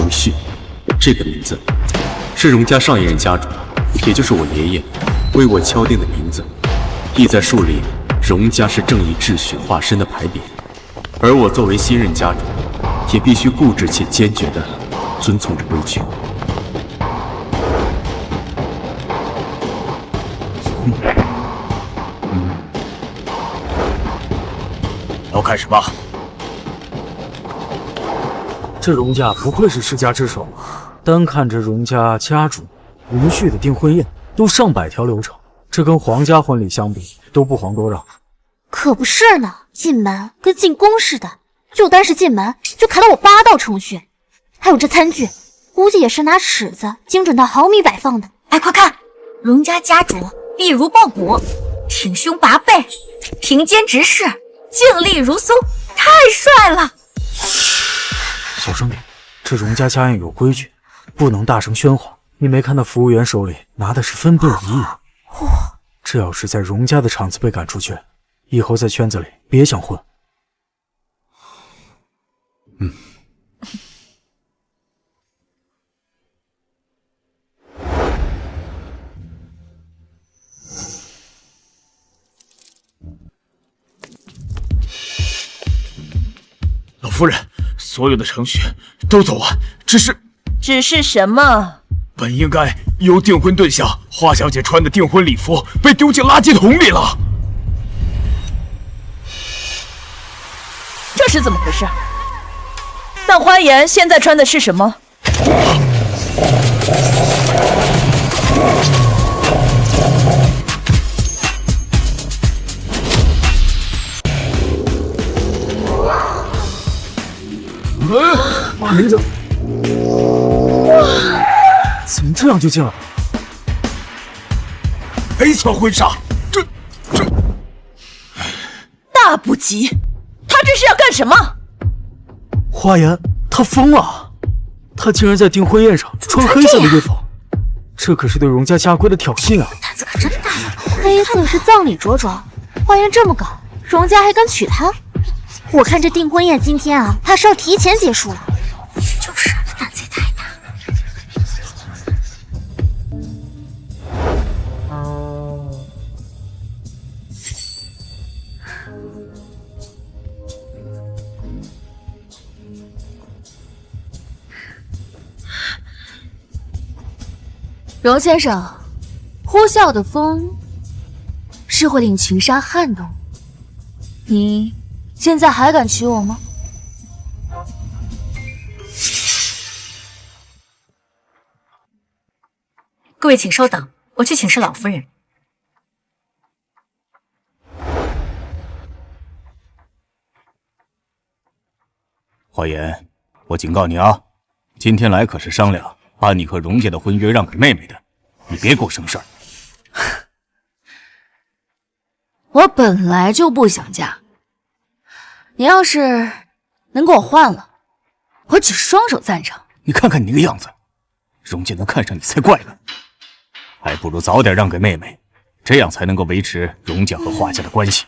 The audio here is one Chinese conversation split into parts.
荣旭，这个名字是荣家上一任家主，也就是我爷爷为我敲定的名字，意在树立荣家是正义秩序化身的牌匾。而我作为新任家主，也必须固执且坚决地遵从着规矩。要开始吧。这荣家不愧是世家之首，单看这荣家家主荣旭的订婚宴都上百条流程，这跟皇家婚礼相比都不遑多让。可不是呢，进门跟进宫似的，就单是进门就卡了我8道程序。还有这餐具，估计也是拿尺子精准到毫米摆放的。哎，快看，荣家家主臂如抱骨，挺胸拔背，挺肩直视，静立如松，太帅了！小声点，这荣家家宴有规矩，不能大声喧哗。你没看那服务员手里拿的是分贝仪？这要是在荣家的场子被赶出去，以后在圈子里别想混。老夫人，所有的程序都走完，只是什么？本应该由订婚对象华小姐穿的订婚礼服被丢进垃圾桶里了。这是怎么回事？那花颜现在穿的是什么？马名字怎么这样就进了？黑色婚纱，这大不吉！他这是要干什么？花颜，他疯了！他竟然在订婚宴上穿黑色的衣服，这可是对荣家家规的挑衅啊！胆子可真大呀！黑色是葬礼着装，花颜这么搞，荣家还敢娶她？我看这订婚宴今天啊，怕是要提前结束了。就是，他胆子也太大。荣先生，呼啸的风是会令群山撼动，你现在还敢娶我吗？各位请稍等，我去请示老夫人。花颜，我警告你啊，今天来可是商量把你和荣家的婚约让给妹妹的，你别给我生事儿。我本来就不想嫁，你要是能给我换了，我举双手赞成。你看看你那个样子，荣家能看上你才怪呢，还不如早点让给妹妹，这样才能够维持荣家和华家的关系。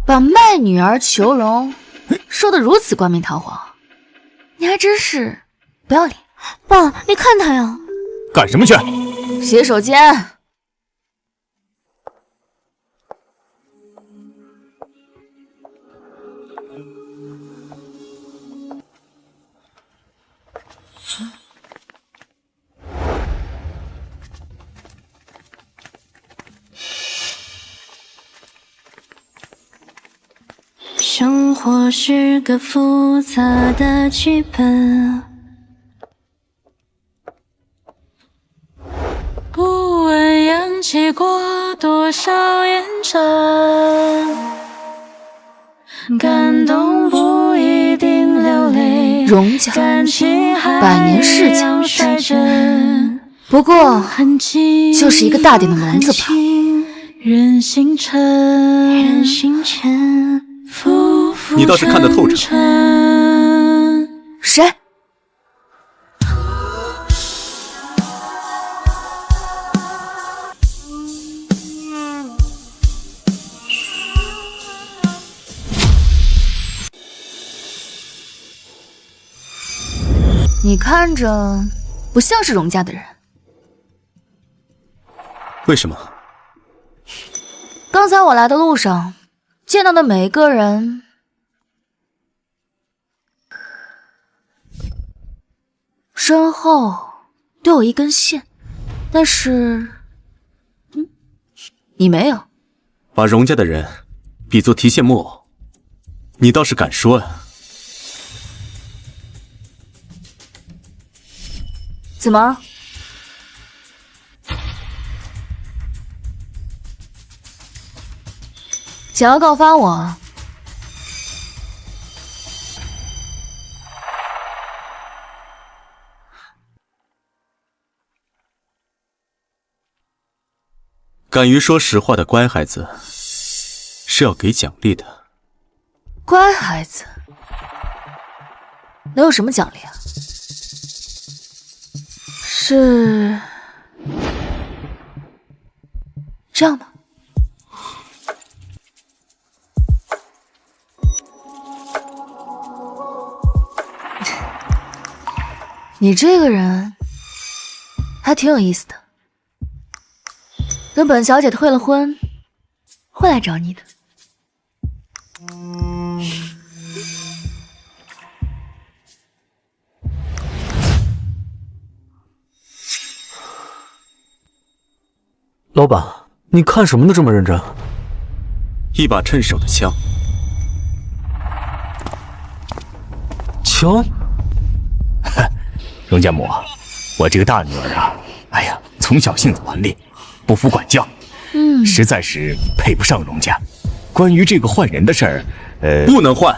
把卖女儿求荣说得如此冠冕堂皇，你还真是不要脸。爸，你看他呀！干什么去？洗手间。生活是个复杂的剧本，不问扬起过多少烟尘，感动不一定流泪，荣家百年世家，不过就是一个大点的笼子吧。人心沉，你倒是看得透彻。谁？你看着不像是荣家的人。为什么？刚才我来的路上见到的每一个人，身后都有一根线，但是，你没有。把荣家的人比作提线木偶，你倒是敢说呀？怎么？想要告发我？敢于说实话的乖孩子是要给奖励的。乖孩子能有什么奖励啊？是这样的。你这个人还挺有意思的，等本小姐退了婚，会来找你的。老板，你看什么呢？这么认真？一把趁手的枪。枪？荣家母，我这个大女儿啊，哎呀，从小性子顽劣，不服管教，实在是配不上荣家。关于这个换人的事儿，不能换。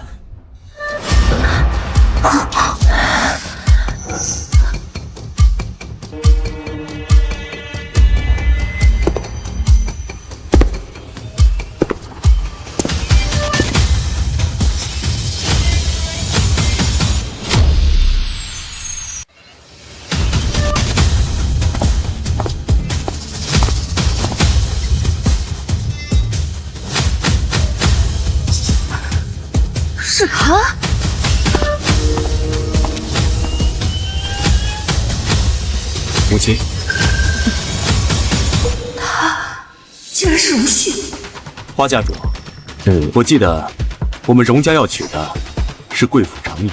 是他？母亲，他竟然是荣旭！花家主，我记得我们荣家要娶的是贵府长女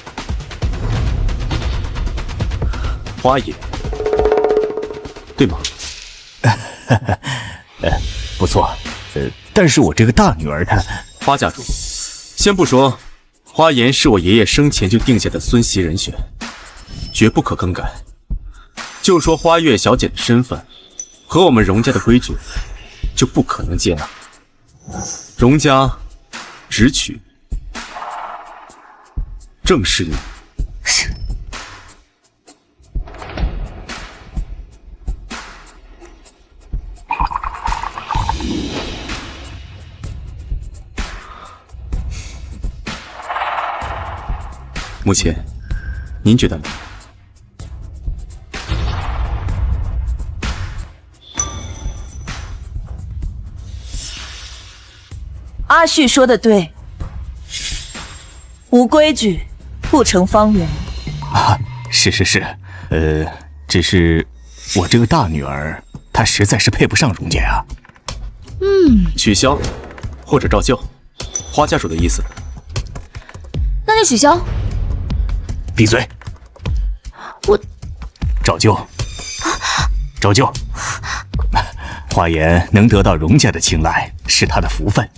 花爷，对吗？不错，但是我这个大女儿她……花家主，先不说。花颜是我爷爷生前就定下的孙媳人选，绝不可更改。就说花月小姐的身份和我们荣家的规矩，就不可能接纳。荣家只娶正室女。母亲，您觉得呢？阿旭说的对，无规矩不成方圆。啊，是，只是我这个大女儿，她实在是配不上荣家啊。取消，或者照旧，花家主的意思。那就取消。闭嘴！我照旧，照旧。花颜能得到荣家的青睐，是他的福分。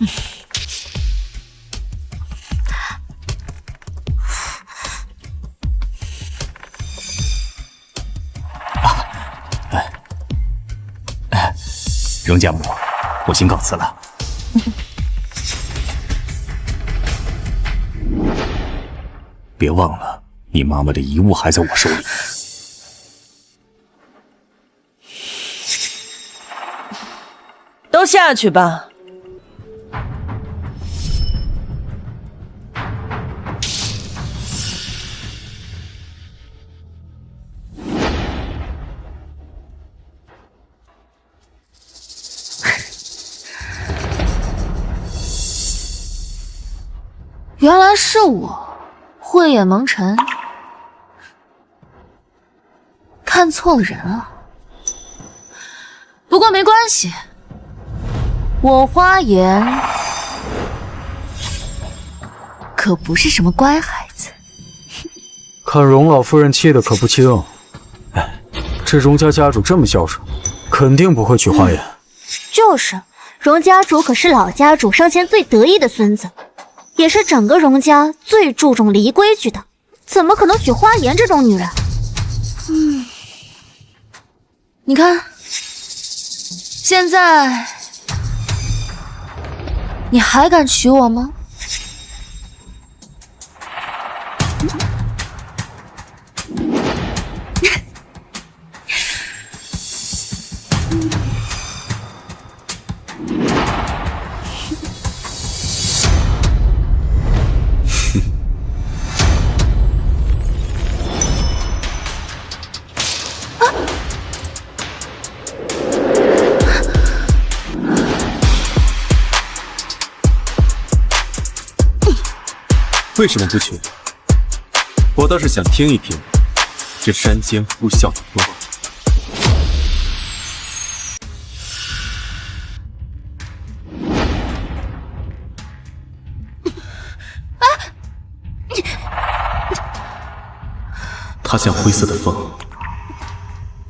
荣家母，我先告辞了。别忘了，你妈妈的遗物还在我手里。都下去吧。原来是我，慧眼蒙尘。看错了人啊。不过没关系，我花颜可不是什么乖孩子。看荣老夫人气的可不轻。哎，这荣家家主这么孝顺，肯定不会娶花颜。就是，荣家主可是老家主生前最得意的孙子，也是整个荣家最注重离规矩的，怎么可能娶花颜这种女人？你看，现在你还敢娶我吗？为什么不娶？我倒是想听一听这山间呼啸的风。它像灰色的风，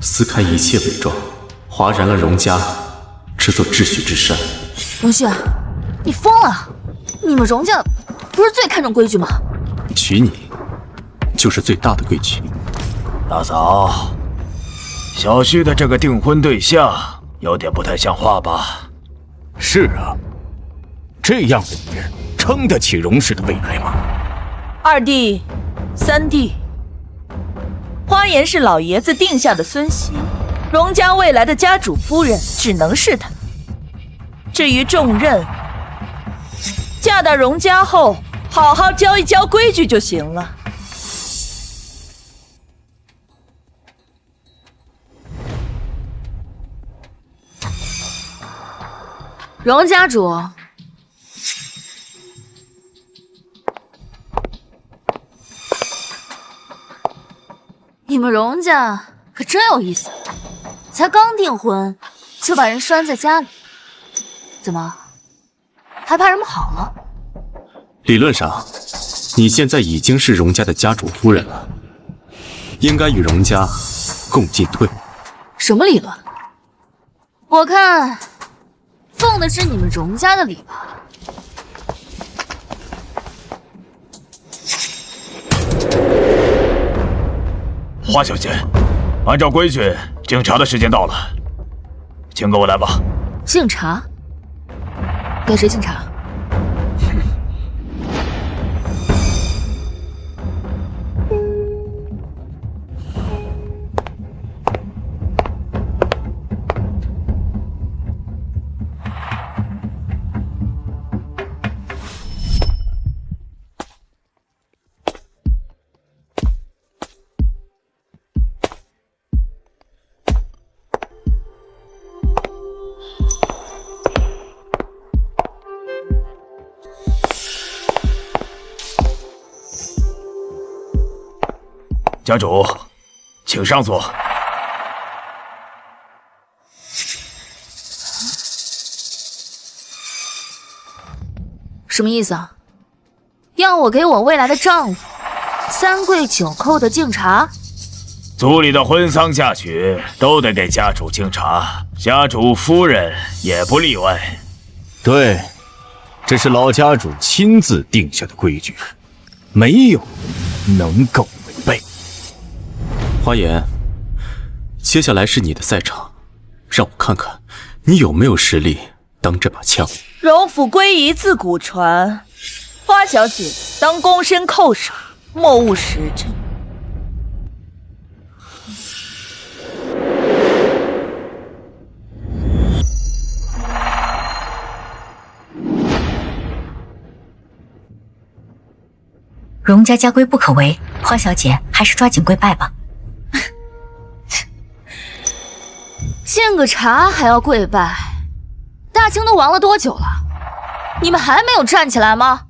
撕开一切伪装，划燃了荣家这座秩序之山。荣旭，你疯了！你们荣家不是最看重规矩吗？娶你就是最大的规矩。大嫂，小旭的这个订婚对象有点不太像话吧？是啊，这样的女人撑得起荣氏的未来吗？二弟、三弟，花颜是老爷子定下的孙媳，荣家未来的家主夫人只能是她。至于重任，嫁到荣家后，好好教一教规矩就行了。荣家主，你们荣家可真有意思，才刚订婚就把人拴在家里，怎么还怕人跑了？理论上，你现在已经是荣家的家主夫人了，应该与荣家共进退。什么理论？我看奉的是你们荣家的礼吧。花小姐，按照规矩，敬茶的时间到了，请跟我来吧。敬茶？给谁敬茶？家主，请上座。什么意思啊？要我给我未来的丈夫三跪九叩的敬茶？族里的婚丧嫁娶都得给家主敬茶，家主夫人也不例外。对，这是老家主亲自定下的规矩，没有人能够违背。花颜，接下来是你的赛场，让我看看你有没有实力当这把枪。荣府规仪自古传，花小姐当躬身叩首，莫误时辰。荣家家规不可违，花小姐还是抓紧跪拜吧。敬个茶还要跪拜？大清都亡了多久了？你们还没有站起来吗？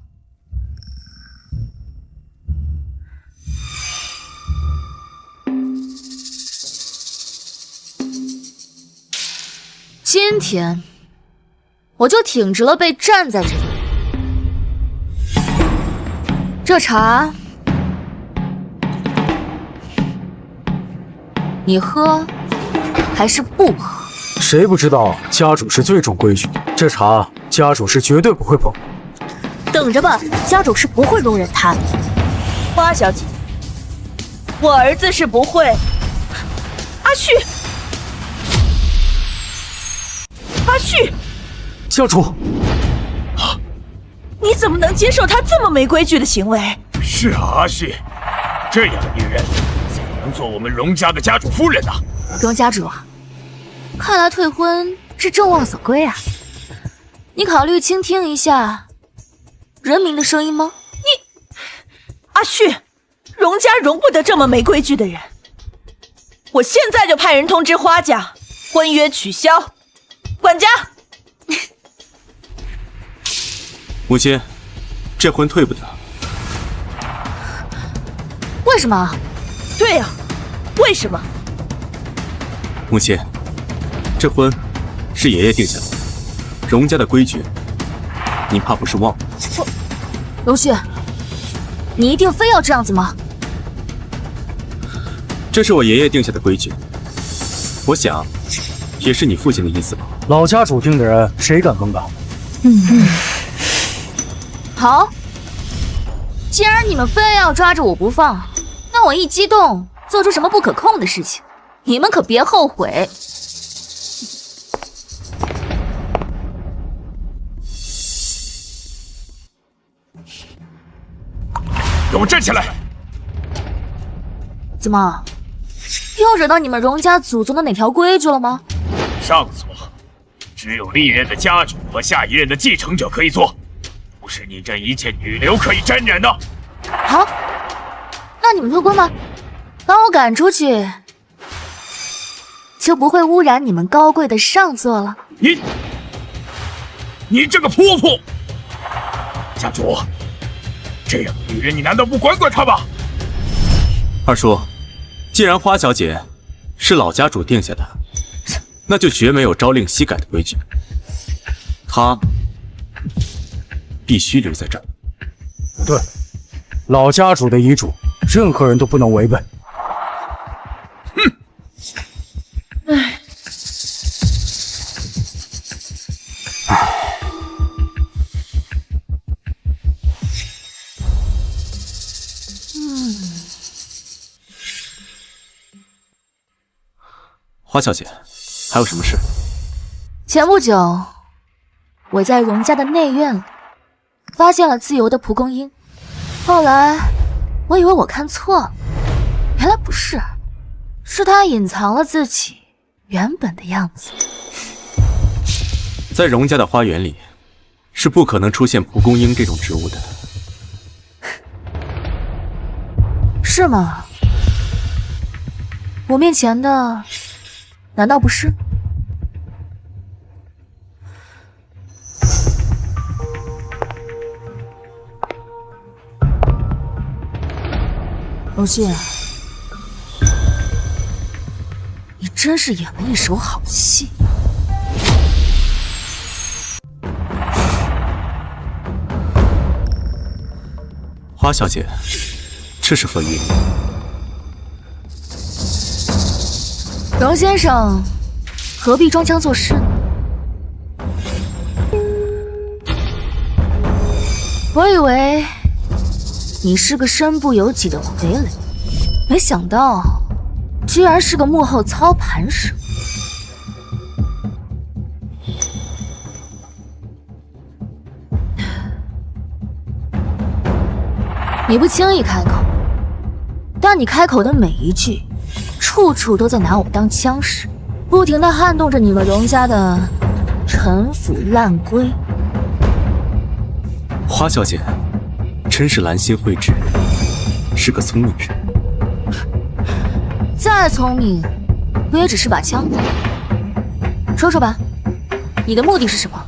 今天我就挺直了背站在这里。这茶你喝还是不喝？谁不知道家主是最重规矩，这茶家主是绝对不会碰。等着吧，家主是不会容忍他的。花小姐，我儿子是不会。阿旭，阿旭，家主，你怎么能接受他这么没规矩的行为？是啊，阿旭，这样的女人怎么能做我们荣家的家主夫人呢？荣家主啊，看来退婚是众望所归啊。你考虑倾听一下人民的声音吗？阿旭，荣家容不得这么没规矩的人。我现在就派人通知花家，婚约取消。管家，母亲，这婚退不得。为什么？对呀，为什么？母亲，这婚是爷爷定下的，荣家的规矩，您怕不是忘了？荣旭，你一定非要这样子吗？这是我爷爷定下的规矩，我想也是你父亲的意思吧。老家主定的人，谁敢更改？好，既然你们非要抓着我不放，那我一激动做出什么不可控的事情，你们可别后悔。给我站起来！怎么，又惹到你们荣家祖宗的哪条规矩了吗？上座，只有历任的家主和下一任的继承者可以做，不是你这一介女流可以沾染的。好，那你们退婚吧，把我赶出去，就不会污染你们高贵的上座了。你这个泼妇！家主，这样的女人你难道不管管她吗？二叔，既然花小姐是老家主定下的，那就绝没有朝令夕改的规矩，她必须留在这儿。对，老家主的遗嘱，任何人都不能违背。花小姐，还有什么事？前不久，我在荣家的内院里发现了自由的蒲公英，后来我以为我看错了，原来不是，是他隐藏了自己原本的样子。在荣家的花园里，是不可能出现蒲公英这种植物的。是吗？我面前的难道不是？荣旭，你真是演了一手好戏。花小姐，这是何意？荣先生，何必装腔作势呢？我以为你是个身不由己的傀儡，没想到居然是个幕后操盘手。你不轻易开口，但你开口的每一句，处处都在拿我当枪使，不停地撼动着你们荣家的陈腐烂龟。花小姐真是兰心蕙质，是个聪明人。再聪明，不也只是把枪？说说吧，你的目的是什么？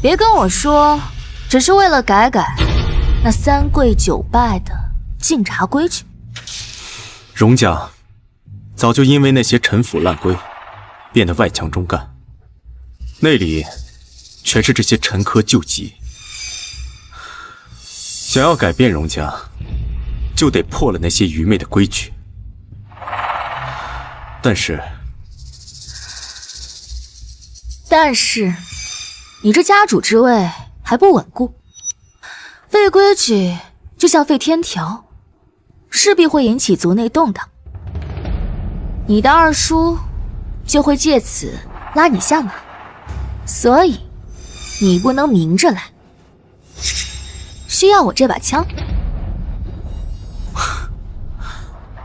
别跟我说，只是为了改那3跪9拜的敬茶规矩。荣家早就因为那些陈腐烂龟变得外强中干，那里全是这些陈疴旧疾。想要改变荣家，就得破了那些愚昧的规矩。但是，你这家主之位还不稳固，废规矩就像废天条，势必会引起族内动荡。你的二叔就会借此拉你下马，所以你不能明着来，需要我这把枪。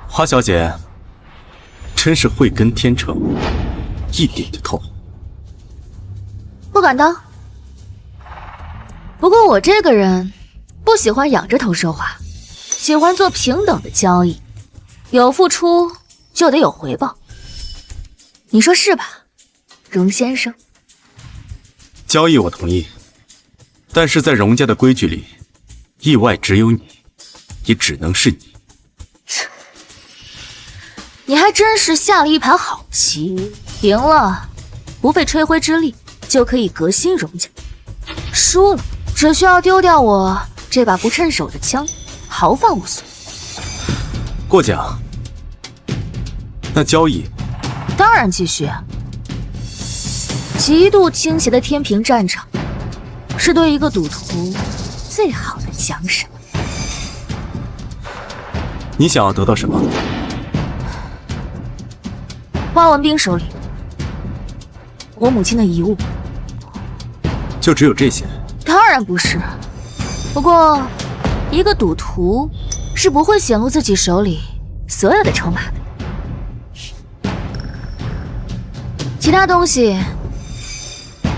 花小姐真是慧根天成，一点就透。不敢当。不过我这个人不喜欢仰着头说话，喜欢做平等的交易，有付出就得有回报。你说是吧，荣先生？交易我同意，但是在荣家的规矩里，意外只有你，也只能是你。你还真是下了一盘好棋，赢了不费吹灰之力就可以革新荣家，输了只需要丢掉我这把不趁手的枪，毫发无损。过奖。那交易当然继续啊！极度倾斜的天平战场，是对一个赌徒最好的奖赏。你想要得到什么？花文斌手里，我母亲的遗物。就只有这些？当然不是。不过，一个赌徒是不会显露自己手里所有的筹码的。其他东西，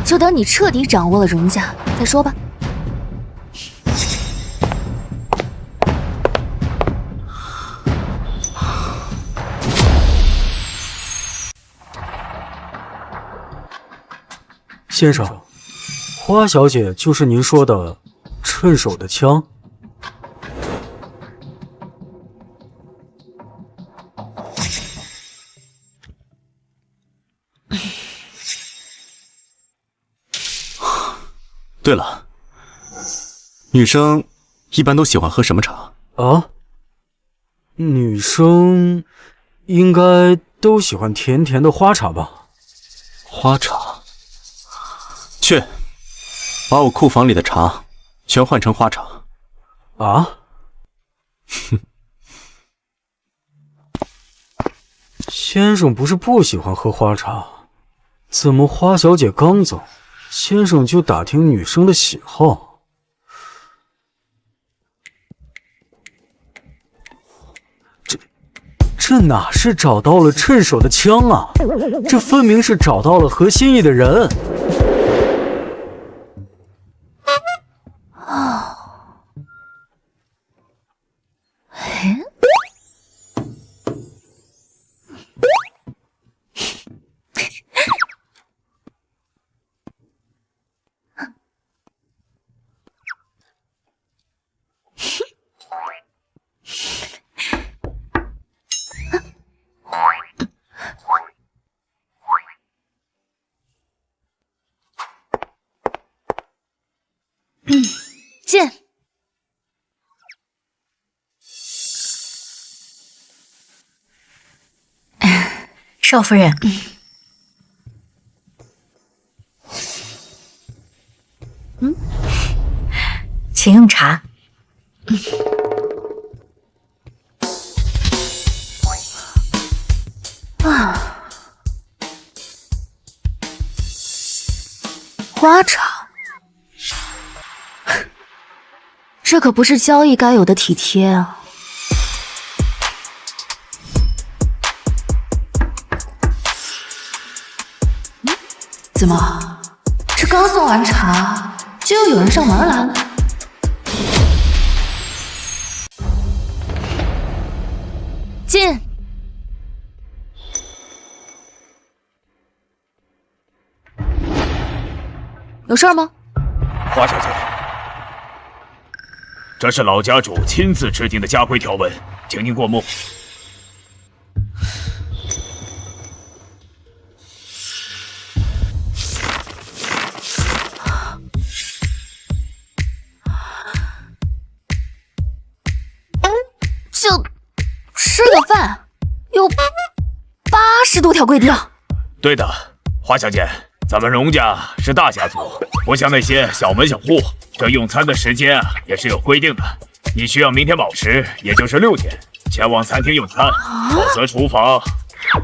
就等你彻底掌握了荣家再说吧。先生，花小姐就是您说的趁手的枪？对了，女生一般都喜欢喝什么茶？啊？女生应该都喜欢甜甜的花茶吧？花茶。去，把我库房里的茶全换成花茶。啊？哼，先生不是不喜欢喝花茶，怎么花小姐刚走，先生就打听女生的喜好？这哪是找到了趁手的枪啊？这分明是找到了合心意的人。进。少夫人，请用茶。花茶，这可不是交易该有的体贴啊！怎么，这刚送完茶，就又有人上门来了？进。有事吗？花小姐，这是老家主亲自制定的家规条文，请您过目。就吃个饭，有80多条规定。对的，花小姐，咱们荣家是大家族，不像那些小门小户，这用餐的时间啊也是有规定的。你需要明天卯时，也就是6点，前往餐厅用餐，否则厨房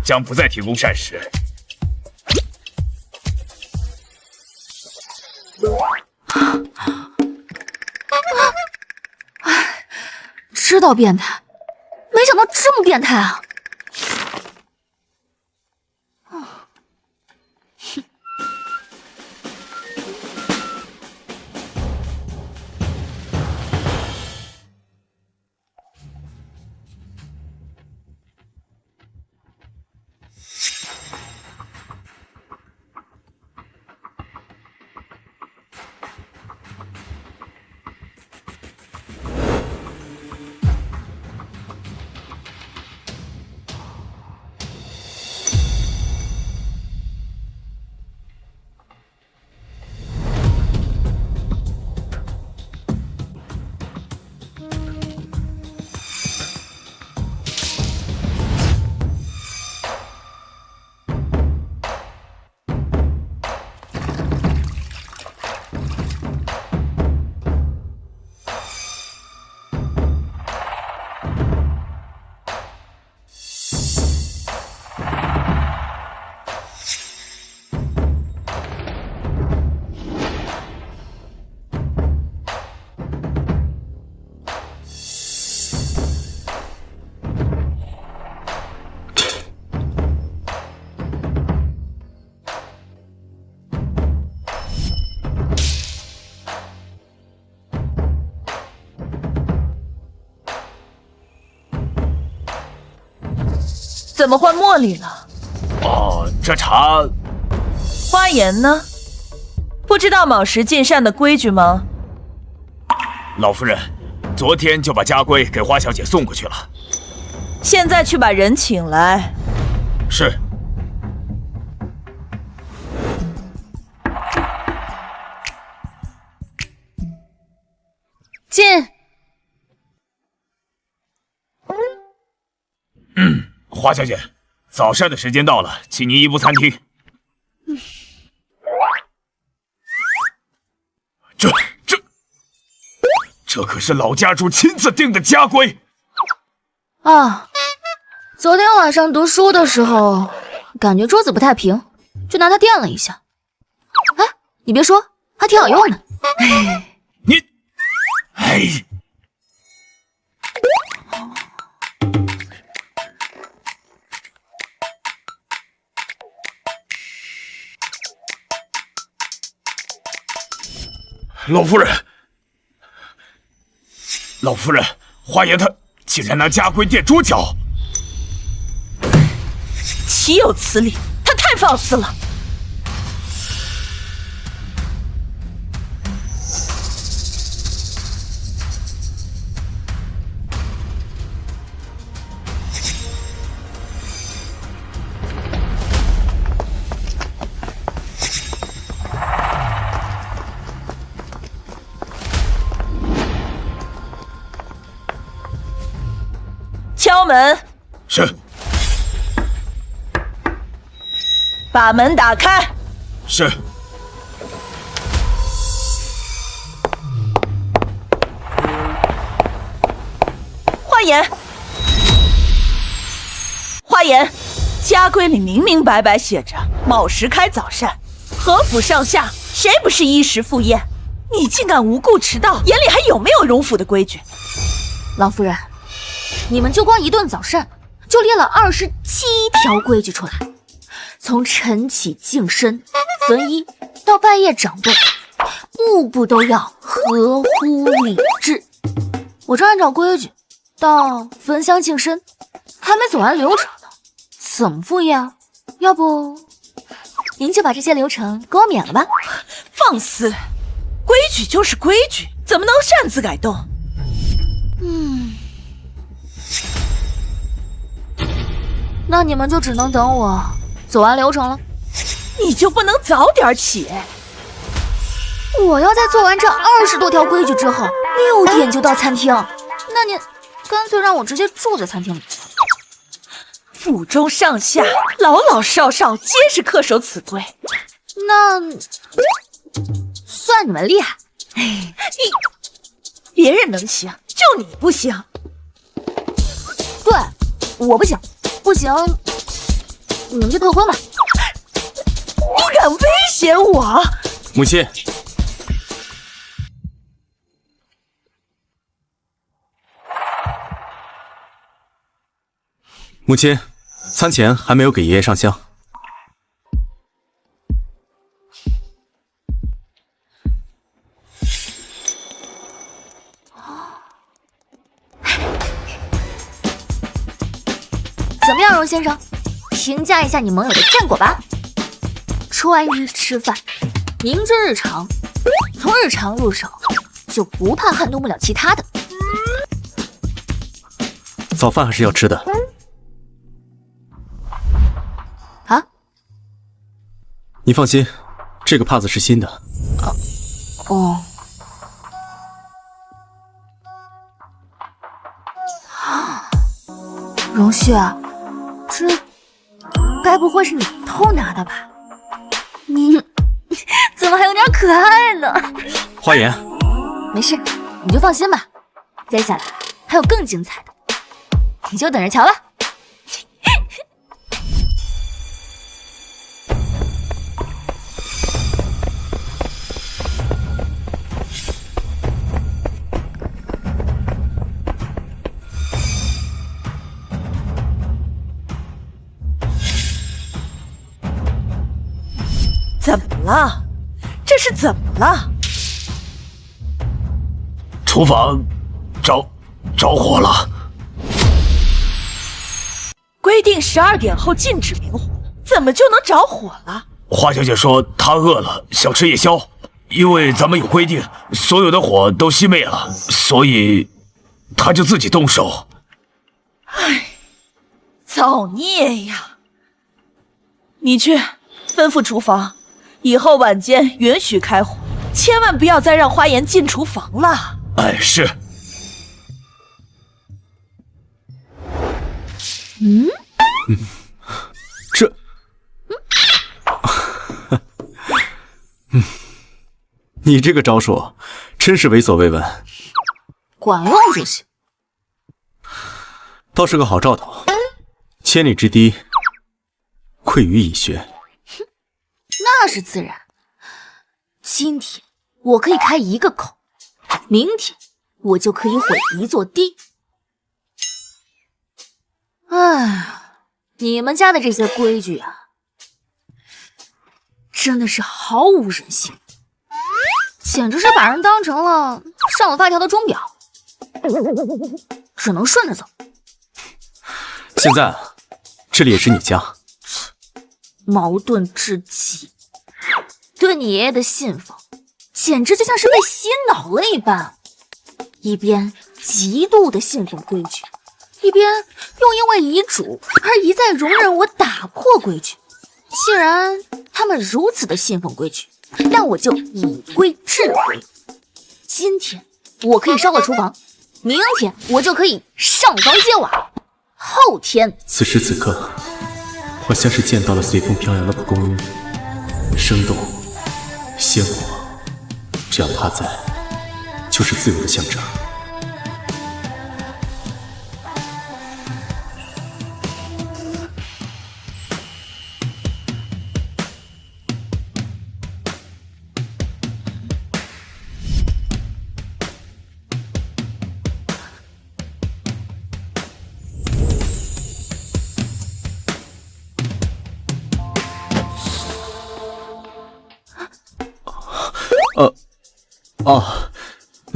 将不再提供膳食。知道变态，没想到这么变态啊！怎么换茉莉了？哦，这茶……花颜呢？不知道卯时进膳的规矩吗？老夫人，昨天就把家规给花小姐送过去了。现在去把人请来。是。进。花小姐，早膳的时间到了，请您移步餐厅。这可是老家主亲自定的家规啊！昨天晚上读书的时候，感觉桌子不太平，就拿它垫了一下。哎，你别说，还挺好用的。你，哎。老夫人，花颜她竟然拿家规垫桌脚，岂有此理！他太放肆了。敲门。是。把门打开。是。花颜，花颜，家规里明明白白写着卯时开早膳，何府上下谁不是衣食赴宴？你竟敢无故迟到，眼里还有没有荣府的规矩？老夫人，你们就光一顿早膳，就列了27条规矩出来，从晨起净身、焚衣到拜谒长辈，步步都要合乎礼制。我这按照规矩到焚香净身，还没走完流程呢，怎么赴宴啊？要不您就把这些流程给我免了吧？放肆！规矩就是规矩，怎么能擅自改动？那你们就只能等我走完流程了。你就不能早点起？我要在做完这20多条规矩之后，6点就到餐厅。那您干脆让我直接住在餐厅里。府中上下老老少少皆是恪守此规。那算你们厉害。别人能行，就你不行。对，我不行，不行，你们就退婚吧。你敢威胁我？母亲，母亲，餐前还没有给爷爷上香。怎么样，荣先生？评价一下你盟友的战果吧。穿衣吃饭，明知日常，从日常入手，就不怕撼动不了其他的。早饭还是要吃的。啊？你放心，这个帕子是新的。哦。荣旭，这该不会是你偷拿的吧？你怎么还有点可爱呢？花颜，没事，你就放心吧。接下来还有更精彩的，你就等着瞧吧。怎么了？这是怎么了？厨房着火了。规定12点后禁止明火，怎么就能着火了？花小姐说她饿了，想吃夜宵。因为咱们有规定，所有的火都熄灭了，所以她就自己动手。唉，造孽呀！你去吩咐厨房，以后晚间允许开火，千万不要再让花颜进厨房了。哎，是。这，你这个招数真是为所未闻，管用就行，倒是个好兆头。千里之堤，溃于蚁穴。那是自然。今天我可以开一个口，明天我就可以毁一座堤。哎，你们家的这些规矩啊，真的是毫无人性，简直是把人当成了上了发条的钟表，只能顺着走。现在这里也是你家，矛盾至极，对你爷爷的信奉，简直就像是被洗脑了一般。一边极度的信奉规矩，一边又因为遗嘱而一再容忍我打破规矩。既然他们如此的信奉规矩，那我就以规治规。今天我可以烧了厨房，明天我就可以上房揭瓦，后天此时此刻，我像是见到了随风飘扬的蒲公英，生动鲜活，只要它在，就是自由的象征。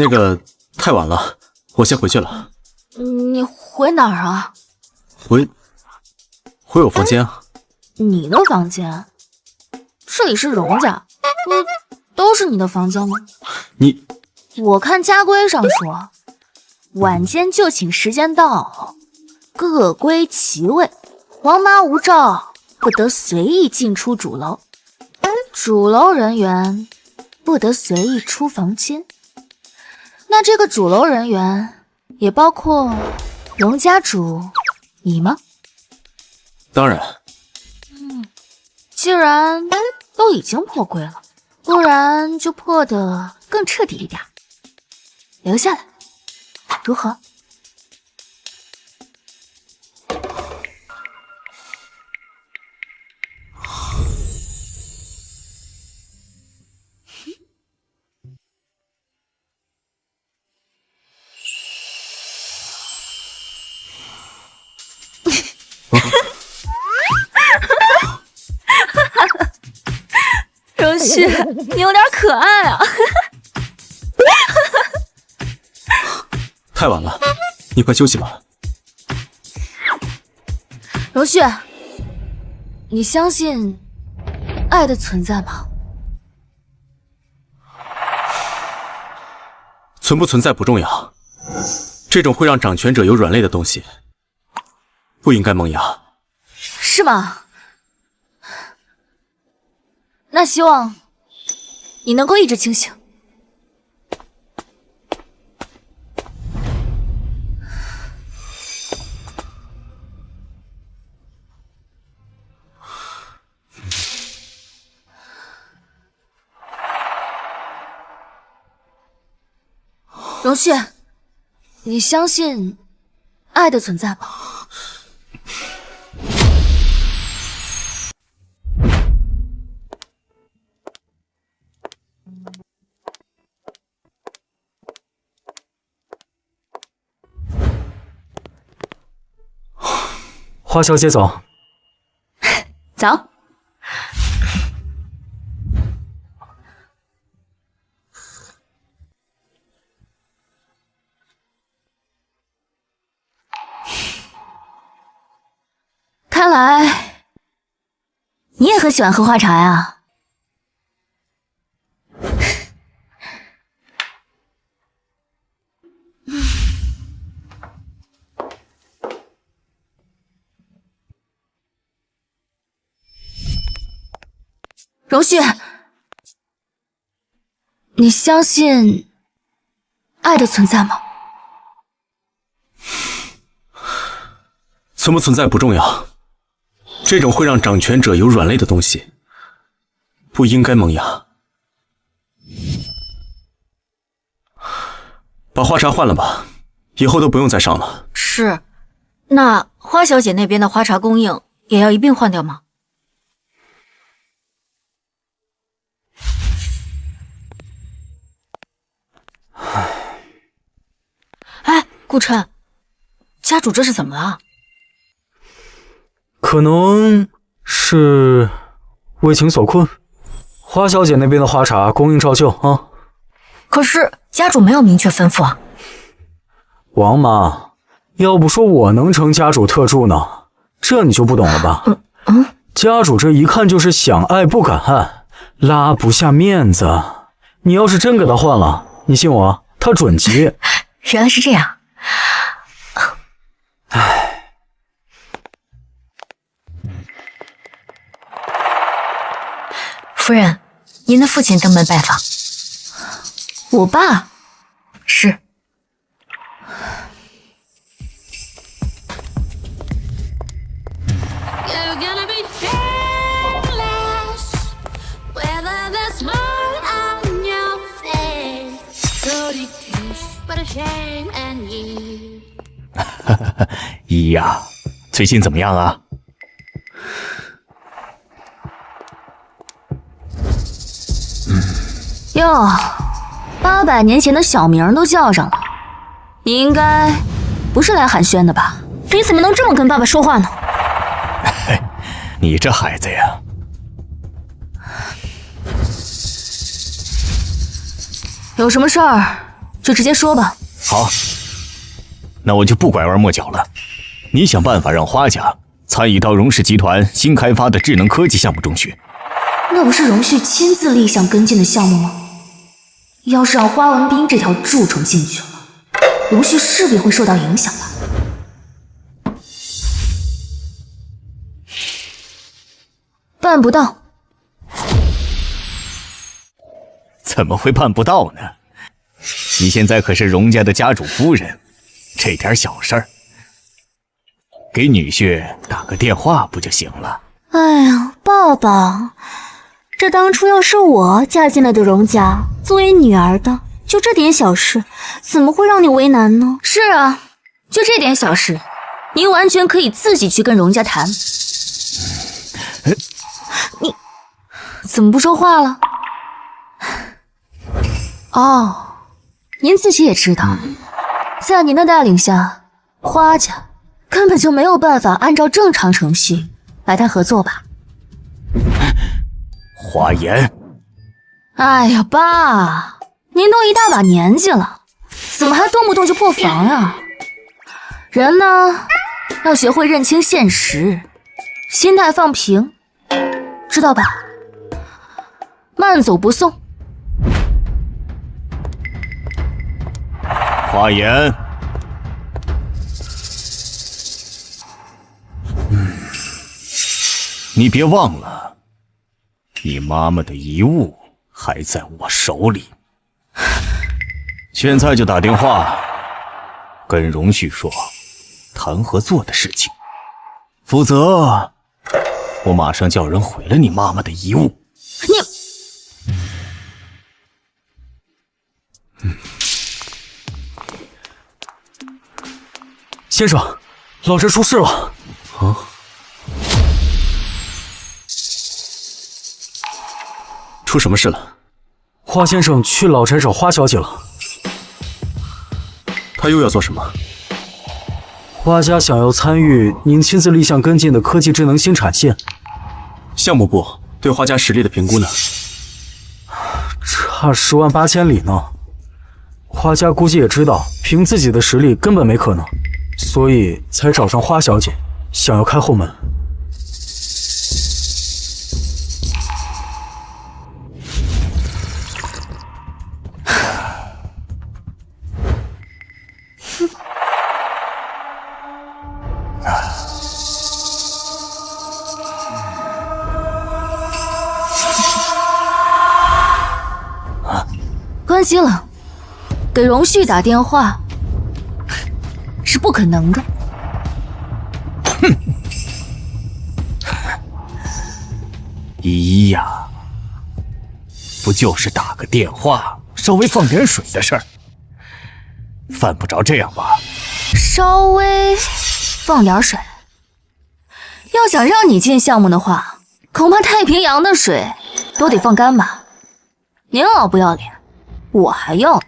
那个太晚了，我先回去了。你回哪儿啊？回我房间啊。你的房间？这里是荣家，都是你的房间吗？我看家规上说，晚间就寝时间到后，各归其位，黄妈无照，不得随意进出主楼，主楼人员不得随意出房间。那这个主楼人员也包括荣家主你吗？当然。既然都已经破规了，不然就破得更彻底一点，留下来，如何？荣旭，你有点可爱啊！太晚了，你快休息吧。荣旭，你相信爱的存在吗？存不存在不重要，这种会让掌权者有软肋的东西，不应该萌芽。是吗？那希望你能够一直清醒。荣旭，你相信爱的存在吗？花小姐走。走。看来你也很喜欢喝花茶呀。荣旭，你相信爱的存在吗？存不存在不重要，这种会让掌权者有软肋的东西，不应该萌芽。把花茶换了吧，以后都不用再上了。是，那花小姐那边的花茶供应也要一并换掉吗？哎，顾琛，家主这是怎么了？可能是为情所困。花小姐那边的花茶供应照旧啊。可是家主没有明确吩咐啊。王妈，要不说我能成家主特助呢，这你就不懂了吧？家主这一看就是想爱不敢爱，拉不下面子。你要是真给他换了，你信我，他准急。原来是这样。唉，夫人，您的父亲登门拜访。我爸？是。依呀，最近怎么样啊？哟，800年前的小名都叫上了，你应该不是来寒暄的吧？你怎么能这么跟爸爸说话呢？你这孩子呀！有什么事儿就直接说吧。好，那我就不拐弯抹角了。你想办法让花家参与到荣氏集团新开发的智能科技项目中去。那不是荣旭亲自立项跟进的项目吗？要是让花文斌这条蛀虫进去了，荣旭势必会受到影响吧？办不到。怎么会办不到呢？你现在可是荣家的家主夫人，这点小事儿，给女婿打个电话不就行了？哎呀，爸爸，这当初要是我嫁进来的荣家，作为女儿的，就这点小事，怎么会让你为难呢？是啊，就这点小事，您完全可以自己去跟荣家谈。你怎么不说话了？哦，您自己也知道，在您的带领下，花家根本就没有办法按照正常程序来谈合作吧？花言，哎呀，爸，您都一大把年纪了，怎么还动不动就破防啊？人呢，要学会认清现实，心态放平，知道吧？慢走不送。花言，你别忘了，你妈妈的遗物还在我手里。现在就打电话跟荣旭说谈合作的事情，否则我马上叫人毁了你妈妈的遗物。先生，老宅出事了！啊！出什么事了？花先生去老宅找花小姐了。他又要做什么？花家想要参与您亲自立项跟进的科技智能新产线。项目部对花家实力的评估呢？差10万8千里呢。花家估计也知道，凭自己的实力根本没可能，所以才找上花小姐，想要开后门。关机了，给荣旭打电话是不可能的。哼，依依呀，不就是打个电话，稍微放点水的事儿，犯不着这样吧？稍微放点水，要想让你进项目的话，恐怕太平洋的水都得放干吧？您老不要脸，我还要。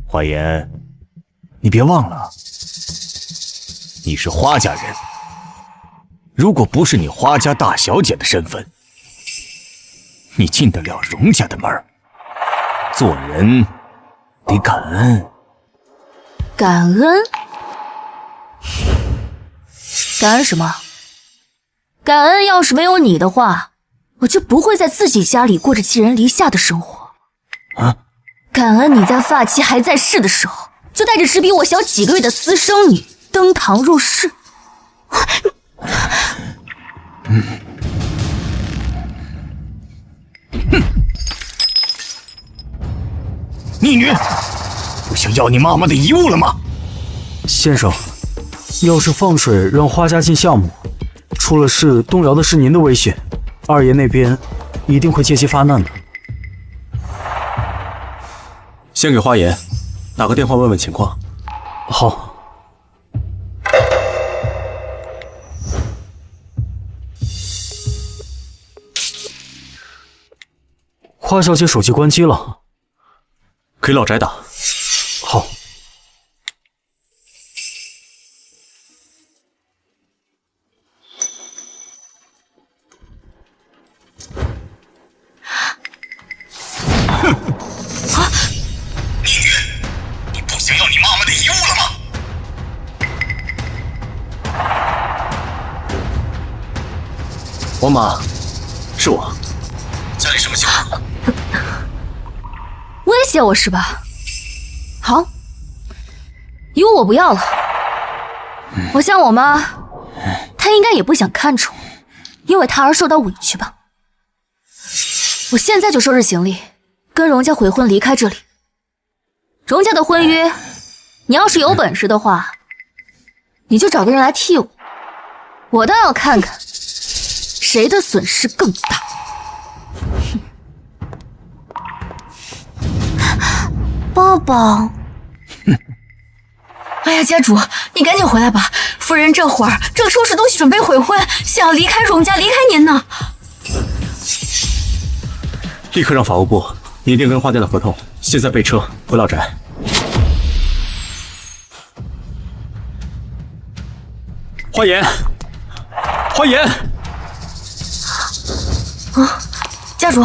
花言，你别忘了，你是花家人。如果不是你花家大小姐的身份，你进得了荣家的门儿？做人得感恩。感恩？感恩什么？感恩要是没有你的话，我就不会在自己家里过着寄人篱下的生活。啊？感恩你在发妻还在世的时候，就带着只比我小几个月的私生女登堂入室。逆女，不想要你妈妈的遗物了吗？先生，要是放水让花家进项目，出了事动摇的是您的威信，二爷那边一定会借机发难的。先给花言打个电话问问情况。好。花小姐手机关机了，给老宅打。好。想要你妈妈的遗物了吗？王妈，是我。家里什么情况？威胁我是吧？好，遗物我不要了。我想我妈，她应该也不想看着我，因为她而受到委屈吧。我现在就收拾行李，跟荣家悔婚离开这里。荣家的婚约，你要是有本事的话，你就找个人来替我。我倒要看看谁的损失更大。抱抱。哎呀，家主，你赶紧回来吧！夫人这会儿正收拾东西准备悔婚，想要离开荣家，离开您呢。立刻让法务部拟定跟花店的合同，现在备车回老宅。花颜，花颜！啊，家主，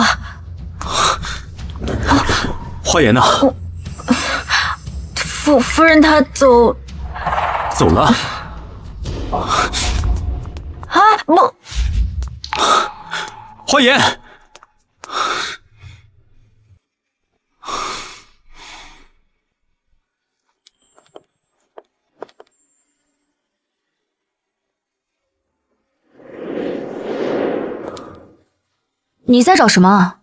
花颜呢？夫人她走了。啊，不，花颜。你在找什么啊？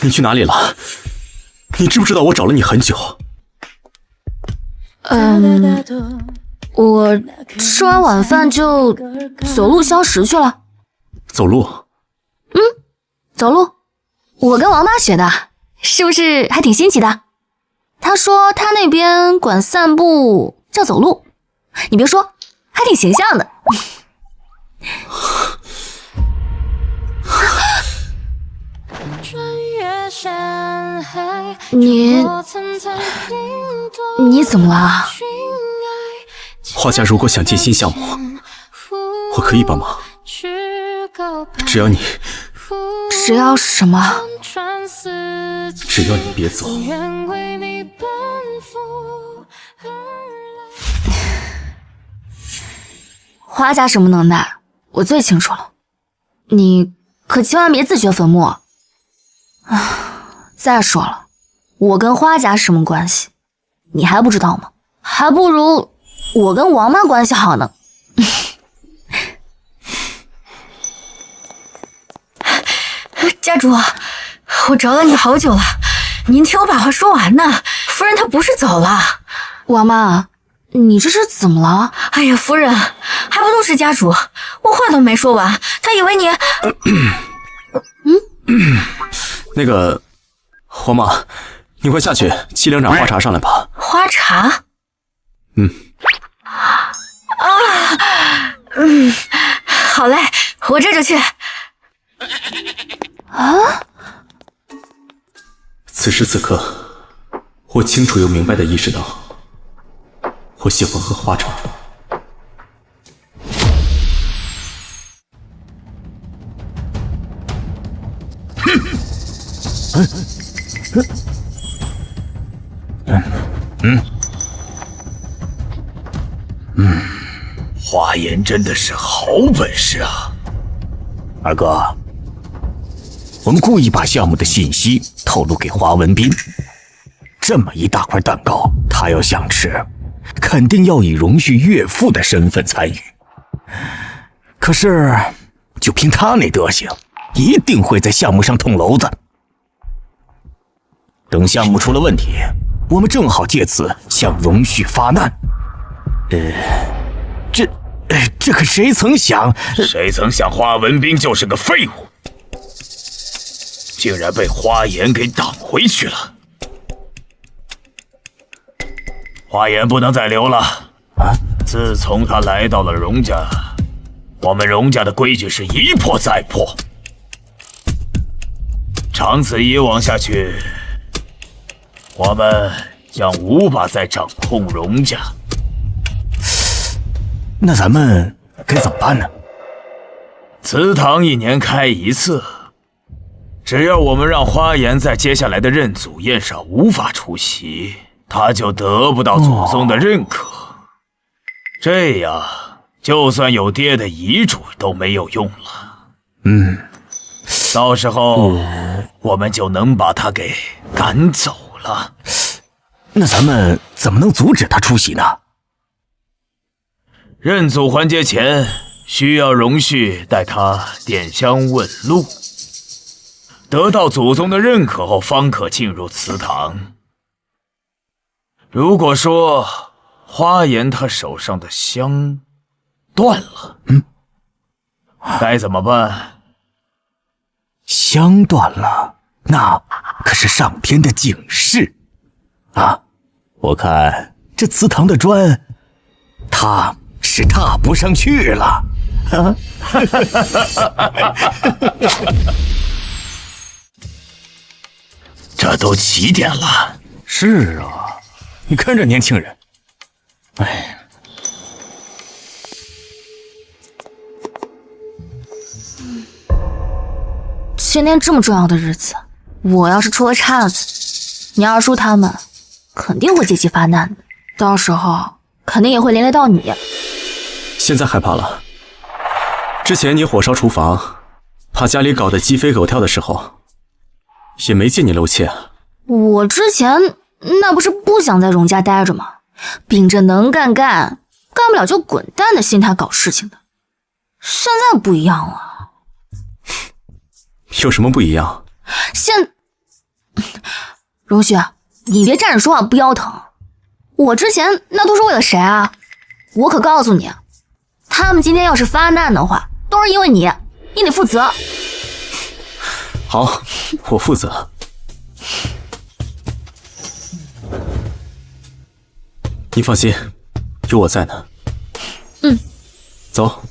你去哪里了？你知不知道我找了你很久？我吃完晚饭就走路消食去了。走路？走路。我跟王妈学的，是不是还挺新奇的？她说她那边管散步叫走路，你别说，还挺形象的。你怎么了？花家如果想进新项目，我可以帮忙，只要你什么？只要你别走。花家什么能耐，我最清楚了。你可千万别自掘坟墓啊！再说了，我跟花家什么关系，你还不知道吗？还不如我跟王妈关系好呢。家主，我找了你好久了，您听我把话说完呢。夫人她不是走了。王妈，你这是怎么了？哎呀，夫人，还不都是家主，我话都没说完，他以为你……那个，黄妈，你快下去沏2盏花茶上来吧。花茶？好嘞，我这就去。此时此刻，我清楚又明白地意识到，我喜欢喝花茶。花颜真的是好本事啊！二哥，我们故意把项目的信息透露给华文斌，这么一大块蛋糕，他要想吃，肯定要以荣旭岳父的身份参与。可是，就凭他那德行，一定会在项目上捅娄子。等项目出了问题，我们正好借此向荣旭发难。这可谁曾想？谁曾想华文斌就是个废物，竟然被花颜给挡回去了。花颜不能再留了。自从他来到了荣家，我们荣家的规矩是一破再破，长此以往下去，我们将无法再掌控荣家。那咱们该怎么办呢？祠堂1年开一次，只要我们让花颜在接下来的认祖宴上无法出席，他就得不到祖宗的认可。这样，就算有爹的遗嘱都没有用了。到时候我们就能把他给赶走了。那咱们怎么能阻止他出席呢？认祖环节前，需要容旭带他点香问路，得到祖宗的认可后，方可进入祠堂。如果说花颜他手上的香断了，该怎么办？香断了，那可是上天的警示啊！我看这祠堂的砖，他是踏不上去了啊！这都几点了？是啊，你看这年轻人，哎。今天这么重要的日子，我要是出了岔子，你二叔他们肯定会借机发难的，到时候肯定也会连累到你。现在害怕了。之前你火烧厨房，把家里搞得鸡飞狗跳的时候，也没见你露怯啊。我之前那不是不想在荣家待着吗？秉着能干，干不了就滚蛋的心态搞事情的。现在不一样了。有什么不一样？荣旭，你别站着说话不腰疼。我之前那都是为了谁啊？我可告诉你，他们今天要是发难的话，都是因为你，你得负责。好，我负责。你放心，有我在呢。走。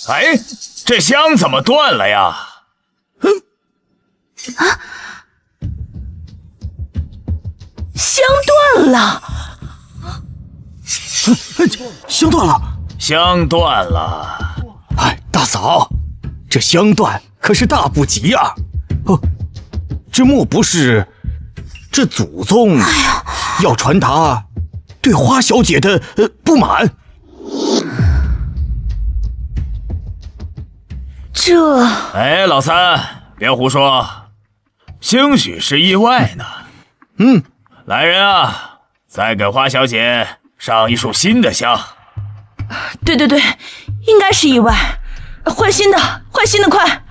哎，这香怎么断了呀？香断了！香断了！香断了！哎，大嫂，这香断可是大不吉啊！哦，这莫不是这祖宗要传达对花小姐的不满？哎，老三，别胡说，兴许是意外呢。来人啊，再给花小姐上一束新的香。对，应该是意外，换新的，快！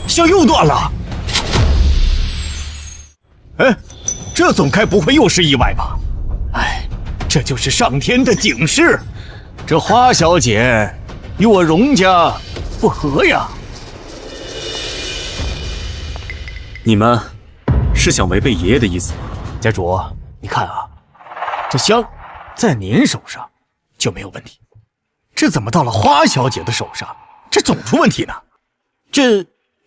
香又断了！哎，这总该不会又是意外吧？哎，这就是上天的警示，这花小姐与我荣家不和呀！你们是想违背爷爷的意思吗？家主，你看啊，这香在您手上就没有问题，这怎么到了花小姐的手上，这总出问题呢？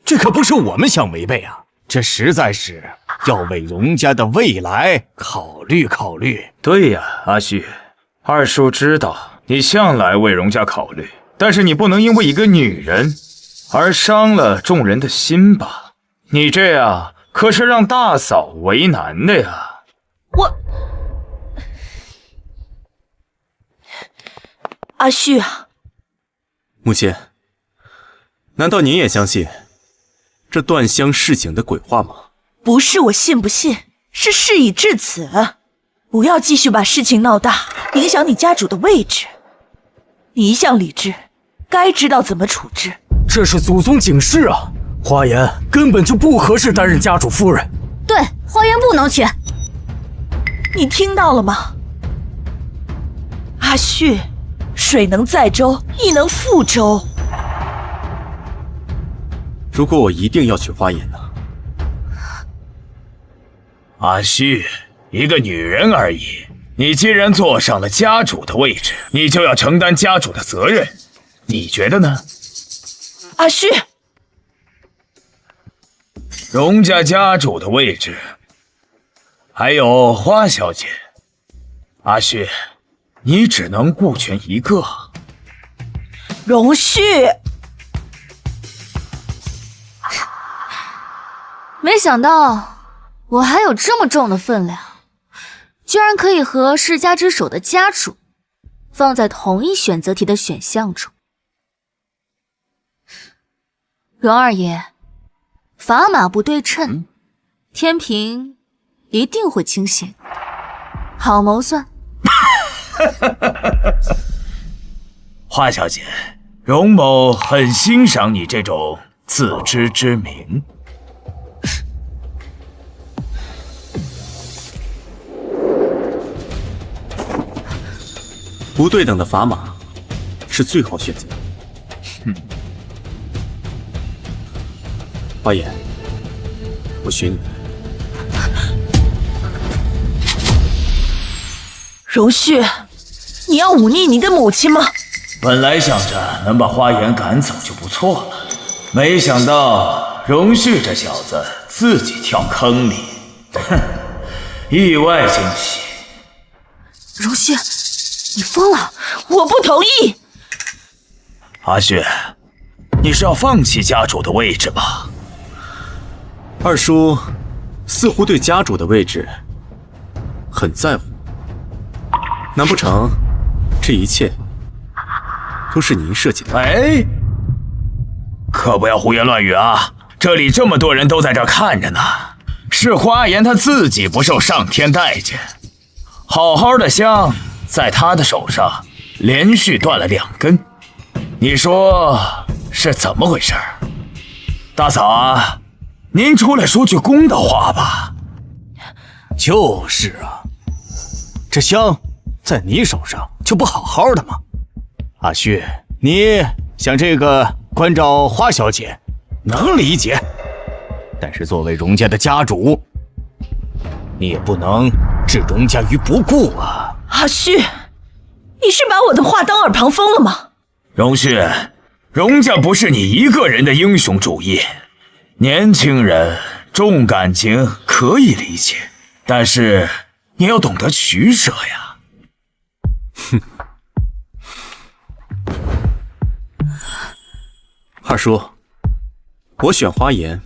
这可不是我们想违背啊，这实在是要为荣家的未来考虑考虑。对呀，阿旭，二叔知道你向来为荣家考虑，但是你不能因为一个女人而伤了众人的心吧？你这样可是让大嫂为难的呀。阿旭啊，母亲，难道您也相信这断香示警的鬼话吗？不是我信不信，是事已至此。不要继续把事情闹大，影响你家主的位置。你一向理智，该知道怎么处置。这是祖宗警示啊！花颜根本就不合适担任家主夫人。对，花颜不能娶。你听到了吗？阿旭，水能载舟，亦能覆舟。如果我一定要娶花颜呢？阿旭，一个女人而已，你既然坐上了家主的位置，你就要承担家主的责任。你觉得呢？阿旭，荣家家主的位置，还有花小姐。阿旭，你只能顾全一个。荣旭，没想到我还有这么重的分量，居然可以和世家之首的家主放在同一选择题的选项中。荣二爷，砝码不对称，天平一定会倾斜。好谋算。花小姐，荣某很欣赏你这种自知之明。不对等的砝码是最好选择。花颜，我许你。荣旭，你要忤逆你的母亲吗？本来想着能把花颜赶走就不错了，没想到荣旭这小子自己跳坑里，哼，意外惊喜。荣旭，你疯了！我不同意。阿旭，你是要放弃家主的位置吧？二叔似乎对家主的位置很在乎，难不成这一切都是您设计的？哎，可不要胡言乱语啊！这里这么多人都在这看着呢，是花颜他自己不受上天待见，好好的香在他的手上连续断了2根，你说是怎么回事？大嫂啊，您出来说句公道话吧。就是啊，这香在你手上就不好好的吗？阿旭，你想这个关照花小姐能理解，但是作为荣家的家主，你也不能置荣家于不顾啊。阿旭，你是把我的话当耳旁风了吗？荣旭，荣家不是你一个人的英雄主义，年轻人重感情可以理解，但是你要懂得取舍呀。哼，二叔，我选花颜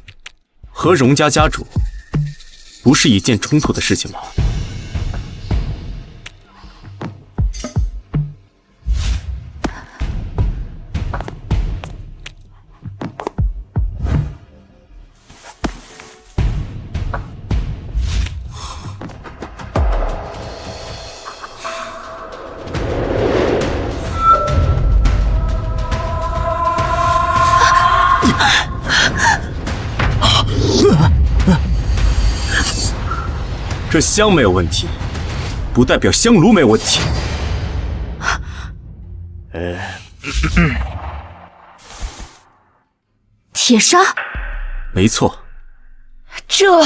和荣家家主不是一件冲突的事情吗？这香没有问题，不代表香炉没有问题。铁砂，没错。这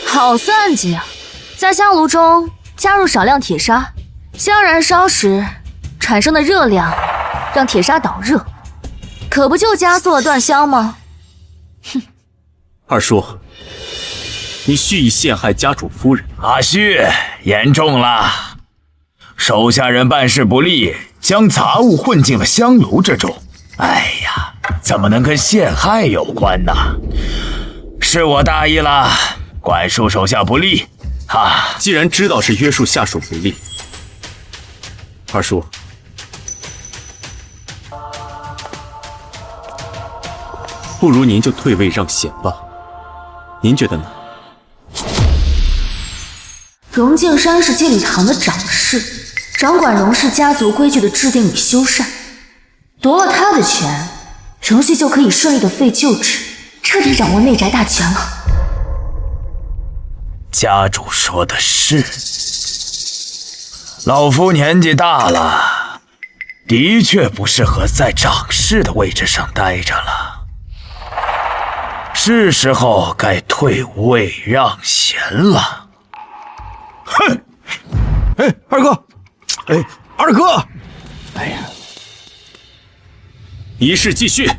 好算计啊！在香炉中加入少量铁砂，香燃烧时产生的热量让铁砂导热，可不就加速了断香吗？哼！二叔，你蓄意陷害家主夫人。阿旭，严重了！手下人办事不力，将杂物混进了香炉之中。哎呀，怎么能跟陷害有关呢？是我大意了，管束手下不力。啊，既然知道是约束下属不力，二叔，不如您就退位让贤吧。您觉得呢？荣敬山是戒律堂的掌事，掌管荣氏家族规矩的制定与修缮。夺了他的权，荣系就可以顺利的废旧制，彻底掌握内宅大权了。家主说的是，老夫年纪大了，的确不适合在掌事的位置上待着了，是时候该退位让贤了。哼！哎，二哥，哎，二哥，哎呀，仪式继续。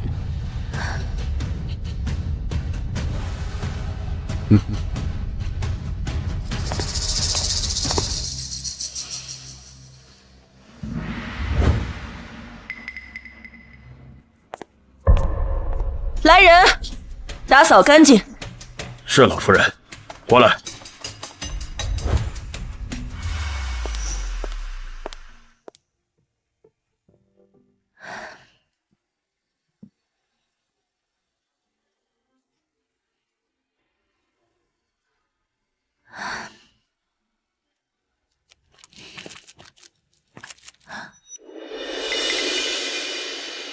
来人，打扫干净。是老夫人，过来。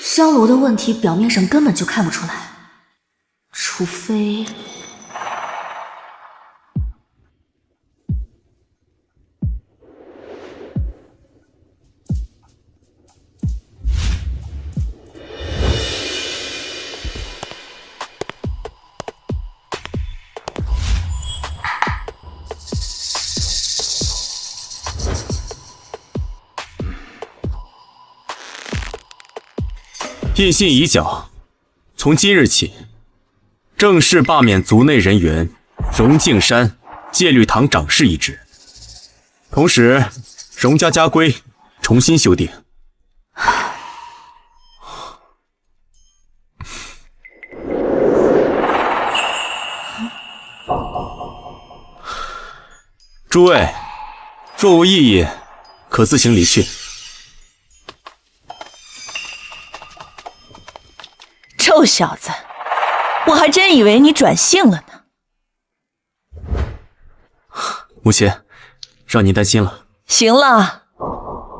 香炉的问题表面上根本就看不出来，除非……印信已缴，从今日起，正式罢免族内人员荣敬山戒律堂掌事一职，同时荣家家规重新修订。诸位，若无异议，可自行离去。臭小子，我还真以为你转性了呢。母亲，让您担心了。行了，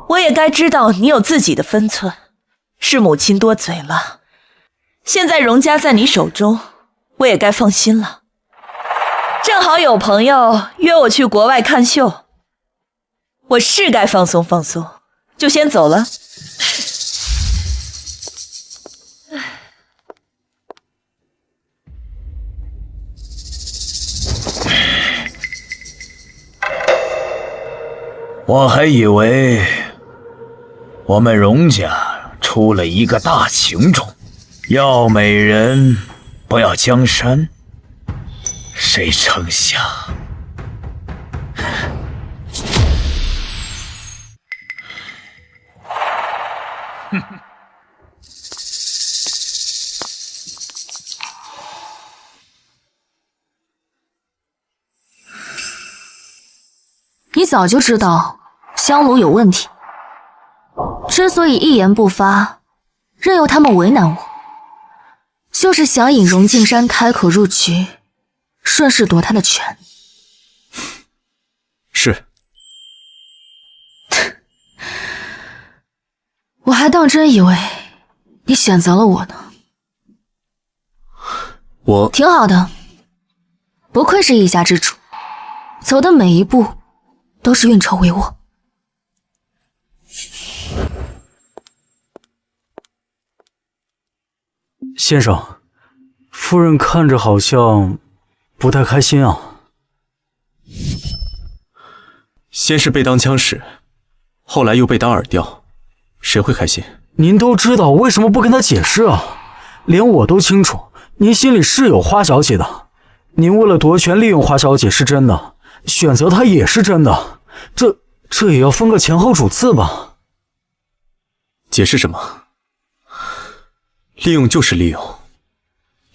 我也该知道你有自己的分寸，是母亲多嘴了。现在荣家在你手中，我也该放心了。正好有朋友约我去国外看秀，我是该放松放松，就先走了。我还以为我们荣家出了一个大情种，要美人不要江山，谁成想你早就知道香炉有问题，之所以一言不发，任由他们为难我，就是想引荣敬山开口入局，顺势夺他的权。是。我还当真以为你选择了我呢。我挺好的，不愧是一家之主，走的每一步都是运筹帷幄。先生，夫人看着好像不太开心啊。先是被当枪使，后来又被当饵钓，谁会开心？您都知道，为什么不跟他解释啊？连我都清楚，您心里是有花小姐的。您为了夺权利用花小姐是真的，选择她也是真的，这也要分个前后主次吧？解释什么？利用就是利用，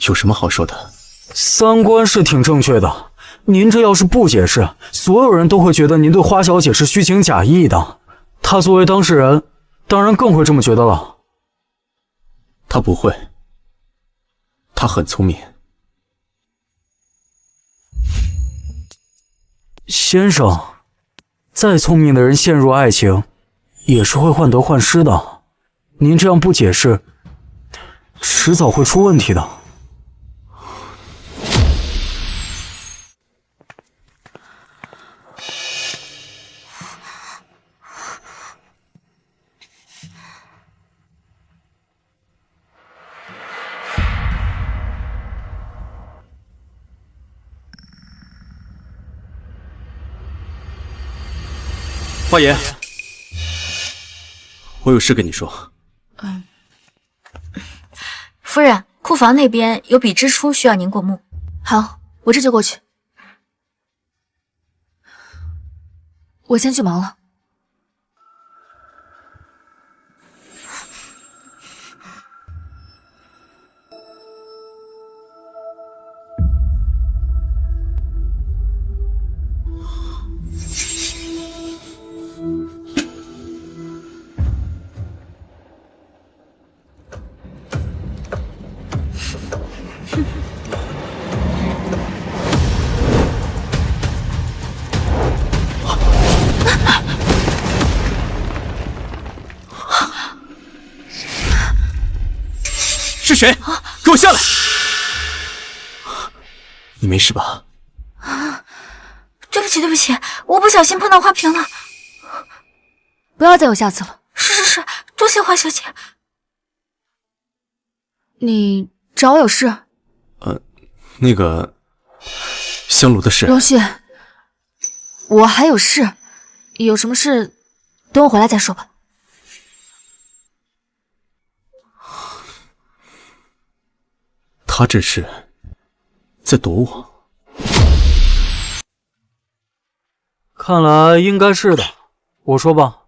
有什么好说的？三观是挺正确的，您这要是不解释，所有人都会觉得您对花小姐是虚情假意的。她作为当事人，当然更会这么觉得了。她不会，她很聪明。先生，再聪明的人陷入爱情，也是会患得患失的。您这样不解释，迟早会出问题的。花爷，我有事跟你说。夫人，库房那边有笔支出需要您过目。好，我这就过去。我先去忙了。是谁？给我下来！你没事吧？对不起，对不起，我不小心碰到花瓶了。不要再有下次了。是，多谢花小姐。你找我有事？那个香炉的事。荣旭，我还有事，有什么事等我回来再说吧。他这是在躲我。看来应该是的。我说吧，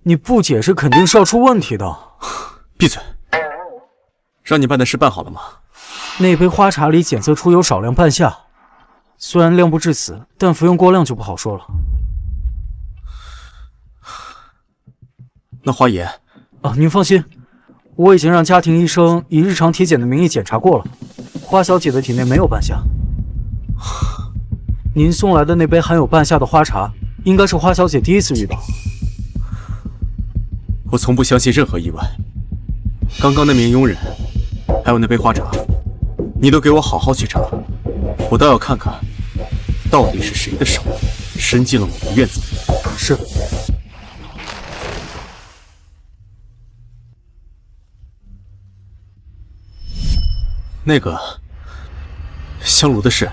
你不解释肯定是要出问题的。闭嘴！让你办的事办好了吗？那杯花茶里检测出有少量半夏，虽然量不致死，但服用过量就不好说了。那花爷啊，您放心，我已经让家庭医生以日常体检的名义检查过了，花小姐的体内没有半夏。您送来的那杯含有半夏的花茶，应该是花小姐第一次遇到。我从不相信任何意外。刚刚那名佣人，还有那杯花茶，你都给我好好去查，我倒要看看，到底是谁的手伸进了我的院子里。是。那个香炉的事，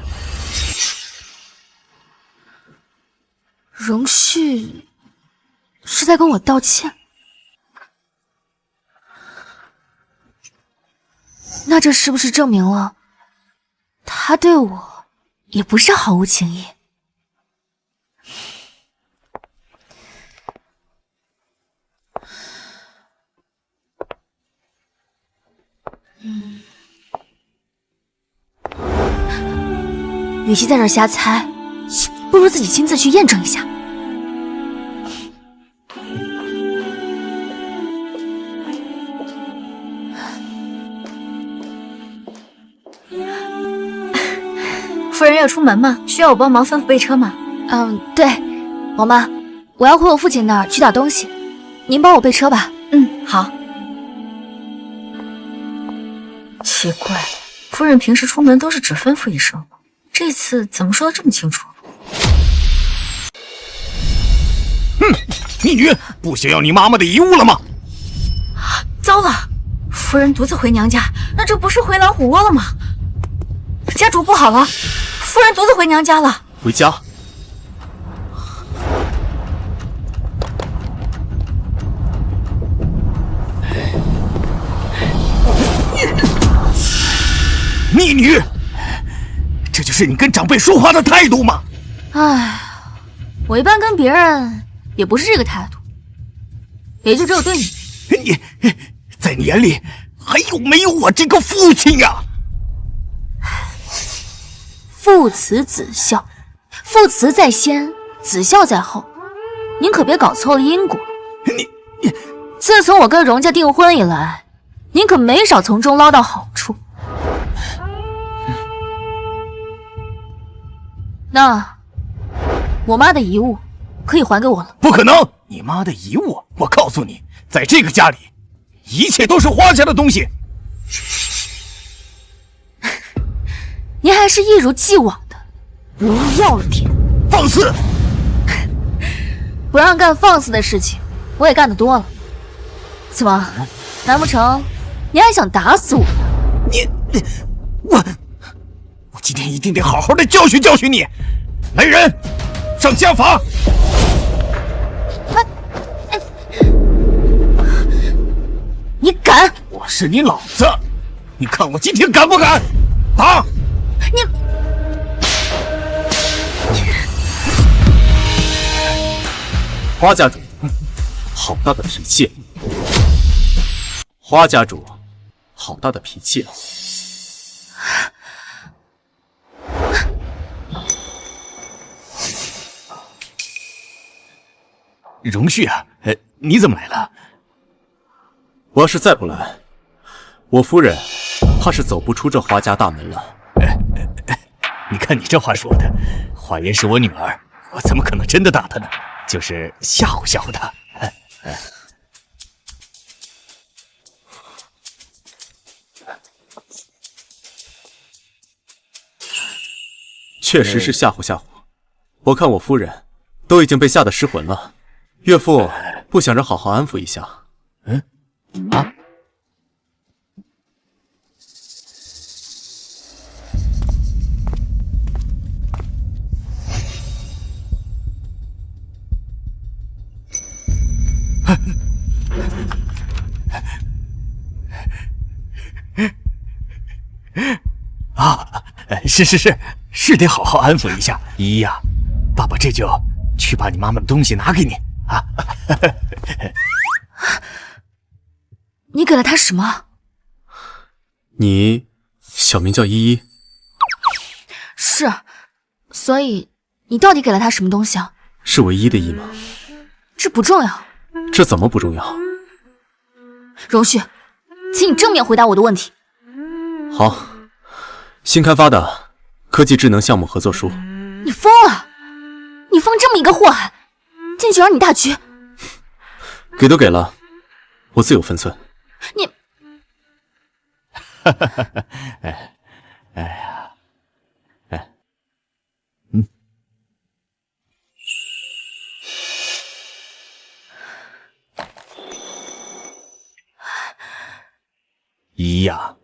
荣旭是在跟我道歉，那这是不是证明了他对我也不是毫无情意？与其在这儿瞎猜，不如自己亲自去验证一下。夫人要出门吗？需要我帮忙吩咐备车吗？对，王妈，我要回我父亲那儿取点东西，您帮我备车吧。好。奇怪，夫人平时出门都是只吩咐一声，这次怎么说的这么清楚？逆女，不想要你妈妈的遗物了吗？糟了，夫人独自回娘家，那这不是回老虎窝了吗？家主不好了，夫人独自回娘家了。回家？逆女，这就是你跟长辈说话的态度吗？哎，我一般跟别人也不是这个态度，也就只有对你。你在你眼里还有没有我这个父亲呀？父慈子孝，父慈在先，子孝在后，您可别搞错了因果。你，自从我跟荣家订婚以来，您可没少从中捞到好处。那我妈的遗物可以还给我了。不可能！你妈的遗物！我告诉你，在这个家里，一切都是花家的东西。您还是一如既往的不要脸，放肆！不让干放肆的事情，我也干得多了。怎么，难不成你还想打死我？我今天一定得好好的教训教训你！来人，上家法！你敢？我是你老子，你看我今天敢不敢？打！花家主，好大的脾气！花家主，好大的脾气啊！荣旭啊，你怎么来了？我要是再不来，我夫人怕是走不出这花家大门了。你看你这话说的，花颜是我女儿，我怎么可能真的打她呢？就是吓唬吓唬她。确实是吓唬吓唬。我看我夫人都已经被吓得失魂了，岳父不想着好好安抚一下。是得好好安抚一下依依呀。爸爸这就去把你妈妈的东西拿给你啊。你给了她什么？你小名叫依依？是，所以你到底给了她什么东西啊？是唯一的依吗？这不重要。这怎么不重要？荣旭，请你正面回答我的问题。好，新开发的科技智能项目合作书。你疯了！你放这么一个祸害进去扰你大局。给都给了，我自有分寸。你，依依呀，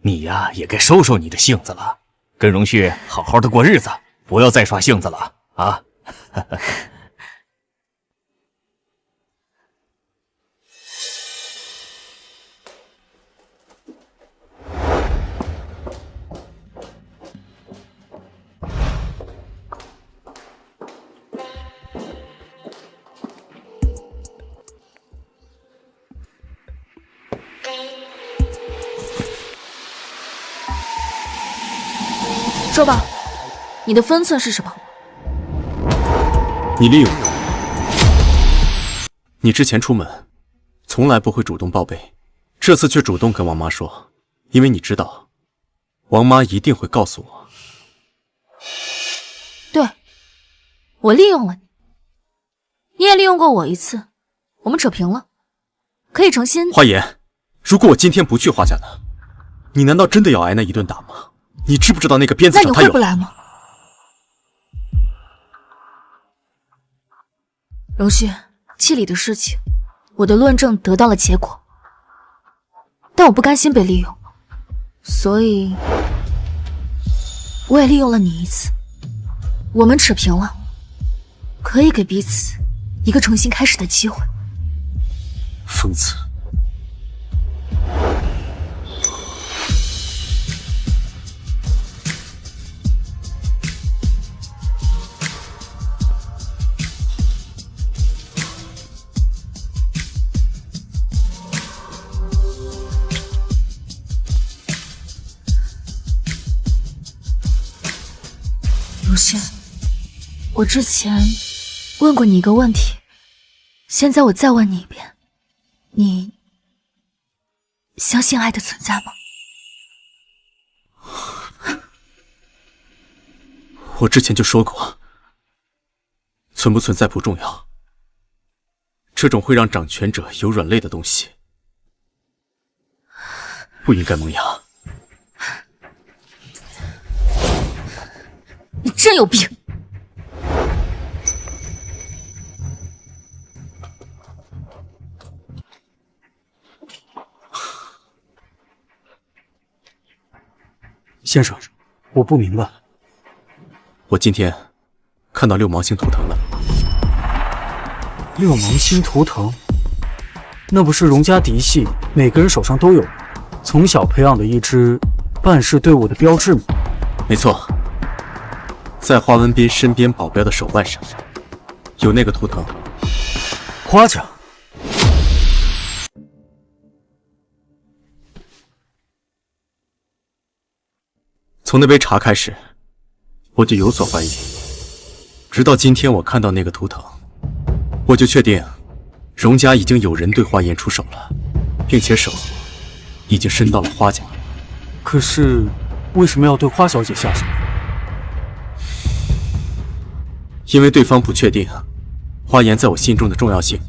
你呀也该收收你的性子了，跟荣旭好好的过日子，不要再耍性子了啊！说吧，你的分寸是什么？你利用我。你之前出门从来不会主动报备，这次却主动跟王妈说，因为你知道王妈一定会告诉我。对，我利用了你，你也利用过我一次，我们扯平了，可以重新。花颜，如果我今天不去花家呢？你难道真的要挨那一顿打吗？你知不知道那个鞭子那你上他有？会不来吗？荣旭，季里的事情，我的论证得到了结果，但我不甘心被利用，所以我也利用了你一次。我们扯平了，可以给彼此一个重新开始的机会。疯子！如轩，我之前问过你一个问题，现在我再问你一遍，你相信爱的存在吗？我之前就说过，存不存在不重要，这种会让掌权者有软肋的东西，不应该萌芽。你真有病！先生，我不明白。我今天看到六芒星图腾了。六芒星图腾，那不是荣家嫡系每个人手上都有，从小培养的一支办事队伍的标志吗？没错，在花文斌身边保镖的手腕上有那个图腾。花家。从那杯茶开始，我就有所怀疑，直到今天我看到那个图腾，我就确定荣家已经有人对花颜出手了，并且手已经伸到了花家。可是为什么要对花小姐下手？因为对方不确定花颜在我心中的重要性，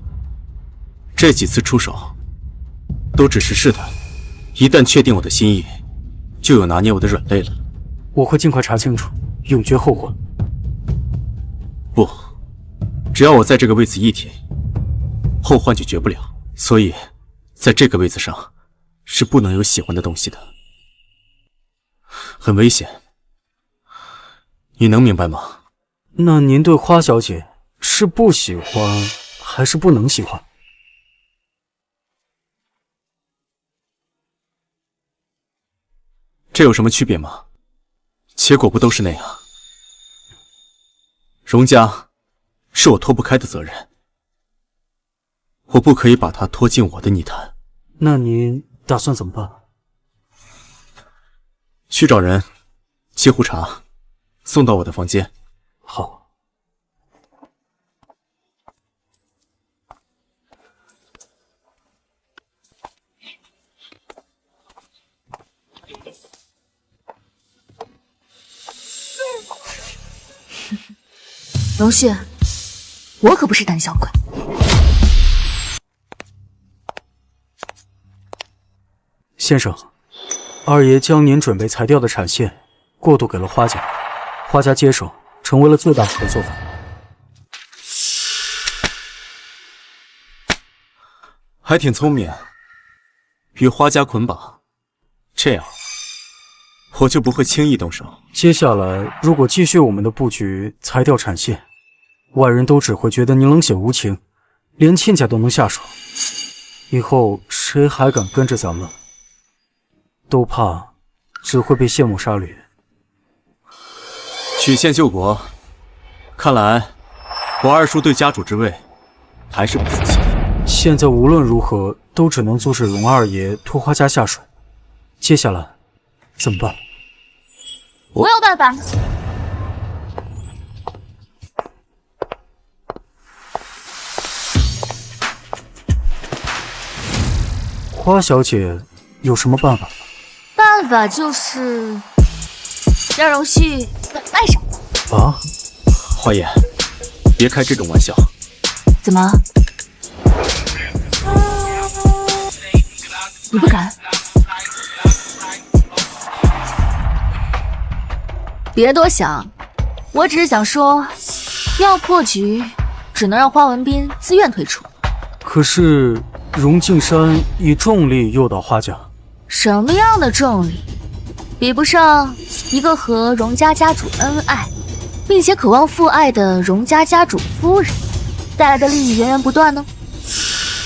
这几次出手都只是试探，一旦确定我的心意，就有拿捏我的软肋了。我会尽快查清楚，永绝后患。不，只要我在这个位子一天，后患就绝不了。所以，在这个位子上是不能有喜欢的东西的，很危险。你能明白吗？那您对花小姐是不喜欢，还是不能喜欢？这有什么区别吗？结果不都是那样？荣家是我脱不开的责任，我不可以把它拖进我的泥潭。那您打算怎么办？去找人沏壶茶，送到我的房间。好。荣旭，我可不是胆小鬼。先生，二爷将您准备裁掉的产线过渡给了花家，花家接手，成为了最大的合作方。还挺聪明，与花家捆绑，这样我就不会轻易动手。接下来，如果继续我们的布局，裁掉产线，外人都只会觉得您冷血无情，连亲家都能下手。以后谁还敢跟着咱们？都怕只会被谢幕杀掠。曲线救国，看来我二叔对家主之位还是不服气。现在无论如何都只能阻止荣二爷拖花家下水。接下来怎么办？我有办法。花小姐有什么办法？办法就是让荣旭爱上我。啊？花颜，别开这种玩笑。怎么？你不敢？别多想，我只是想说，要破局，只能让花文斌自愿退出。可是荣敬山以重力诱导花家，什么样的重力，比不上一个和荣家家主恩爱，并且渴望父爱的荣家家主夫人带来的利益源源不断呢？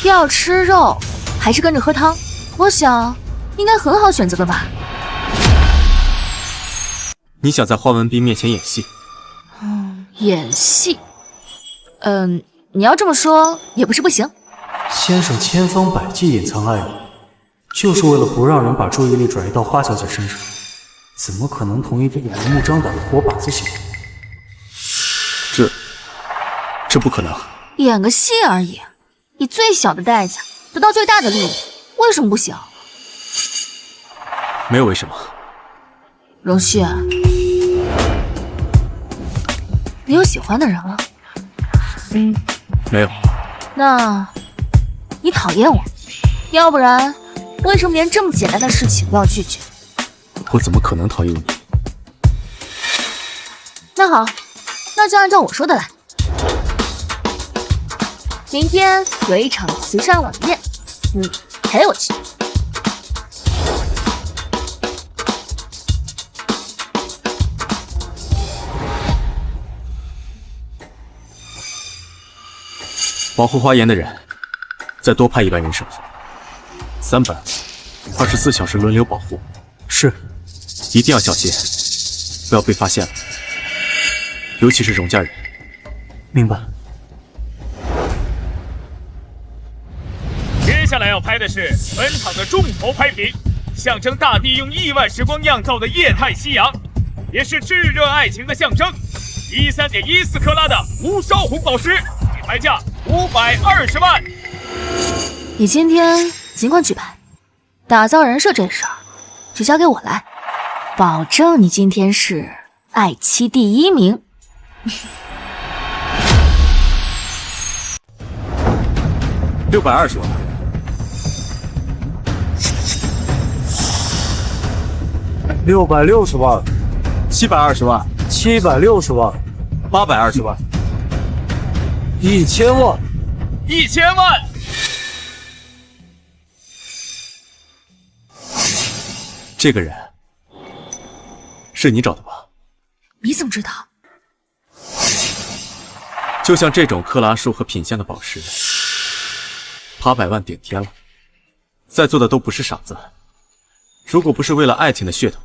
要吃肉还是跟着喝汤？我想应该很好选择的吧。你想在花文斌面前演戏？演戏？你要这么说也不是不行。先生千方百计隐藏爱意，就是为了不让人把注意力转移到花小姐身上，怎么可能同一个明目张胆的活靶子行动？这不可能。演个戏而已，以最小的代价得到最大的利益，为什么不行？没有为什么。荣旭，你有喜欢的人了？没有。那，你讨厌我？要不然，为什么连这么简单的事情都要拒绝？我怎么可能讨厌你？那好，那就按照我说的来。明天有一场慈善晚宴，你陪我去。保护花园的人，再多派100人手，300，24小时轮流保护。是，一定要小心，不要被发现了，尤其是荣家人。明白。接下来要拍的是本场的重头拍品，象征大地用亿万时光酿造的液态夕阳，也是炙热爱情的象征。13.14克拉的无烧红宝石，品牌价520万。你今天尽管举牌，打造人设这事儿就交给我来，保证你今天是爱妻第1名。620万。660万，720万，760万，820万，1000万，1000万。这个人是你找的吧？你怎么知道？就像这种克拉数和品相的宝石，800万顶天了。在座的都不是傻子，如果不是为了爱情的噱头，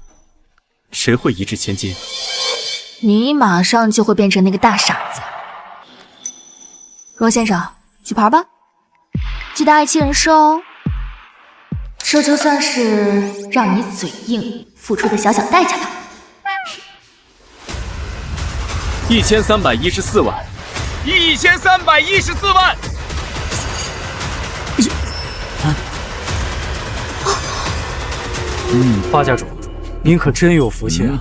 谁会一掷千金？你马上就会变成那个大傻子。荣先生，举牌吧，记得爱妻人设哦。这就算是让你嘴硬付出的小小代价吧。1314万，1314万。花家主，您可真有福气啊！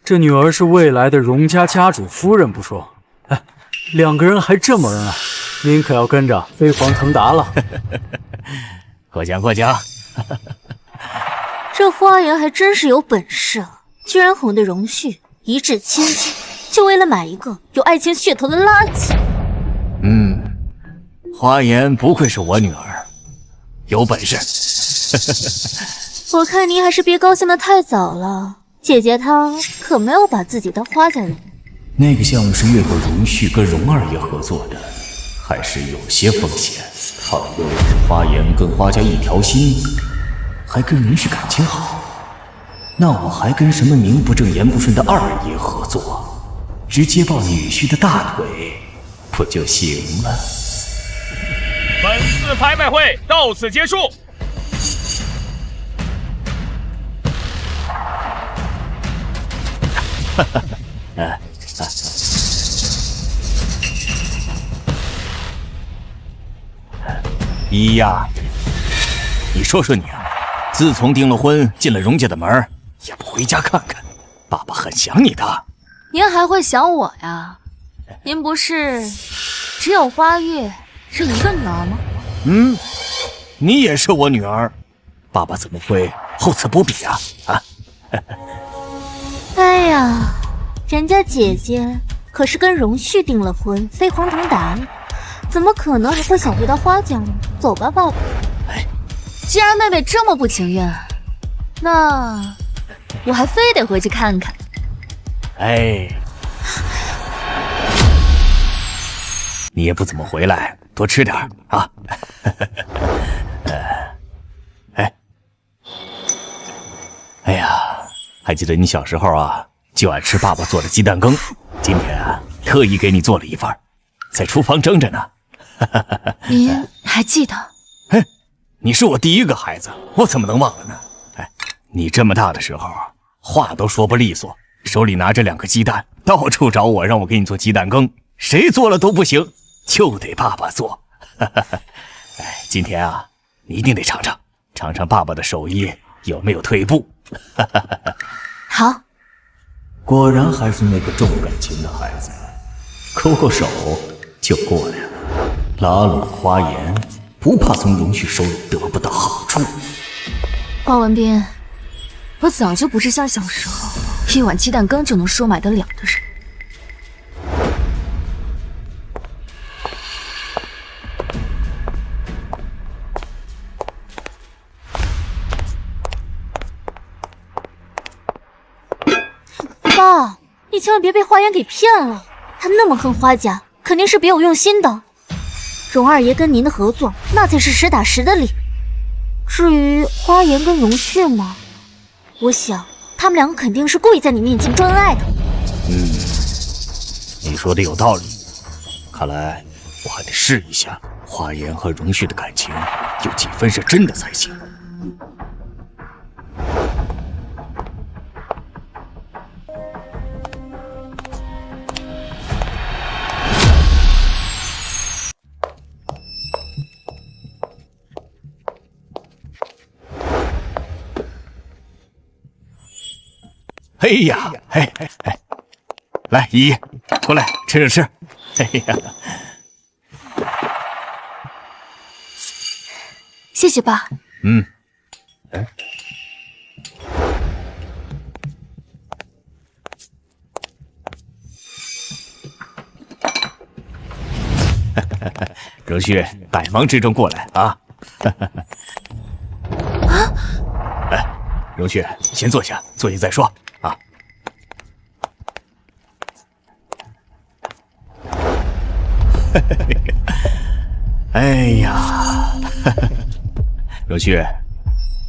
这女儿是未来的荣家家主夫人不说，哎，2个人还这么恩爱，您可要跟着飞黄腾达了。过奖过奖。这花园还真是有本事啊，居然哄得荣旭一掷千金，就为了买一个有爱情噱头的垃圾。花颜不愧是我女儿，有本事。我看您还是别高兴得太早了，姐姐她可没有把自己当花家人。那个项目是越过荣旭跟荣二爷合作的，还是有些风险。倘若是花颜跟花家一条心，还跟荣旭感情好，那我还跟什么名不正言不顺的二爷合作，直接抱女婿的大腿不就行了？本次拍卖会到此结束。依呀，你说说你啊，自从订了婚，进了荣家的门，也不回家看看，爸爸很想你的。您还会想我呀？您不是只有花月这一个女儿吗？你也是我女儿，爸爸怎么会厚此薄彼啊？哎呀，人家姐姐可是跟荣旭订了婚，飞黄腾达了，怎么可能还会想回到花家呢？走吧，爸爸。既然妹妹这么不情愿，那我还非得回去看看。你也不怎么回来，多吃点啊。哎呀，还记得你小时候啊，就爱吃爸爸做的鸡蛋羹，今天啊，特意给你做了一份，在厨房蒸着呢。您还记得？你是我第1个孩子，我怎么能忘了呢？你这么大的时候，话都说不利索，手里拿着2个鸡蛋，到处找我，让我给你做鸡蛋羹，谁做了都不行，就得爸爸做。今天啊，你一定得尝尝爸爸的手艺有没有退步。好，果然还是那个重感情的孩子，抠抠手就过来了，拉拢花颜，不怕从荣旭手里得不到好处。花文斌，我早就不是像小时候一碗鸡蛋羹就能收买得了的人。爸，你千万别被花颜给骗了，他那么恨花家，肯定是别有用心的。荣二爷跟您的合作，那才是实打实的理。至于花颜跟荣旭嘛，我想他们两个肯定是故意在你面前装恩爱的。你说的有道理，看来我还得试一下花颜和荣旭的感情有几分是真的才行。哎呀，来，依依，过来吃吃。哎呀，谢谢爸。荣旭，百忙之中过来啊！哎，荣旭，先坐下，坐下再说啊。哎呀，荣旭，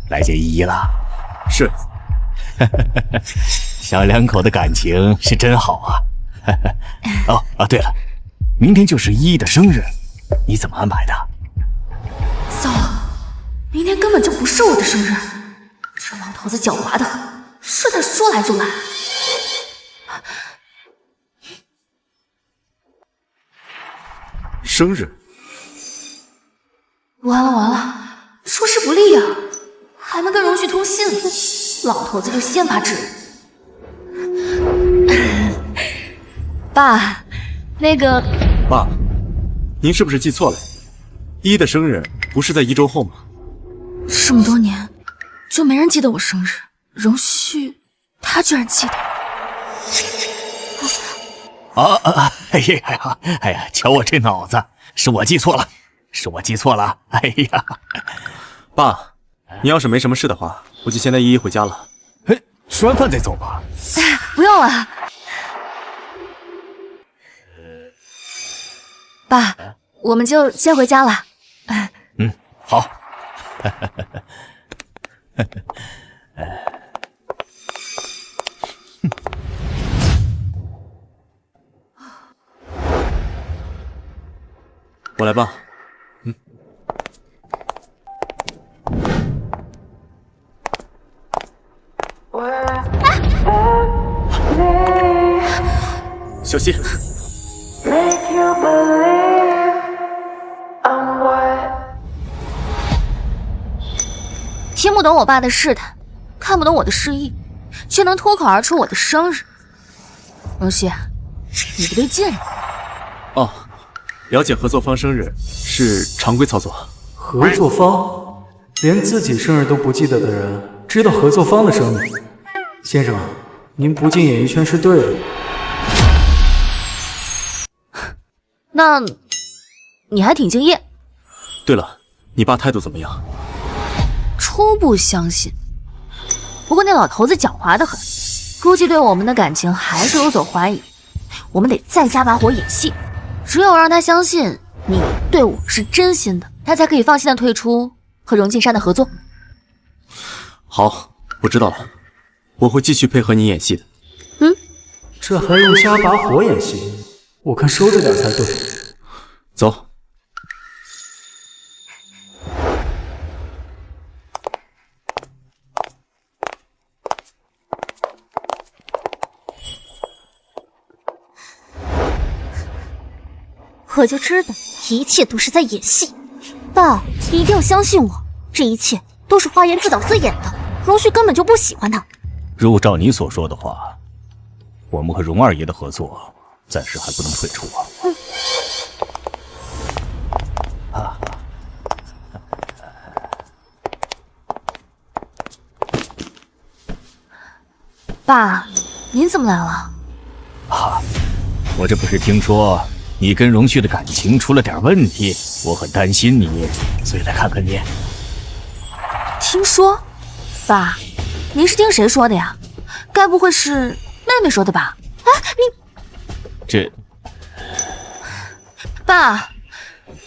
来见依依了。是。小两口的感情是真好啊。对了，明天就是依依的生日，你怎么安排的？糟了，明天根本就不是我的生日。这老头子狡猾的很，是他说来就来。生日？完了，出师不利啊！还没跟荣旭通信呢，老头子就先发制人。爸，那个……爸，您是不是记错了？依依的生日不是在1周后吗？这么多年，就没人记得我生日，荣旭他居然记得。哎呀，瞧我这脑子，是我记错了，哎呀，爸，你要是没什么事的话，我就先带依依回家了。吃完饭再走吧。不用了，爸，我们就先回家了。好。我来吧。小心！听不懂我爸的试探，看不懂我的示意，却能脱口而出我的生日。荣旭，你不对劲。哦，了解合作方生日是常规操作。合作方？连自己生日都不记得的人，知道合作方的生日？先生，您不进演艺圈是对的。那你还挺敬业。对了，你爸态度怎么样？初步相信，不过那老头子狡猾得很，估计对我们的感情还是有所怀疑。我们得再加把火演戏，只有让他相信你对我是真心的，他才可以放心的退出和荣晋山的合作。好，我知道了，我会继续配合你演戏的。这还用加把火演戏？我看收着点才对。走。我就知道一切都是在演戏。爸，你一定要相信我，这一切都是花颜自导自演的。荣旭根本就不喜欢他。如果照你所说的话，我们和荣二爷的合作暂时还不能退出啊。爸，您怎么来了？啊，我这不是听说你跟荣旭的感情出了点问题，我很担心你，所以来看看你。听说？爸，您是听谁说的呀？该不会是妹妹说的吧？啊，这……爸，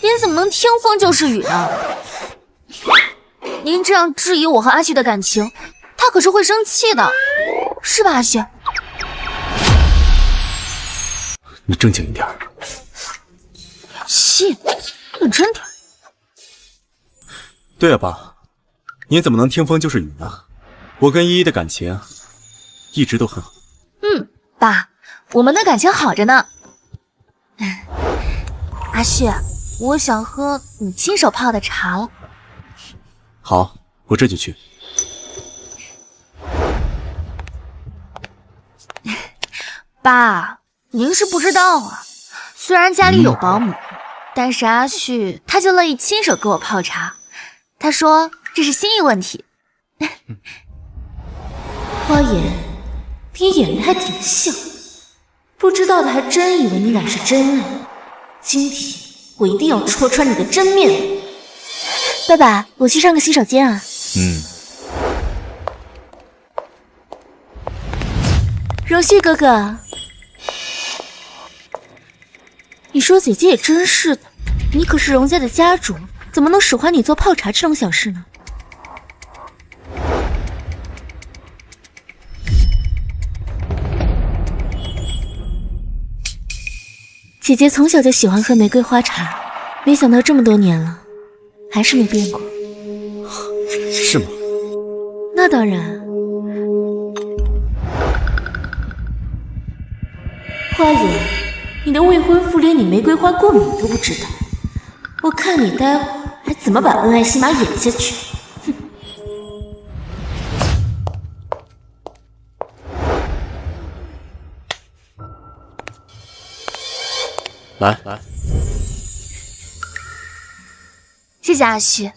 您怎么能听风就是雨呢？您这样质疑我和阿旭的感情，他可是会生气的，是吧，阿旭？你正经一点。旭，认真点。对啊，爸，你怎么能听风就是雨呢？我跟依依的感情一直都很好。爸，我们的感情好着呢。阿旭，我想喝你亲手泡的茶了。好，我这就去。爸，您是不知道啊，虽然家里有保姆，但是阿旭他就乐意亲手给我泡茶。他说这是心意问题。花颜，你演的还挺像，不知道的还真以为你俩是真爱。今天我一定要戳穿你的真面目。爸爸，我去上个洗手间啊。荣旭哥哥，你说姐姐也真是的，你可是荣家的家主，怎么能使唤你做泡茶这种小事呢？姐姐从小就喜欢喝玫瑰花茶，没想到这么多年了，还是没变过。是吗？那当然。花颜，你的未婚夫连你玫瑰花过敏都不知道，我看你待会儿还怎么把恩爱戏码演下去。哼！来，谢谢阿旭。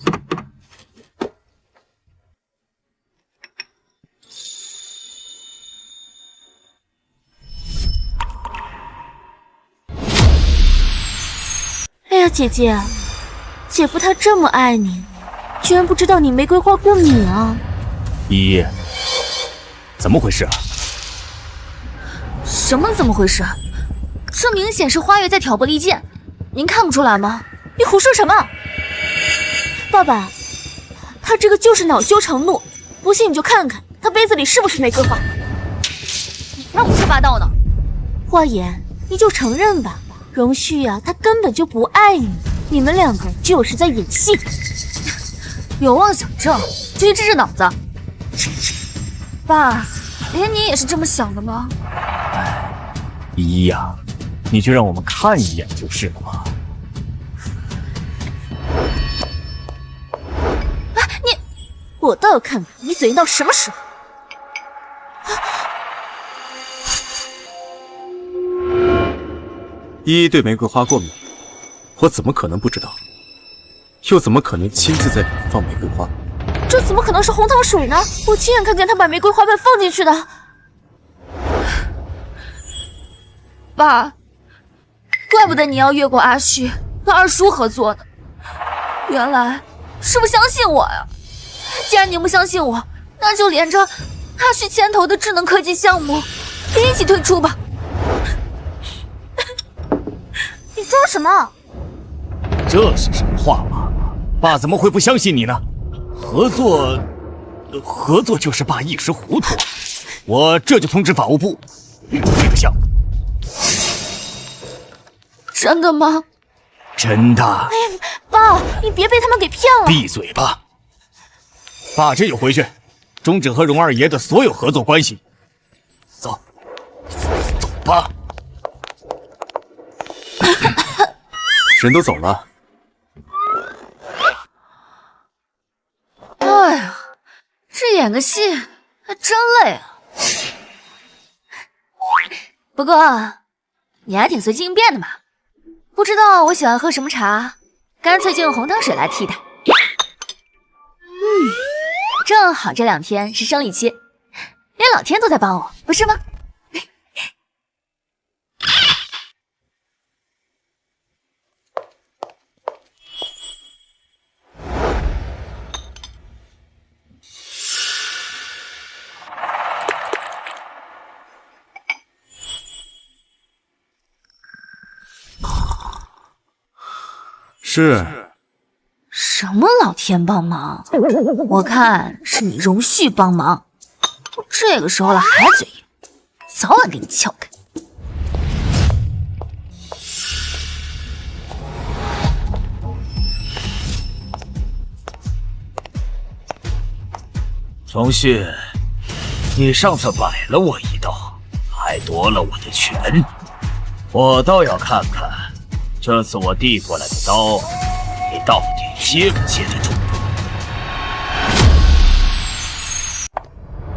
哎呀，姐姐，姐夫他这么爱你，居然不知道你玫瑰花过敏啊！依依，怎么回事啊？什么怎么回事？这明显是花月在挑拨离间，您看不出来吗？你胡说什么？爸爸，他这个就是恼羞成怒，不信你就看看他杯子里是不是玫瑰花。你才胡说八道呢！花颜，你就承认吧，荣旭呀，他根本就不爱你，你们两个就是在演戏。有妄想症，就去治治脑子。爸，连你也是这么想的吗？依依呀，你就让我们看一眼就是了嘛。我倒要看看你嘴硬到什么时候。依依对玫瑰花过敏，我怎么可能不知道？又怎么可能亲自在里面放玫瑰花？这怎么可能是红糖水呢？我亲眼看见他把玫瑰花瓣放进去的。爸，怪不得你要越过阿旭和二叔合作呢，原来是不相信我呀！既然你不相信我，那就连着阿旭牵头的智能科技项目也一起退出吧。你装什么？这是什么话嘛？爸怎么会不相信你呢？合作就是爸一时糊涂，我这就通知法务部退出这个项目。真的吗？真的。哎呀，爸，你别被他们给骗了。闭嘴吧！爸这就回去，终止和荣二爷的所有合作关系。走，走吧。人都走了。哎呀，这演个戏还真累啊。不过你还挺随机应变的嘛。不知道我喜欢喝什么茶，干脆就用红糖水来替代。正好这2天是生理期，连老天都在帮我，不是吗？是。什么老天帮忙？我看是你容旭帮忙。这个时候了还嘴硬，早晚给你撬开。容旭，你上次摆了我一道，还夺了我的权，我倒要看看，这次我递过来的刀，你到底接不接得住？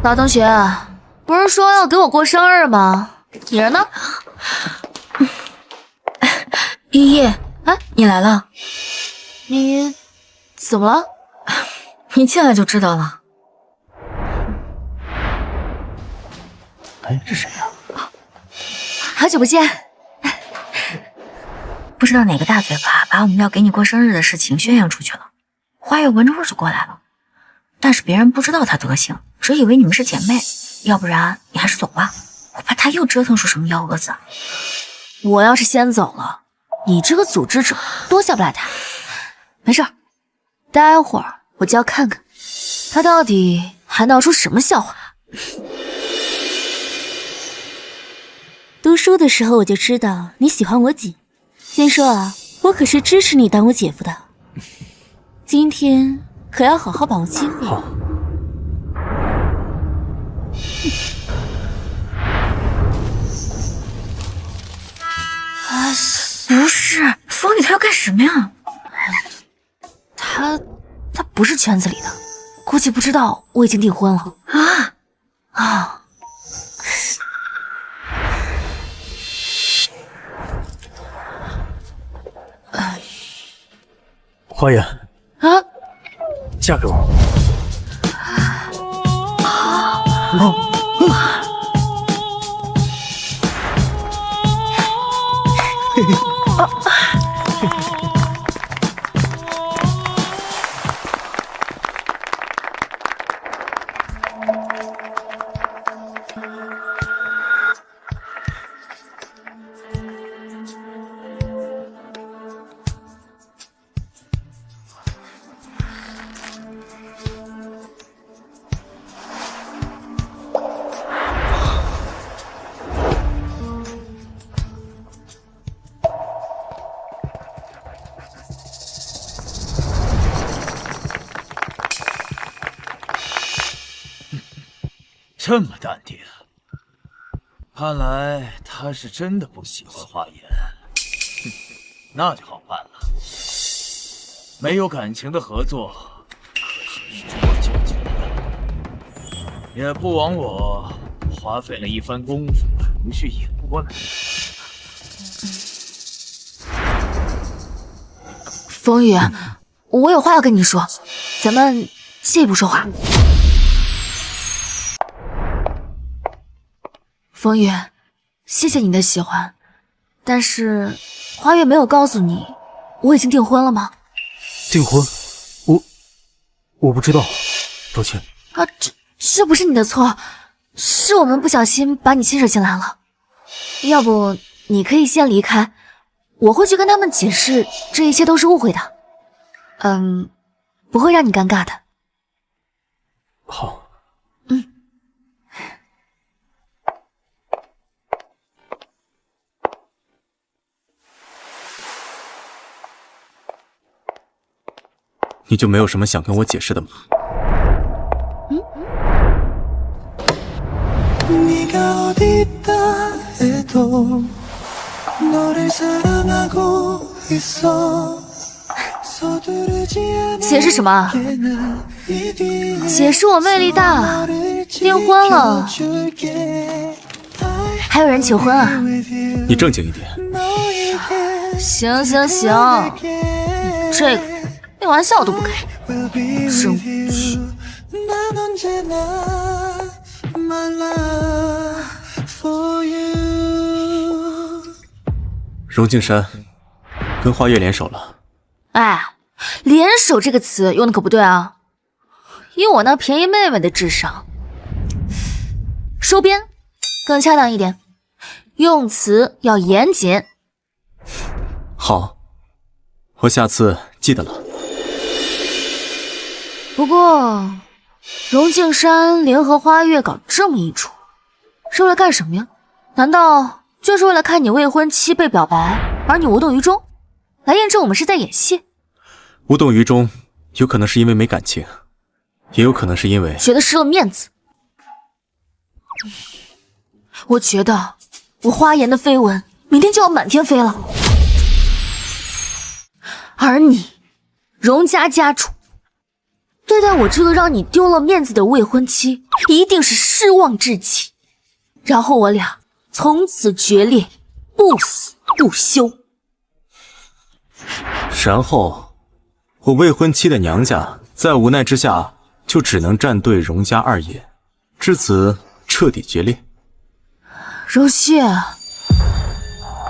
老同学，不是说要给我过生日吗？你人呢？依依，哎，你来了。你怎么了？一进来就知道了。哎，这谁呀？好久不见。不知道哪个大嘴巴把我们要给你过生日的事情宣扬出去了，花月闻着味就过来了。但是别人不知道他德行，只以为你们是姐妹。要不然你还是走吧，我怕他又折腾出什么幺蛾子。我要是先走了，你这个组织者多下不来台。没事儿，待会儿我就要看看他到底还闹出什么笑话。读书的时候我就知道你喜欢我锦。先说啊，我可是支持你当我姐夫的。今天可要好好把握机会。好。不是，风雨他要干什么呀？他不是圈子里的，估计不知道我已经订婚了。啊！花言啊，嫁给我。这么淡定，看来他是真的不喜欢花言。那就好办了。没有感情的合作，可是说就简单，也不枉我花费了一番功夫把容旭引过来。风雨，我有话要跟你说，咱们借一步说话。风雨，谢谢你的喜欢，但是花月没有告诉你我已经订婚了吗？订婚？我不知道，抱歉。啊，这不是你的错，是我们不小心把你牵扯进来了。要不你可以先离开，我会去跟他们解释，这一切都是误会的。不会让你尴尬的。好。你就没有什么想跟我解释的吗？解释什么？解释我魅力大，订婚了，还有人求婚啊？你正经一点。行，这个连玩笑都不开，真无趣。荣敬山跟花月联手了。哎，联手这个词用的可不对啊！以我那便宜妹妹的智商，收编更恰当一点，用词要严谨。好，我下次记得了。不过，荣敬山联合花月搞这么一出，是为了干什么呀？难道就是为了看你未婚妻被表白，而你无动于衷，来验证我们是在演戏？无动于衷，有可能是因为没感情，也有可能是因为觉得失了面子。我觉得我花颜的绯闻明天就要满天飞了，而你荣家家主对待我这个让你丢了面子的未婚妻，一定是失望至极，然后我俩从此决裂，不死不休。然后我未婚妻的娘家在无奈之下就只能站队荣家二爷，至此彻底决裂。荣旭，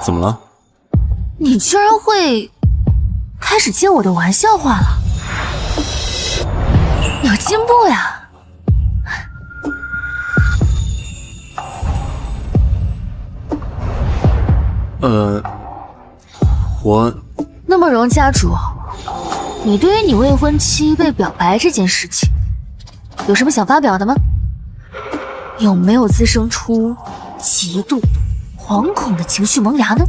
怎么了？你居然会开始接我的玩笑话了，有进步呀！那么荣家主，你对于你未婚妻被表白这件事情，有什么想发表的吗？有没有滋生出嫉妒、惶恐的情绪萌芽呢？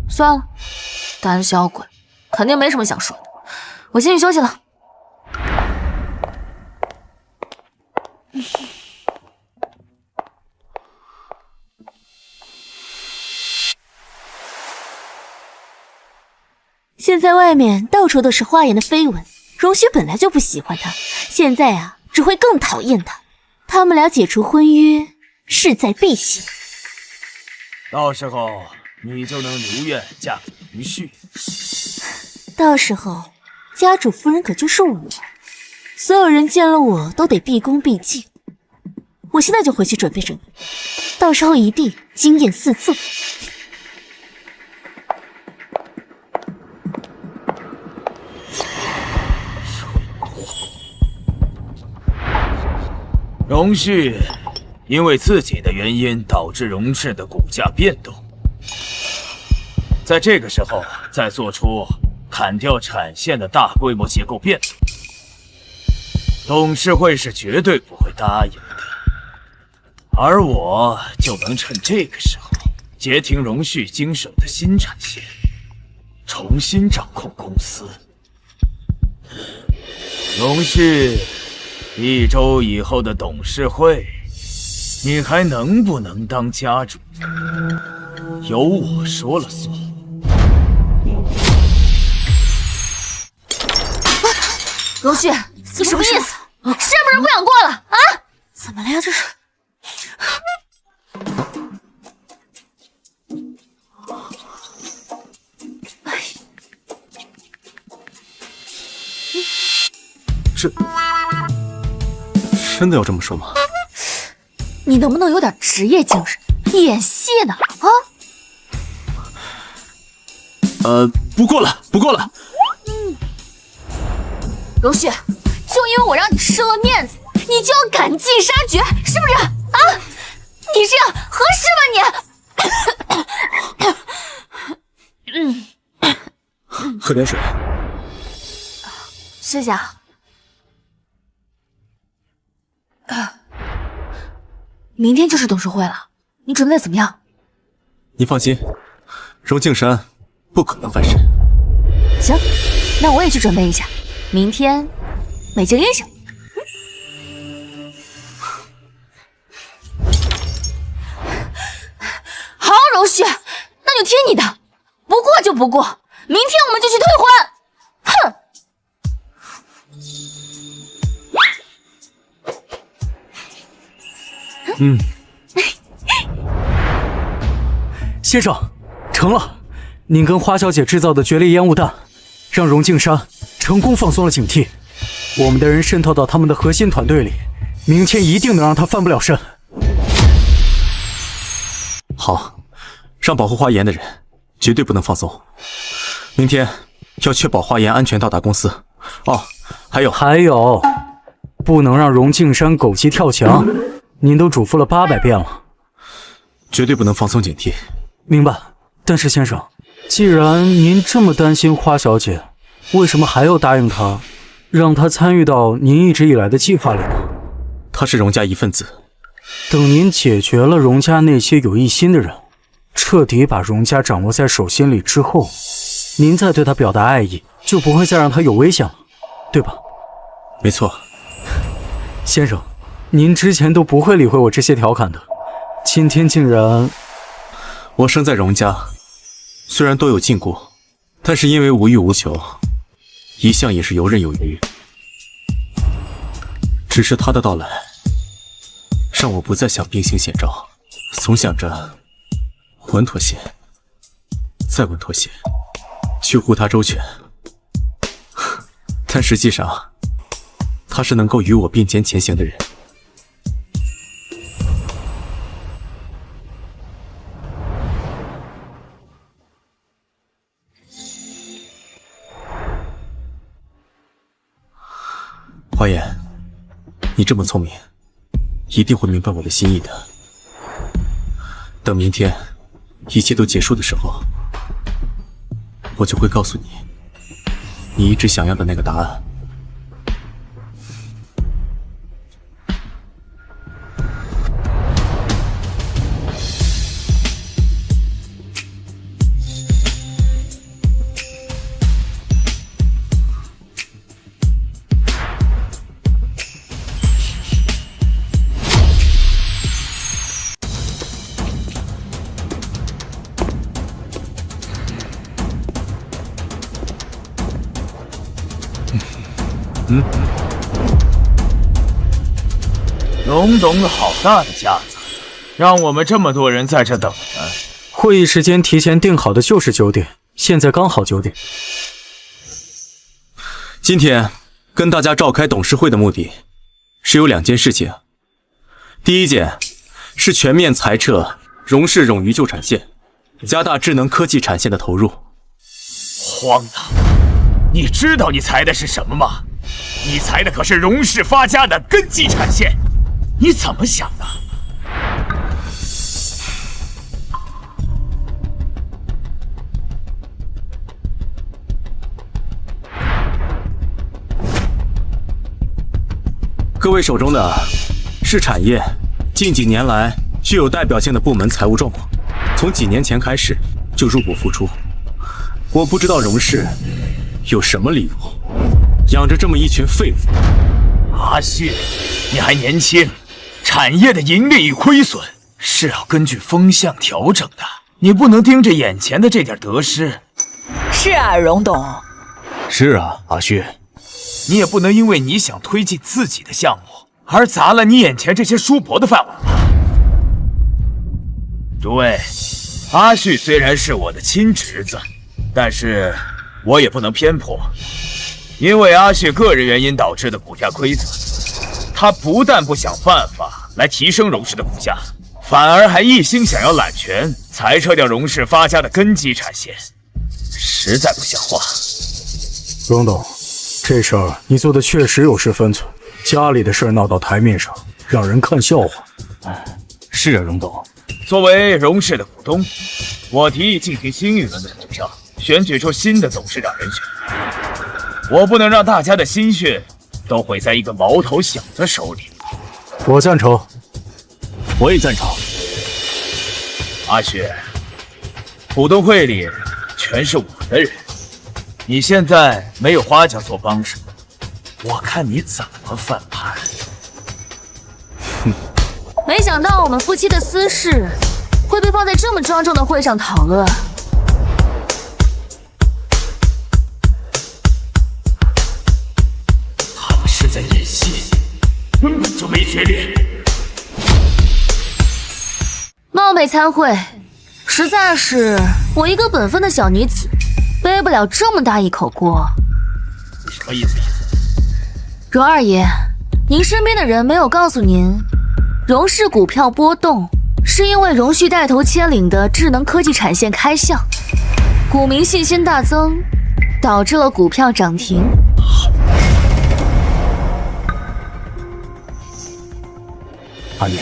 算了，胆小鬼，肯定没什么想说的，我先去休息了。现在外面到处都是花颜的绯闻，荣旭本来就不喜欢他，现在啊只会更讨厌他。他们俩解除婚约，势在必行。到时候你就能如愿嫁给荣旭。到时候家主夫人可就是我，所有人见了我都得毕恭毕敬。我现在就回去准备准备，到时候一定惊艳四座。荣旭因为自己的原因导致荣氏的股价变动，在这个时候再做出砍掉产线的大规模结构变动，董事会是绝对不会答应的。而我就能趁这个时候截停荣旭经手的新产线，重新掌控公司。荣旭1周以后的董事会，你还能不能当家主，由我说了算。荣旭，你什么意思？是不是不想过了啊？怎么了呀？这是？这真的要这么说吗？你能不能有点职业精神？演戏呢啊？不过了，不过了。荣旭，就因为我让你失了面子，你就要赶尽杀绝，是不是啊？你这样合适吗你？喝点水。谢谢啊。明天就是董事会了，你准备怎么样？你放心，荣敬山不可能翻身。行，那我也去准备一下，明天美景英雄。好，荣旭，那就听你的，不过就不过，明天我们就去退婚。哼！先生，成了，您跟花小姐制造的决裂烟雾弹，让荣敬山成功放松了警惕。我们的人渗透到他们的核心团队里，明天一定能让他翻不了身。好，让保护花颜的人绝对不能放松。明天要确保花颜安全到达公司。哦，还有，不能让荣敬山狗急跳墙。您都嘱咐了800遍了，绝对不能放松警惕。明白。但是先生，既然您这么担心花小姐，为什么还要答应她，让她参与到您一直以来的计划里呢？她是荣家一份子。等您解决了荣家那些有异心的人，彻底把荣家掌握在手心里之后，您再对她表达爱意，就不会再让她有危险了，对吧？没错。先生，您之前都不会理会我这些调侃的，今天竟然……我生在荣家，虽然多有禁锢，但是因为无欲无求，一向也是游刃有余。只是他的到来，让我不再想兵行险招，总想着稳妥些，再稳妥些，去护他周全。但实际上，他是能够与我并肩前行的人。花颜，你这么聪明，一定会明白我的心意的。等明天一切都结束的时候，我就会告诉你，你一直想要的那个答案。荣董好大的架子，让我们这么多人在这等呢。会议时间提前定好的就是9点，现在刚好9点。今天跟大家召开董事会的目的是有2件事情。第一件是全面裁撤荣氏冗余旧产线，加大智能科技产线的投入。荒唐！你知道你裁的是什么吗？你裁的可是荣氏发家的根基产线，你怎么想的？各位手中的是产业近几年来具有代表性的部门财务状况，从几年前开始就入不敷出。我不知道荣氏有什么理由养着这么一群废物。阿旭，你还年轻，产业的盈利与亏损是要根据风向调整的，你不能盯着眼前的这点得失。是啊，荣董。是啊，阿旭。你也不能因为你想推进自己的项目而砸了你眼前这些叔伯的饭碗吧。诸位，阿旭虽然是我的亲侄子，但是我也不能偏颇。因为阿旭个人原因导致的股价亏损，他不但不想办法来提升荣氏的股价，反而还一心想要揽权，裁撤掉荣氏发家的根基产线，实在不像话。荣董，这事儿你做的确实有失分寸，家里的事儿闹到台面上，让人看笑话。是啊，荣董。作为荣氏的股东，我提议进行新一轮的投票，选举出新的董事长人选。我不能让大家的心血都毁在一个毛头小子手里。我赞成。我也赞成。阿雪，股东会里全是我的人，你现在没有花家做帮手，我看你怎么翻盘。没想到我们夫妻的私事会被放在这么庄重的会上讨论。他们是在演戏，根本就没决裂。冒昧参会，实在是我一个本分的小女子，背不了这么大一口锅。什么意思？荣二爷，您身边的人没有告诉您，荣氏股票波动是因为荣旭带头牵领的智能科技产线开项，股民信心大增，导致了股票涨停。二爷，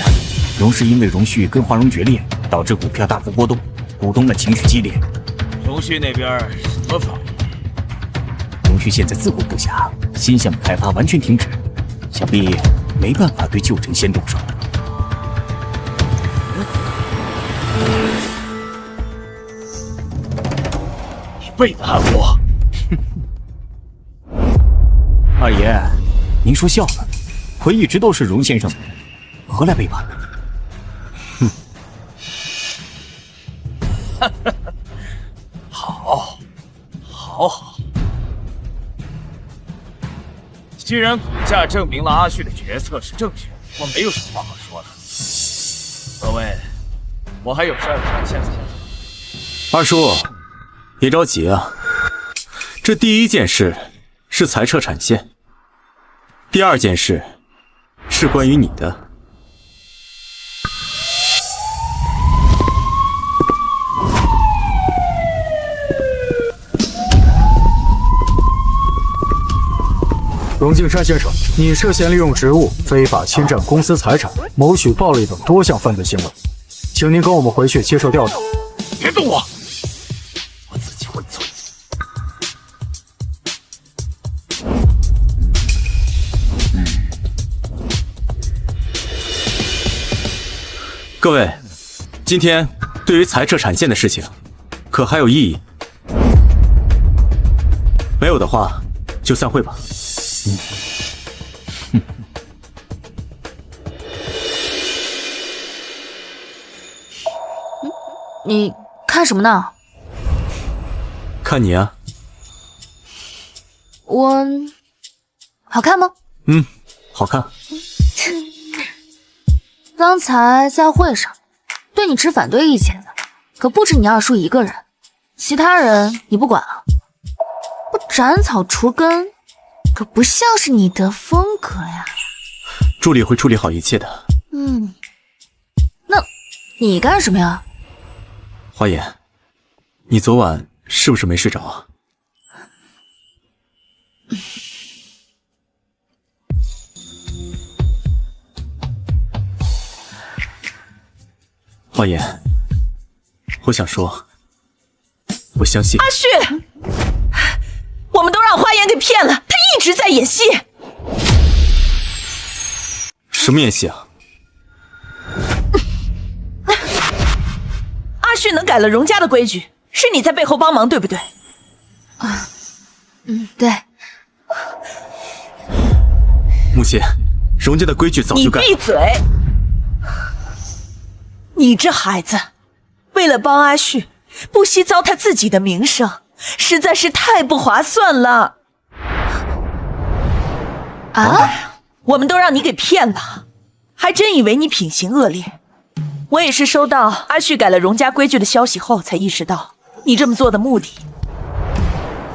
荣氏因为荣旭跟华荣决裂，导致股票大幅波动，股东们情绪激烈。荣旭那边什么反应？荣旭现在自顾不暇，新项目开发完全停止，想必没办法对旧城先动手。一辈子含糊。二爷，您说笑了，我一直都是荣先生的人，何来背叛呢？好，好。既然股价证明了阿旭的决策是正确的，我没有什么话可说了。各位，我还有事儿，下次见。二叔，别着急啊。这第一件事是裁撤产线，第二件事是关于你的。荣敬山先生，你涉嫌利用职务非法侵占公司财产、谋取暴利等多项犯罪行为，请您跟我们回去接受调查。别动我，我自己会做。各位，今天对于裁撤产线的事情，可还有异议？没有的话，就散会吧。你看什么呢？看你啊。我好看吗？好看。刚才在会上对你持反对意见的，可不止你二叔一个人，其他人你不管了。不斩草除根，可不像是你的风格呀。助理会处理好一切的。那你干什么呀？花颜，你昨晚是不是没睡着啊？花颜，我想说，我相信阿旭，我们都让花颜给骗了，他一直在演戏。什么演戏啊？阿旭能改了荣家的规矩，是你在背后帮忙，对不对？对。母亲，荣家的规矩早就改了。你闭嘴！你这孩子，为了帮阿旭，不惜糟蹋自己的名声，实在是太不划算了。我们都让你给骗了，还真以为你品行恶劣。我也是收到阿旭改了荣家规矩的消息后，才意识到你这么做的目的。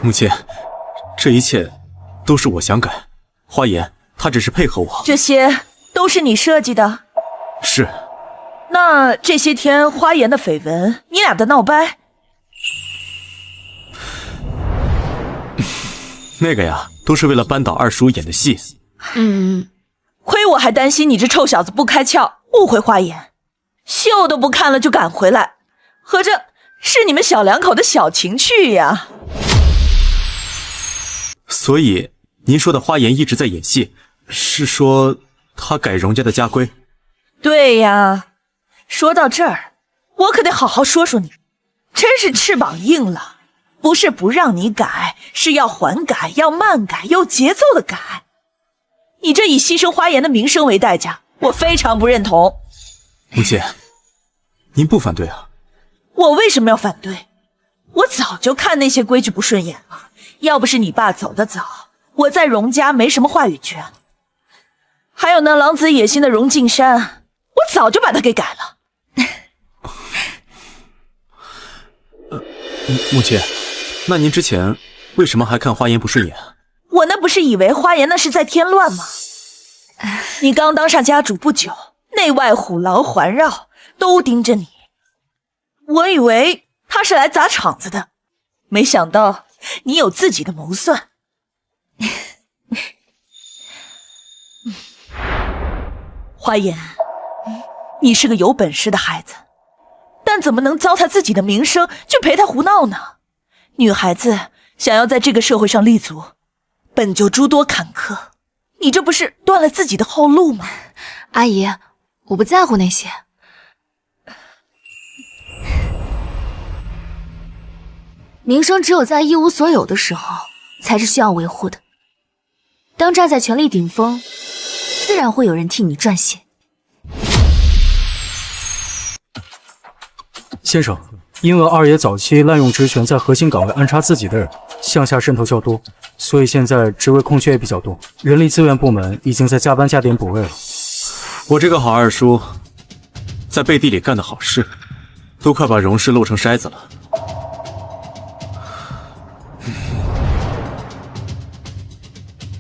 母亲，这一切都是我想改，花颜她只是配合我。这些都是你设计的？是。那这些天花颜的绯闻，你俩的闹掰，那个呀，都是为了扳倒二叔演的戏。亏我还担心你这臭小子不开窍，误会花颜，秀都不看了就赶回来，合着是你们小两口的小情趣呀。所以您说的花颜一直在演戏，是说她改荣家的家规？对呀，说到这儿，我可得好好说说你，真是翅膀硬了，不是不让你改，是要缓改，要慢改，有节奏的改。你这以牺牲花颜的名声为代价，我非常不认同。母亲，您不反对啊？我为什么要反对？我早就看那些规矩不顺眼了，要不是你爸走得早，我在荣家没什么话语权。还有那狼子野心的荣敬山，我早就把他给改了。母亲，那您之前为什么还看花颜不顺眼？我那不是以为花颜那是在添乱吗？你刚当上家主不久，内外虎狼环绕，都盯着你。我以为他是来砸场子的，没想到你有自己的谋算。花颜，你是个有本事的孩子，但怎么能糟蹋自己的名声去陪他胡闹呢？女孩子想要在这个社会上立足，本就诸多坎坷，你这不是断了自己的后路吗？阿姨，我不在乎那些。名声只有在一无所有的时候，才是需要维护的。当站在权力顶峰，自然会有人替你赚血。先生，因为二爷早期滥用职权，在核心岗位安插自己的人，向下渗透较多，所以现在职位空缺也比较多。人力资源部门已经在加班加点补位了。我这个好二叔，在背地里干的好事，都快把荣氏漏成筛子了。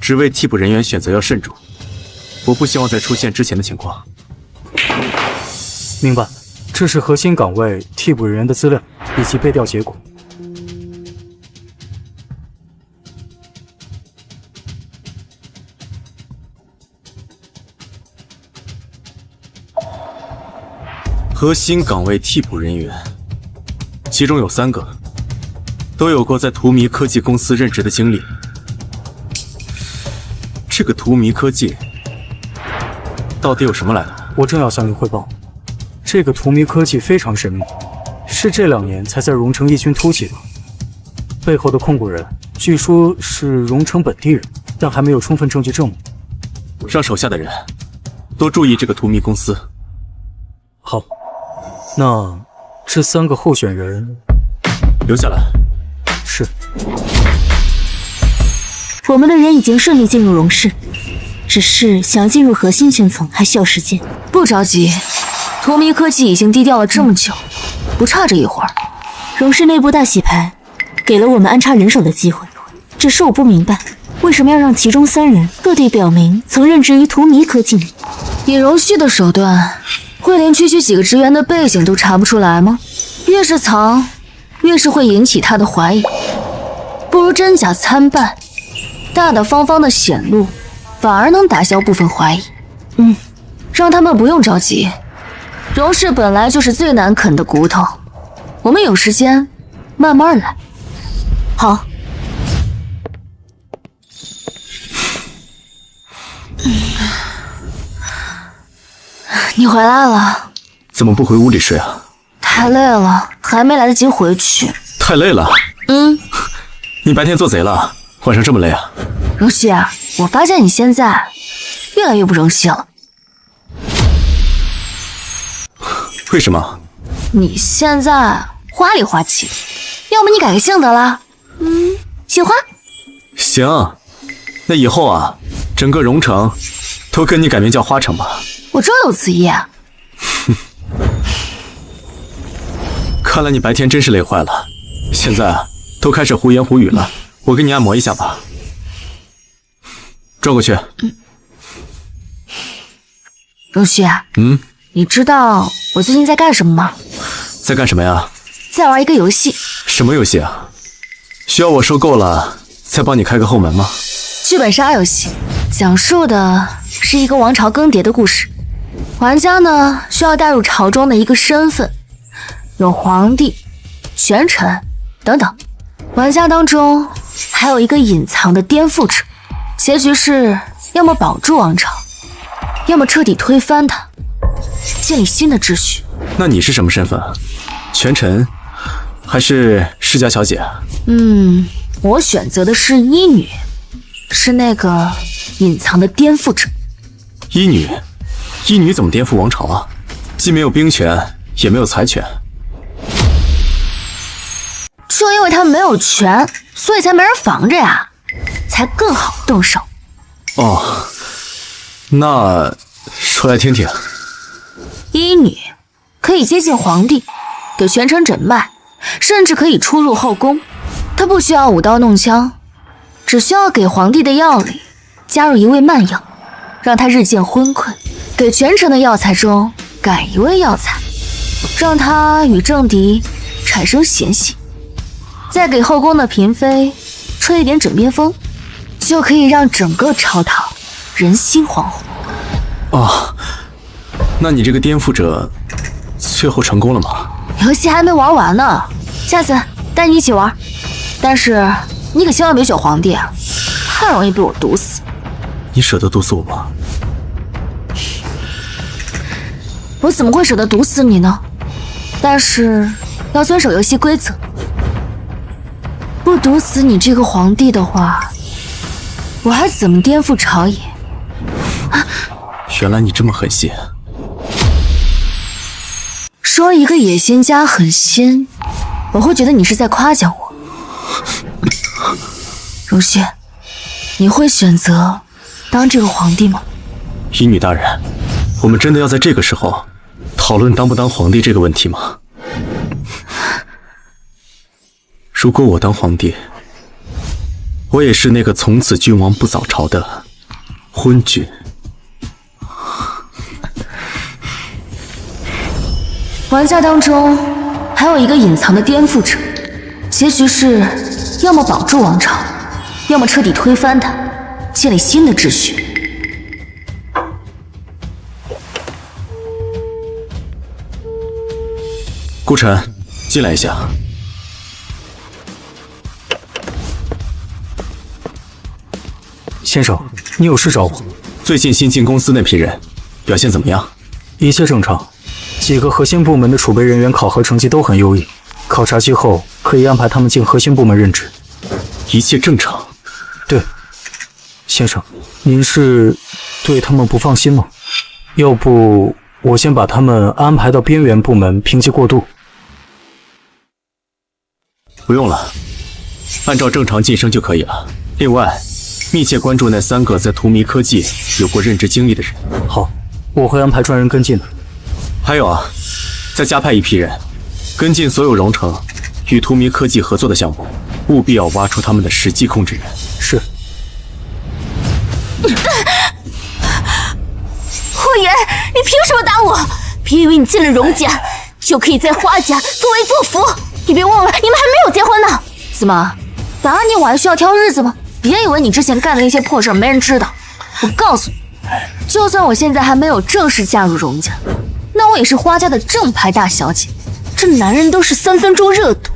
职位替补人员选择要慎重，我不希望再出现之前的情况。明白，这是核心岗位替补人员的资料以及背调结果。核心岗位替补人员，其中有3个都有过在图迷科技公司任职的经历。这个图迷科技到底有什么来头？我正要向您汇报，这个图迷科技非常神秘，是这2年才在荣城异军突起的。背后的控股人据说是荣城本地人，但还没有充分证据证明。让手下的人多注意这个图迷公司。好，那这3个候选人留下来。是。我们的人已经顺利进入荣氏，只是想要进入核心圈层还需要时间。不着急，图迷科技已经低调了这么久，不差这一会儿。荣氏内部大洗牌，给了我们安插人手的机会，只是我不明白，为什么要让其中3人各地表明曾任职于图迷科技呢？以荣旭的手段，会连区区几个职员的背景都查不出来吗？越是藏，越是会引起他的怀疑。不如真假参半，大大方方的显露，反而能打消部分怀疑。让他们不用着急。荣氏本来就是最难啃的骨头，我们有时间慢慢来。好。你回来了？怎么不回屋里睡啊？太累了，还没来得及回去。太累了？你白天做贼了，晚上这么累啊？荣熙，我发现你现在越来越不争气了。为什么？你现在花里花气，要么你改个性得了。喜欢？行，那以后啊，整个荣城都跟你改名叫花城吧。我真有此意。看来你白天真是累坏了，现在啊都开始胡言胡语了。我给你按摩一下吧，转过去。荣旭，你知道我最近在干什么吗？在干什么呀？在玩一个游戏。什么游戏啊？需要我收购了再帮你开个后门吗？剧本杀游戏，讲述的是一个王朝更迭的故事。玩家呢需要带入朝中的一个身份，有皇帝、权臣等等。玩家当中还有一个隐藏的颠覆者，结局是要么保住王朝，要么彻底推翻它，建立新的秩序。那你是什么身份？权臣还是世家小姐？我选择的是医女，是那个隐藏的颠覆者。医女？医女怎么颠覆王朝啊？既没有兵权，也没有财权。就因为他们没有权，所以才没人防着呀，才更好动手。哦，那说来听听。医女可以接近皇帝，给权臣诊脉，甚至可以出入后宫。他不需要舞刀弄枪，只需要给皇帝的药里加入一味慢药，让他日渐昏困；给全城的药材中改一味药材，让他与政敌产生嫌隙；再给后宫的嫔妃吹一点枕边风，就可以让整个朝堂人心惶惶。哦，那你这个颠覆者最后成功了吗？游戏还没玩完呢，下次带你一起玩。但是你可千万别选皇帝啊，太容易被我毒死。你舍得毒死我吗？我怎么会舍得毒死你呢？但是要遵守游戏规则，不毒死你这个皇帝的话，我还怎么颠覆朝野？原来你这么狠心。说一个野心家狠心，我会觉得你是在夸奖我。如萱，你会选择当这个皇帝吗？依女大人，我们真的要在这个时候讨论当不当皇帝这个问题吗？如果我当皇帝，我也是那个从此君王不早朝的昏君。玩家当中还有一个隐藏的颠覆者，结局是要么保住王朝，要么彻底推翻它，建立新的秩序。顾晨，进来一下。先生，你有事找我？最近新进公司那批人表现怎么样？一切正常，几个核心部门的储备人员考核成绩都很优异，考察期后可以安排他们进核心部门任职。一切正常？对，先生，您是对他们不放心吗？要不我先把他们安排到边缘部门评级过渡。不用了，按照正常晋升就可以了。另外，密切关注那3个在荼蘼科技有过任职经历的人。好，我会安排专人跟进的。还有啊，再加派一批人，跟进所有荣城与荼蘼科技合作的项目，务必要挖出他们的实际控制人。是。霍言，你凭什么打我？别以为你进了荣家就可以在花家作威作福，你别忘了你们还没有结婚呢。怎么，打你我还需要挑日子吗？别以为你之前干的那些破事没人知道。我告诉你，就算我现在还没有正式嫁入荣家，那我也是花家的正牌大小姐。这男人都是3分钟热度，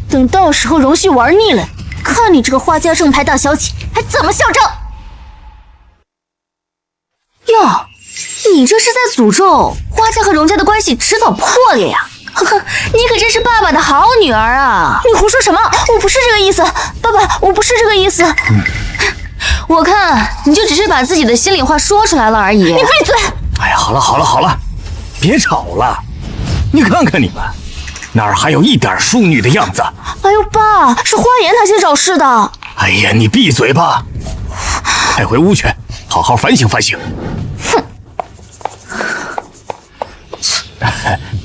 等到时候荣旭玩腻了，看你这个花家正牌大小姐还怎么嚣张。哟，你这是在诅咒花家和荣家的关系迟早破裂呀！呵呵，你可真是爸爸的好女儿啊！你胡说什么？我不是这个意思，爸爸，我不是这个意思。我看你就只是把自己的心里话说出来了而已。你闭嘴！哎呀，好了好了好了，别吵了。你看看你们，哪儿还有一点淑女的样子？哎呦，爸，是花颜他先找事的。哎呀，你闭嘴吧！快回屋去，好好反省反省。哼。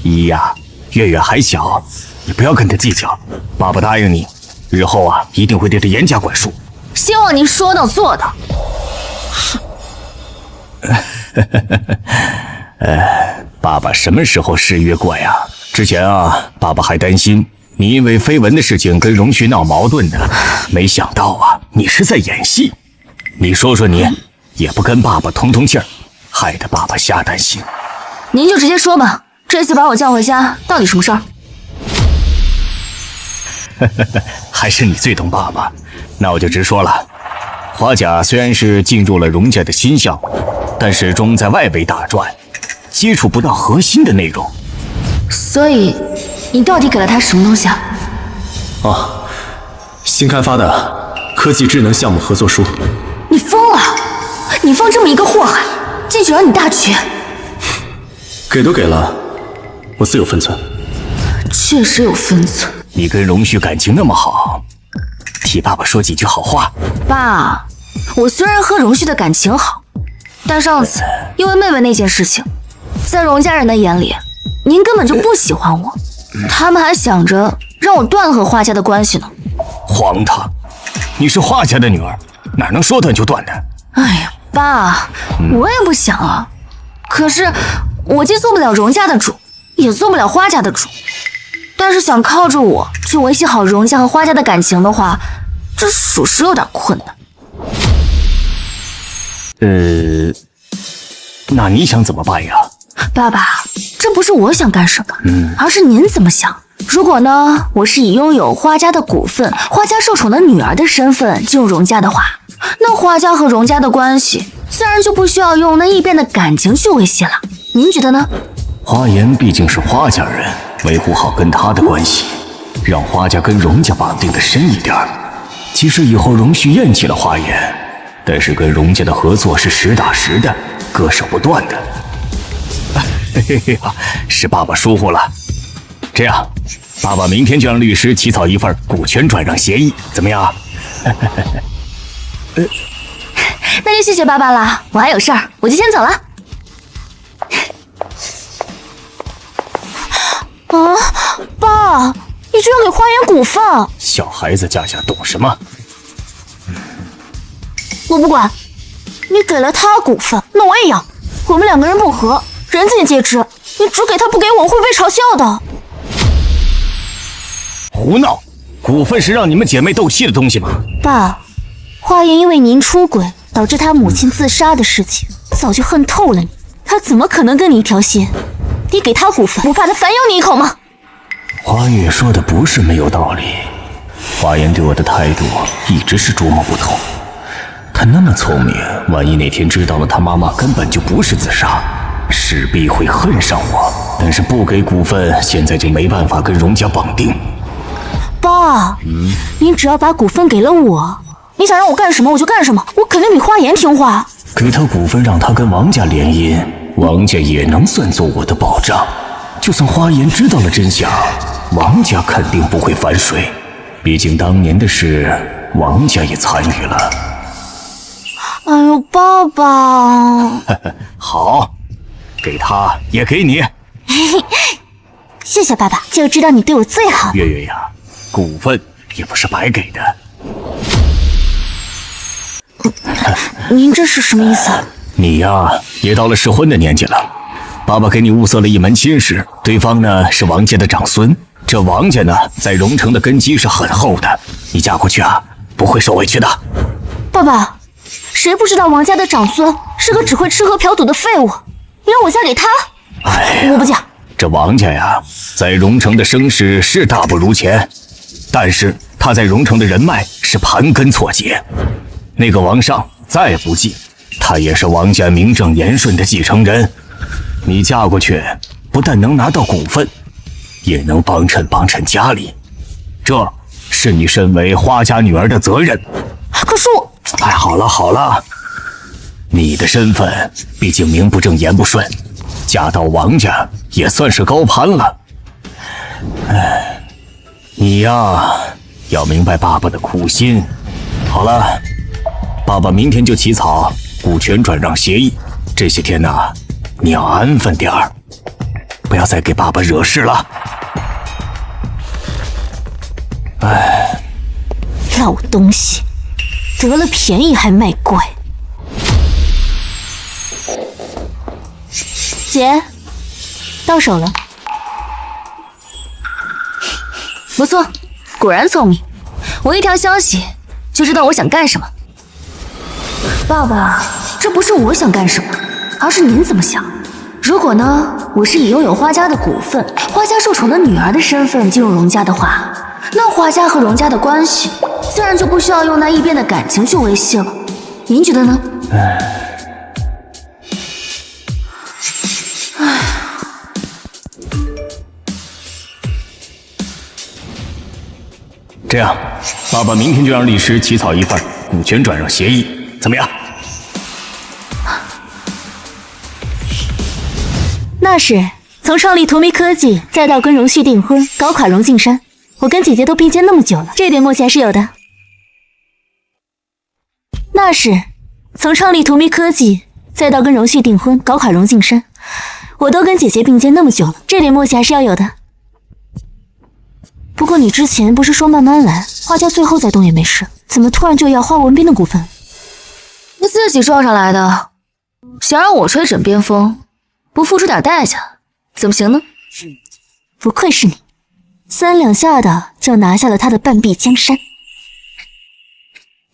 依呀，月月还小，你不要跟他计较。爸爸答应你，日后啊一定会对他严加管束。希望您说到做到。爸爸什么时候失约过呀？之前啊，爸爸还担心你因为绯闻的事情跟荣旭闹矛盾呢，没想到啊，你是在演戏。你说说你，也不跟爸爸通通气儿，害得爸爸瞎担心。您就直接说吧，这次把我叫回家，到底什么事儿？还是你最懂爸爸。那我就直说了，花甲虽然是进入了荣家的新项目，但始终在外围打转，接触不到核心的内容。所以，你到底给了他什么东西啊？哦，新开发的科技智能项目合作书。你疯了！你放这么一个祸害，进去让你大绝。给都给了，我自有分寸。确实有分寸。你跟荣旭感情那么好，替爸爸说几句好话。爸，我虽然和荣旭的感情好，但上次因为妹妹那件事情，在荣家人的眼里，您根本就不喜欢我，他们还想着让我断和花家的关系呢？荒唐！你是花家的女儿，哪能说断就断的？哎呀，爸，我也不想啊。可是我既做不了荣家的主，也做不了花家的主。但是想靠着我去维系好荣家和花家的感情的话，这属实有点困难。那你想怎么办呀？爸爸，这不是我想干什么，而是您怎么想。如果呢，我是以拥有花家的股份、花家受宠的女儿的身份进入荣家的话，那花家和荣家的关系自然就不需要用那异变的感情去维系了。您觉得呢？花言毕竟是花家人，维护好跟他的关系，让花家跟荣家绑定的深一点。即使以后荣旭厌弃了花言，但是跟荣家的合作是实打实的，割手不断的。嘿嘿呀，是爸爸疏忽了。这样，爸爸明天就让律师起草一份股权转让协议，怎么样？那就谢谢爸爸了，我还有事儿，我就先走了。啊，爸，你居然给花言股份！小孩子家懂什么？我不管，你给了他股份，那我也要。我们两个人不和，人尽皆知。你只给他不给我，会被嘲笑的。胡闹！股份是让你们姐妹斗气的东西吗？爸，花言因为您出轨导致他母亲自杀的事情，早就恨透了你。他怎么可能跟你一条心？你给他股份，不怕他反咬你一口吗？花月说的不是没有道理。花言对我的态度一直是捉摸不透。他那么聪明，万一哪天知道了他妈妈根本就不是自杀，势必会恨上我。但是不给股份，现在就没办法跟荣家绑定。爸，您只要把股份给了我，你想让我干什么我就干什么，我肯定比花言听话。给他股份，让他跟王家联姻，王家也能算作我的保障。就算花言知道了真相，王家肯定不会反水，毕竟当年的事，王家也参与了。哎呦，爸爸！好，给他也给你。谢谢爸爸，就知道你对我最好。月月呀，股份也不是白给的。您这是什么意思？你呀，也到了适婚的年纪了。爸爸给你物色了一门亲事，对方呢是王家的长孙。这王家呢，在荣城的根基是很厚的，你嫁过去啊，不会受委屈的。爸爸，谁不知道王家的长孙是个只会吃喝嫖赌的废物？你让我嫁给他？哎，我不嫁。这王家呀，在荣城的声势是大不如前，但是他在荣城的人脉是盘根错节。那个王上再不济，他也是王家名正言顺的继承人。你嫁过去，不但能拿到股份，也能帮衬家里，这是你身为花家女儿的责任。可是我……哎，好了，你的身份毕竟名不正言不顺，嫁到王家也算是高攀了。哎，你呀，要明白爸爸的苦心。好了，爸爸明天就起草股权转让协议。这些天呢，你要安分点儿，不要再给爸爸惹事了。哎，老东西，得了便宜还卖乖。姐，到手了。不错，果然聪明。我一条消息就知道我想干什么。爸爸，这不是我想干什么，而是您怎么想。如果呢，我是以拥有花家的股份、花家受宠的女儿的身份进入荣家的话，那花家和荣家的关系自然就不需要用那异变的感情去维系了。您觉得呢？这样，爸爸明天就让律师起草一份股权转让协议，怎么样？那是从创立荼蘼科技，再到跟荣旭订婚，搞垮荣敬山，我跟姐姐都并肩那么久了，这点默契还是有的。那是从创立荼蘼科技，再到跟荣旭订婚，搞垮荣敬山，我都跟姐姐并肩那么久了，这点默契还是要有的。不过你之前不是说慢慢来，花家最后再动也没事，怎么突然就要花文斌的股份？你自己撞上来的，想让我吹枕边风，不付出点代价，怎么行呢？不愧是你，3两下的就拿下了他的半壁江山。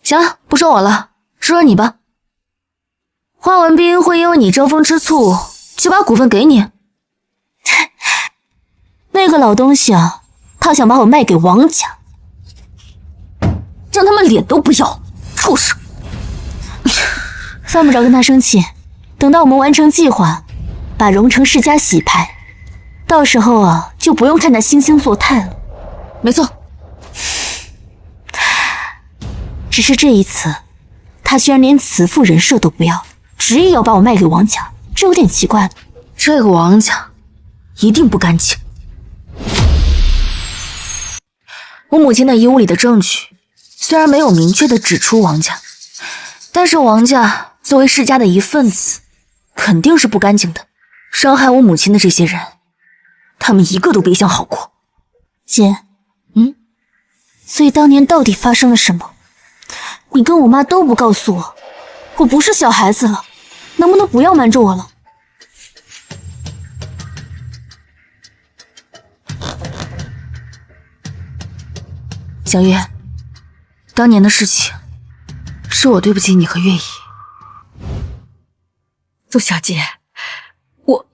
行了，不说我了，说说你吧。花文斌会因为你争风吃醋就把股份给你？那个老东西啊，他想把我卖给王家，让他们脸都不要，畜生！犯不着跟他生气，等到我们完成计划，把荣城世家洗牌，到时候啊，就不用看他惺惺作态了。没错，只是这一次，他居然连慈父人设都不要，执意要把我卖给王家，这有点奇怪了。这个王家一定不干净。我母亲那遗物里的证据虽然没有明确的指出王家，但是王家作为世家的一份子，肯定是不干净的。伤害我母亲的这些人，他们一个都别想好过。姐，所以当年到底发生了什么？你跟我妈都不告诉我，我不是小孩子了，能不能不要瞒着我了？小月，当年的事情，是我对不起你和月姨。陆小姐，我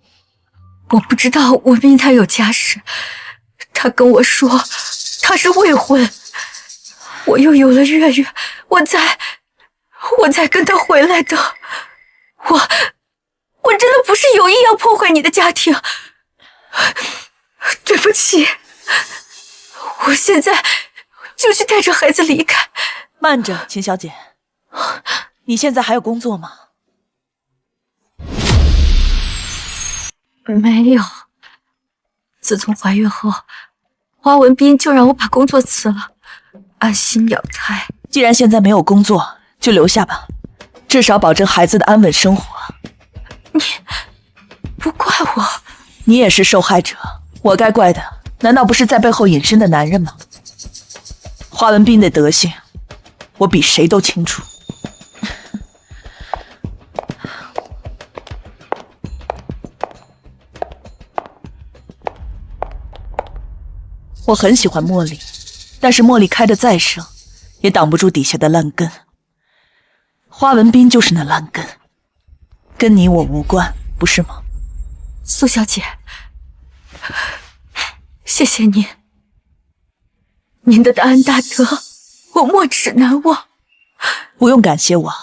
不知道文斌他有家室，他跟我说他是未婚，我又有了月月，我才跟他回来的。我真的不是有意要破坏你的家庭，对不起，我现在就去带着孩子离开。慢着，秦小姐，你现在还有工作吗？没有，自从怀孕后，花文斌就让我把工作辞了，安心养胎。既然现在没有工作，就留下吧，至少保证孩子的安稳生活。你不怪我，你也是受害者，我该怪的难道不是在背后隐身的男人吗？花文斌的德行，我比谁都清楚。我很喜欢茉莉，但是茉莉开得再盛，也挡不住底下的烂根。花文斌就是那烂根，跟你我无关，不是吗？苏小姐，谢谢您，您的大恩大德，我没齿难忘。不用感谢我，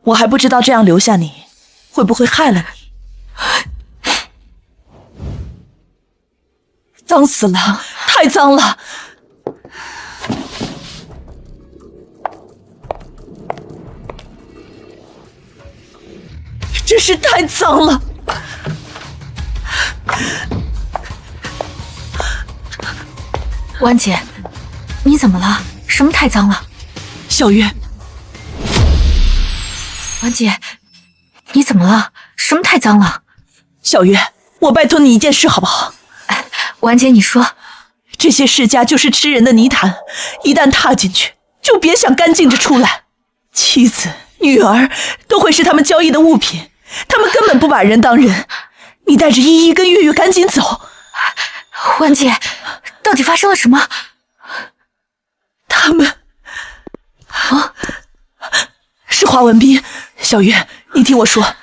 我还不知道这样留下你，会不会害了你。脏死了，太脏了！真是太脏了！婉姐，你怎么了？什么太脏了？小月，婉姐，你怎么了？什么太脏了？小月，我拜托你一件事好不好？婉姐，你说。这些世家就是吃人的泥潭，一旦踏进去，就别想干净着出来。妻子、女儿都会是他们交易的物品，他们根本不把人当人。你带着依依跟月月赶紧走。婉姐，到底发生了什么？他们是华文斌。小月，你听我说，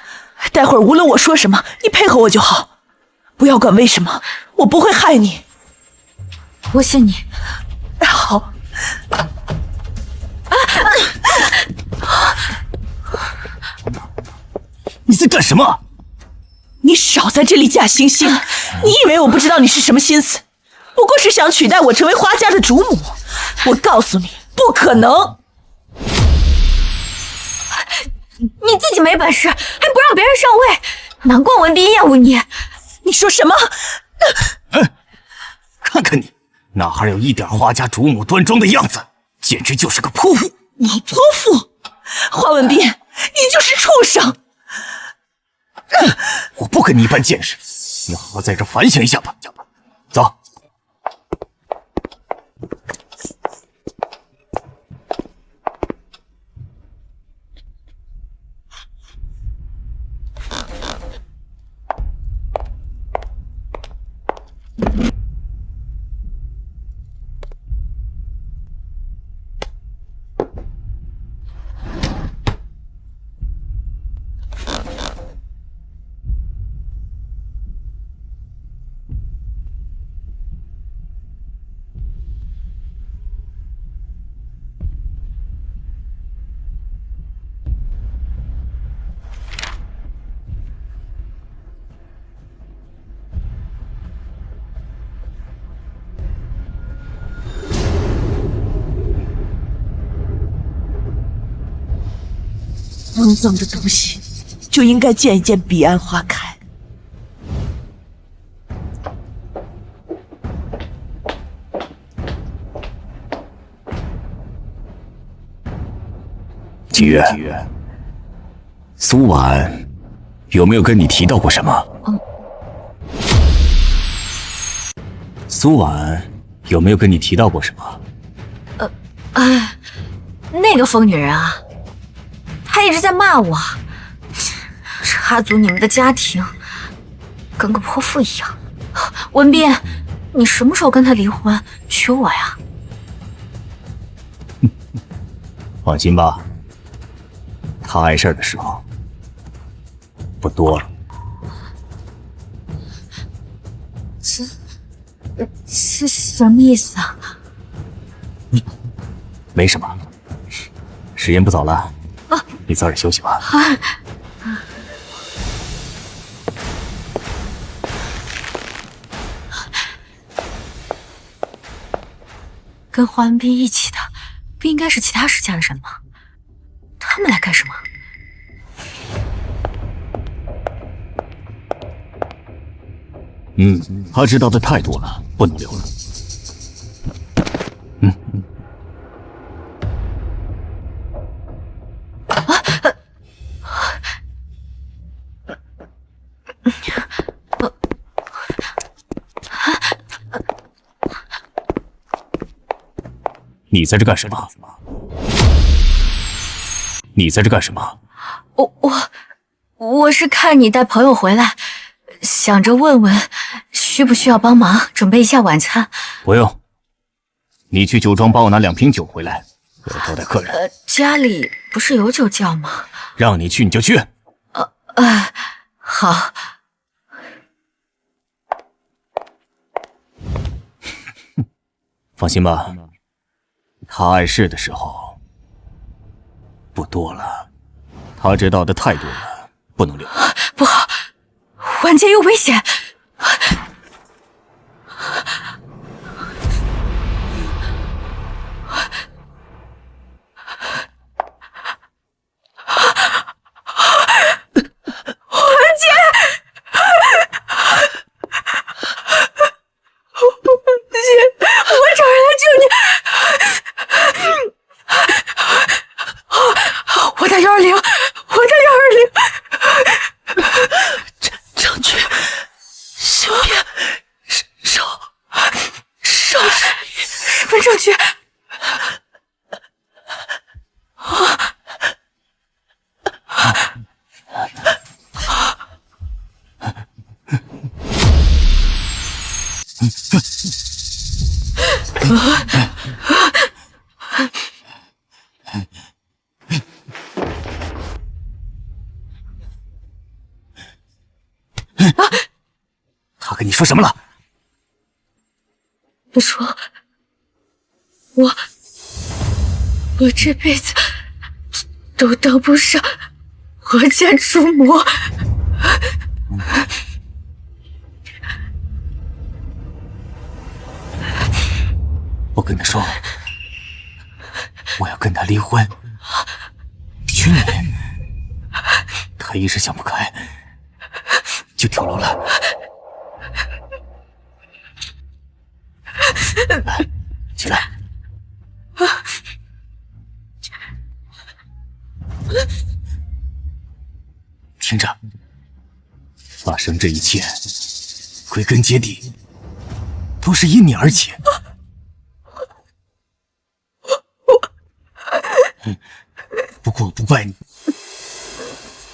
待会儿无论我说什么，你配合我就好，不要管为什么，我不会害你。我信你。好。你在干什么？你少在这里假惺惺！你以为我不知道你是什么心思？不过是想取代我成为花家的主母。我告诉你，不可能！你自己没本事，还不让别人上位，难怪文斌厌恶你。你说什么？看看你，哪还有一点花家主母端庄的样子，简直就是个泼妇！老泼妇！华文斌，你就是畜生！我不跟你一般见识，你好好在这反省一下吧。走。肮脏的东西就应该见一见彼岸花开。景月，苏婉有没有跟你提到过什么？苏婉有没有跟你提到过什么？那个疯女人啊，她一直在骂我，插足你们的家庭，跟个泼妇一样。文斌，你什么时候跟她离婚，娶我呀？放心吧，她碍事儿的时候不多了。这什么意思啊？没什么，时间不早了，你早点休息吧。跟华文斌一起的，不应该是其他世家的人吗？他们来干什么？他知道的太多了，不能留了。你在这干什么？你在这干什么？我是看你带朋友回来，想着问问需不需要帮忙准备一下晚餐。不用，你去酒庄帮我拿2瓶酒回来，我要招待客人。家里不是有酒窖吗？让你去你就去。好。放心吧，他碍事的时候不多了，他知道的太多了，不能留。不好，晚间有危险。他跟你说什么了？我说，我这辈子都当不上华家主母。我跟他说，我要跟他离婚，娶你。他一时想不开，就跳楼了。起来。听着，发生这一切，归根结底都是因你而起。不过我不怪你，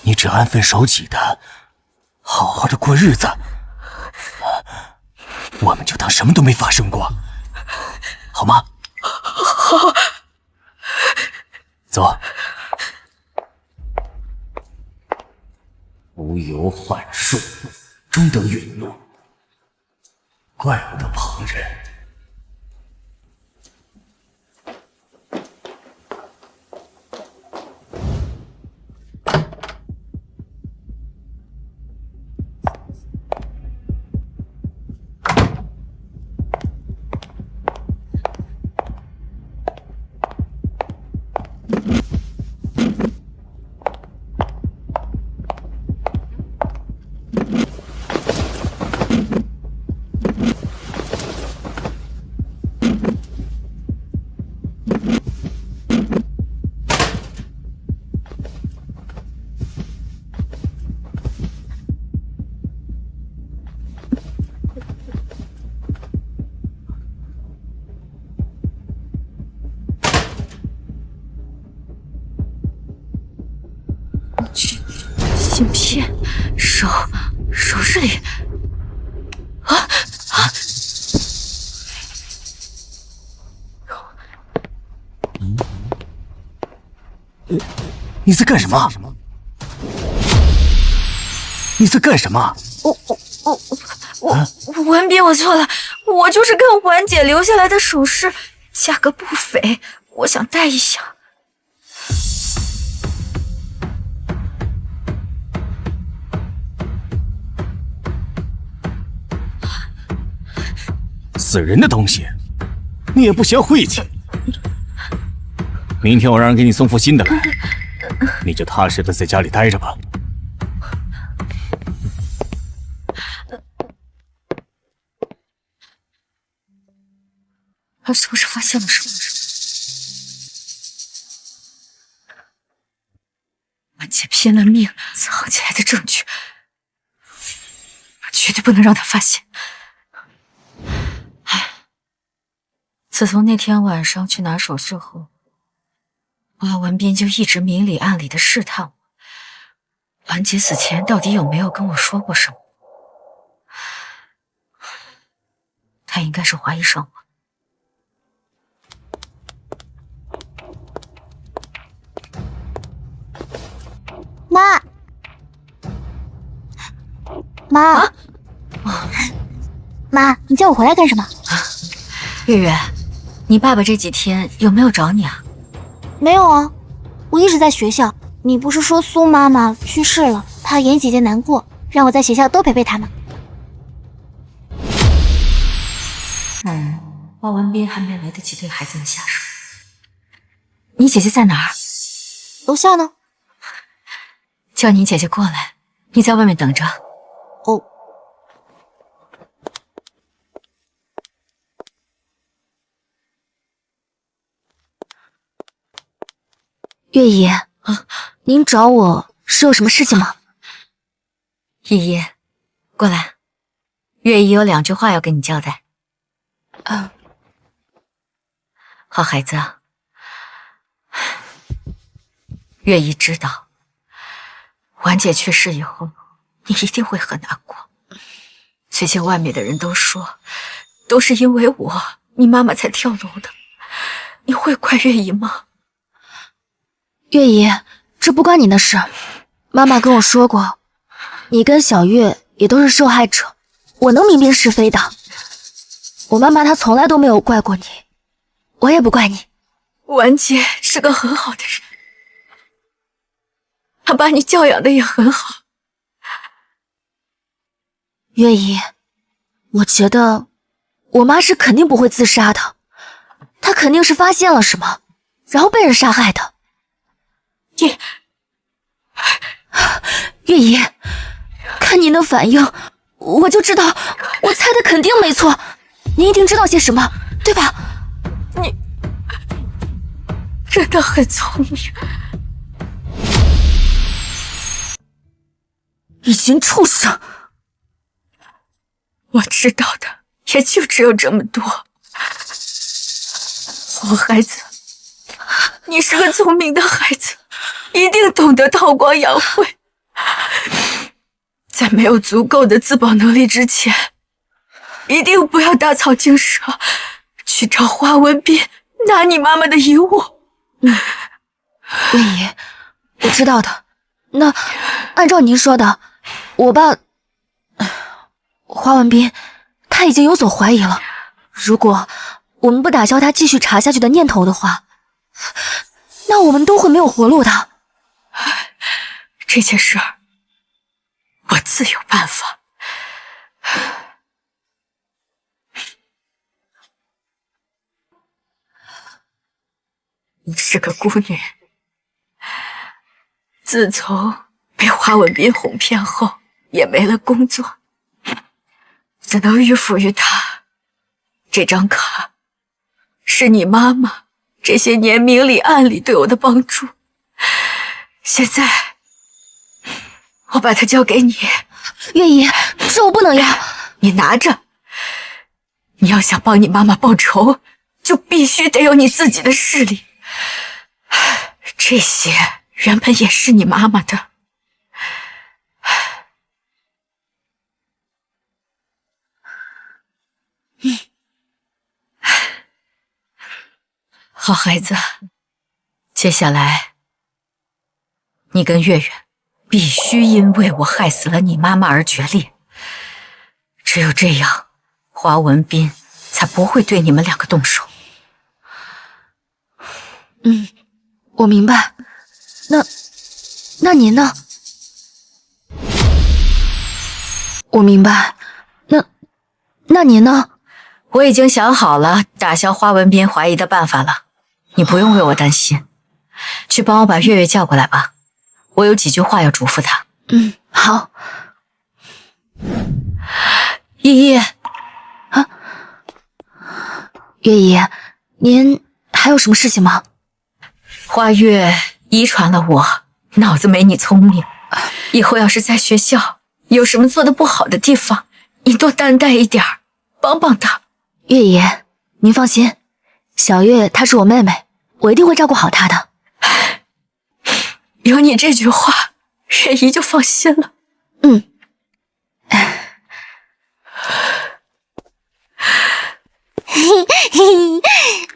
你只安分守己的，好好的过日子，我们就当什么都没发生过，好吗？好。走。无有缓术，终得陨落，怪不得旁人。芯片，首饰里。你在干什么？你在干什么？文斌，我错了，我就是看婉姐留下来的首饰，价格不菲，我想戴一下。死人的东西，你也不嫌晦气。明天我让人给你送副新的来，你就踏实的在家里待着吧。他是不是发现了什么？婉姐拼了命藏起来的证据，绝对不能让他发现。自从那天晚上去拿首饰后，花文斌就一直明里暗里的试探我，婉姐死前到底有没有跟我说过什么？他应该是怀疑上我。妈，妈，你叫我回来干什么？月月，你爸爸这几天有没有找你啊？没有啊，我一直在学校。你不是说苏妈妈去世了，怕妍姐姐难过，让我在学校多陪陪她吗？花文斌还没来得及对孩子们下手。你姐姐在哪儿？楼下呢。叫你姐姐过来，你在外面等着。哦。月姨，您找我是有什么事情吗？依依，过来，月姨有2句话要跟你交代。好孩子啊，月姨知道，婉姐去世以后，你一定会很难过。最近外面的人都说，都是因为我，你妈妈才跳楼的。你会怪月姨吗？月姨，这不关你的事。妈妈跟我说过，你跟小月也都是受害者，我能明辨是非的。我妈妈她从来都没有怪过你，我也不怪你。婉姐是个很好的人，她把你教养的也很好。月姨，我觉得我妈是肯定不会自杀的，她肯定是发现了什么，然后被人杀害的。月姨，看您的反应，我就知道我猜的肯定没错，您一定知道些什么，对吧？你真的很聪明。一群畜生！我知道的也就只有这么多。好孩子，你是个聪明的孩子，一定懂得韬光养晦。在没有足够的自保能力之前，一定不要打草惊蛇，去找花文斌拿你妈妈的遗物。月姨，我知道的。那按照您说的，我爸花文斌他已经有所怀疑了。如果我们不打消他继续查下去的念头的话，那我们都会没有活路的。这件事儿，我自有办法。你是个孤女，自从被花文斌哄骗后，也没了工作，只能迂腐于他。这张卡是你妈妈这些年明里暗里对我的帮助，现在我把它交给你。月姨，这我不能要。你拿着。你要想帮你妈妈报仇，就必须得有你自己的势力。这些原本也是你妈妈的，好孩子，接下来你跟月月必须因为我害死了你妈妈而决裂。只有这样，华文斌才不会对你们两个动手。我明白。那您呢？我明白。那您呢？我已经想好了打消花文斌怀疑的办法了，你不用为我担心。去帮我把月月叫过来吧，我有几句话要嘱咐她。好。依依，月姨，您还有什么事情吗？花月遗传了我，脑子没你聪明。以后要是在学校有什么做得不好的地方，你多担待一点，帮帮她。月姨，您放心，小月她是我妹妹，我一定会照顾好她的。有你这句话，月姨就放心了。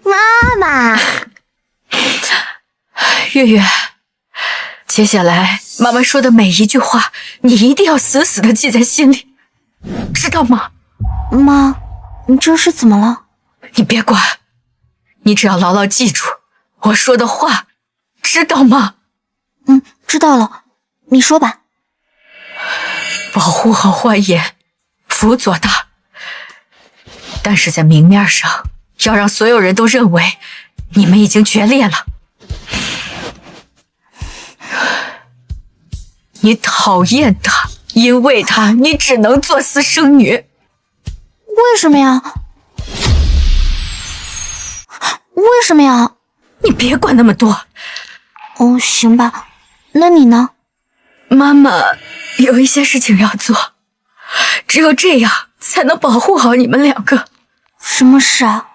妈妈，月月，接下来妈妈说的每一句话，你一定要死死的记在心里，知道吗？妈，你这是怎么了？你别管，你只要牢牢记住我说的话，知道吗？知道了，你说吧。保护好花颜，辅佐他，但是在明面上要让所有人都认为你们已经决裂了。你讨厌他，因为他你只能做私生女。为什么呀？为什么呀？你别管那么多。哦，行吧。那你呢？妈妈有一些事情要做，只有这样才能保护好你们两个。什么事啊？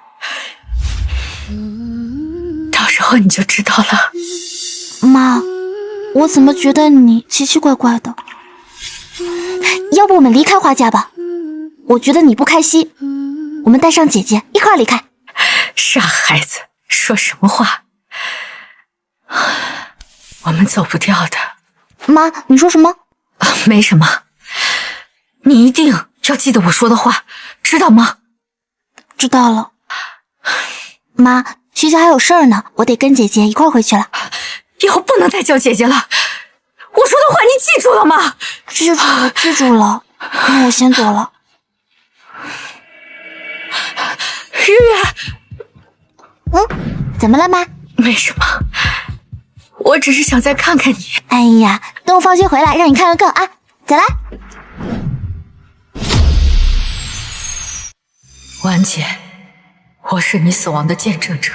到时候你就知道了。妈，我怎么觉得你奇奇怪怪的？要不我们离开花家吧？我觉得你不开心，我们带上姐姐一块儿离开。傻孩子，说什么话？我们走不掉的。妈，你说什么？没什么，你一定要记得我说的话，知道吗？知道了。妈，学校还有事儿呢，我得跟姐姐一块儿回去了。以后不能再叫姐姐了，我说的话你记住了吗？记住了，记住了。那我先走了。月月，怎么了，妈？没什么，我只是想再看看你。哎呀，等我放学回来让你看个够啊！再来。婉姐，我是你死亡的见证者，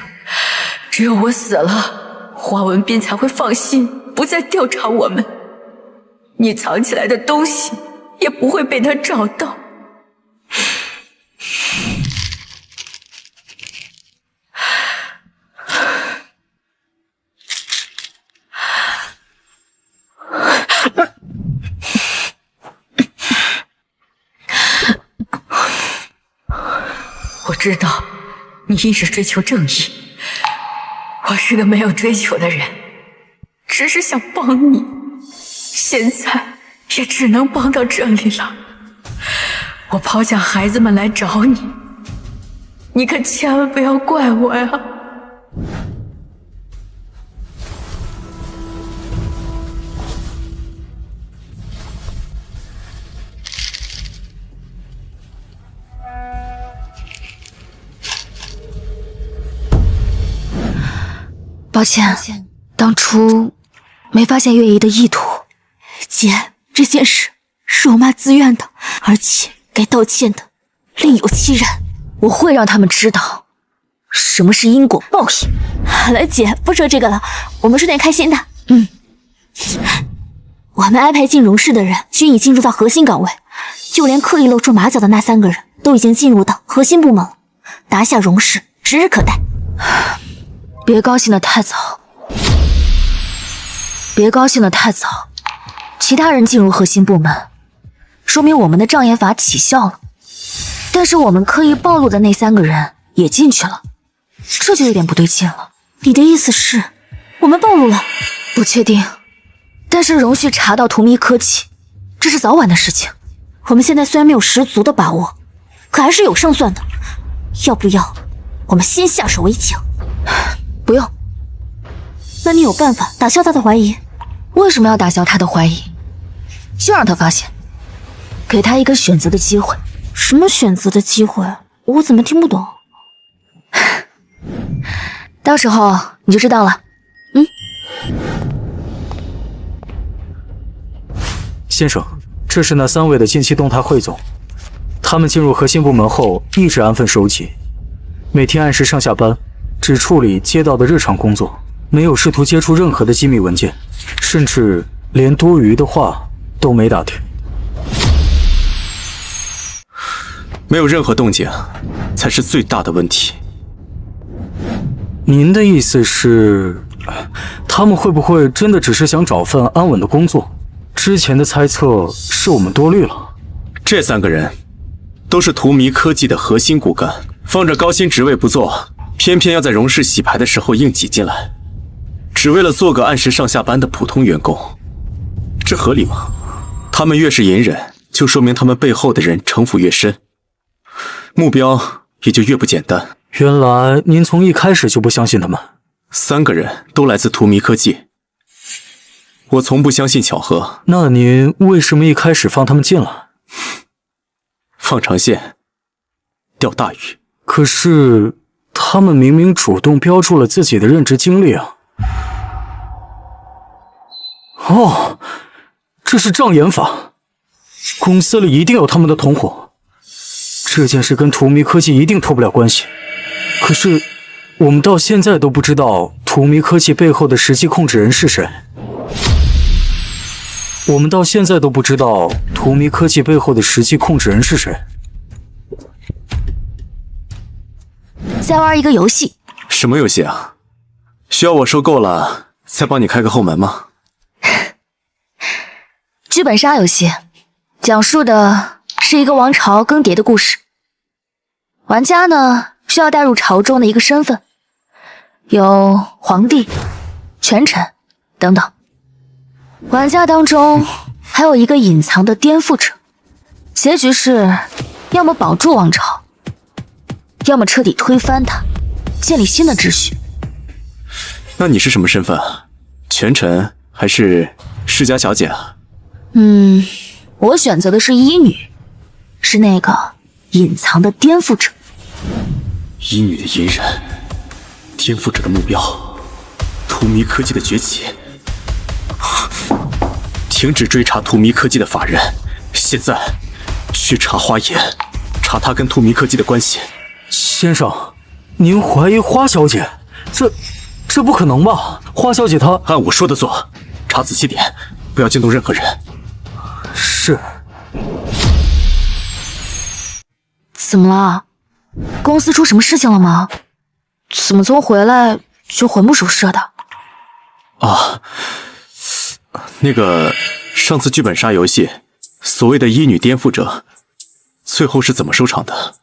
只有我死了，华文斌才会放心，不再调查我们。你藏起来的东西也不会被他找到。我知道你一直追求正义，我是个没有追求的人，只是想帮你，现在也只能帮到这里了。我抛下孩子们来找你，你可千万不要怪我呀。抱歉，当初没发现月姨的意图。姐，这件事是我妈自愿的，而且该道歉的另有其人。我会让他们知道什么是因果报应。好了，姐，不说这个了，我们说点开心的。我们安排进容氏的人均已进入到核心岗位，就连刻意露出马脚的那3个人都已经进入到核心部门了，拿下容氏指日可待。别高兴得太早，别高兴得太早。其他人进入核心部门，说明我们的障眼法起效了。但是我们刻意暴露的那3个人也进去了，这就有点不对劲了。你的意思是，我们暴露了？不确定，但是荣旭查到荼蘼科技，这是早晚的事情。我们现在虽然没有十足的把握，可还是有胜算的。要不要我们先下手为强？不用。那你有办法打消他的怀疑？为什么要打消他的怀疑？就让他发现，给他一个选择的机会。什么选择的机会？我怎么听不懂？到时候你就知道了。先生，这是那3位的近期动态汇总。他们进入核心部门后，一直安分守己，每天按时上下班，只处理接到的日常工作，没有试图接触任何的机密文件，甚至连多余的话都没打听。没有任何动静，才是最大的问题。您的意思是，他们会不会真的只是想找份安稳的工作？之前的猜测是我们多虑了。这3个人都是荼蘼科技的核心骨干，放着高薪职位不做，偏偏要在荣氏洗牌的时候硬挤进来，只为了做个按时上下班的普通员工，这合理吗？他们越是隐忍，就说明他们背后的人城府越深，目标也就越不简单。原来您从一开始就不相信他们。3个人都来自荼蘼科技，我从不相信巧合。那您为什么一开始放他们进来？放长线钓大鱼。可是他们明明主动标注了自己的任职经历啊。哦，这是障眼法，公司里一定有他们的同伙，这件事跟荼蘼科技一定脱不了关系。可是我们到现在都不知道荼蘼科技背后的实际控制人是谁。我们到现在都不知道荼蘼科技背后的实际控制人是谁。再玩一个游戏。什么游戏啊？需要我收购了再帮你开个后门吗？剧本杀游戏，讲述的是一个王朝更迭的故事。玩家呢，需要带入朝中的一个身份，有皇帝、权臣等等。玩家当中还有一个隐藏的颠覆者，结局是要么保住王朝，要么彻底推翻它，建立新的秩序。那你是什么身份啊？权臣还是世家小姐啊？我选择的是医女，是那个隐藏的颠覆者。医女的隐忍，颠覆者的目标，荼蘼科技的崛起。停止追查荼蘼科技的法人，现在去查花颜，查他跟荼蘼科技的关系。先生，您怀疑花小姐？这不可能吧？花小姐她……按我说的做，查仔细点，不要惊动任何人。是。怎么了？公司出什么事情了吗？怎么从回来就魂不守舍的？啊，那个上次剧本杀游戏，所谓的医女颠覆者，最后是怎么收场的？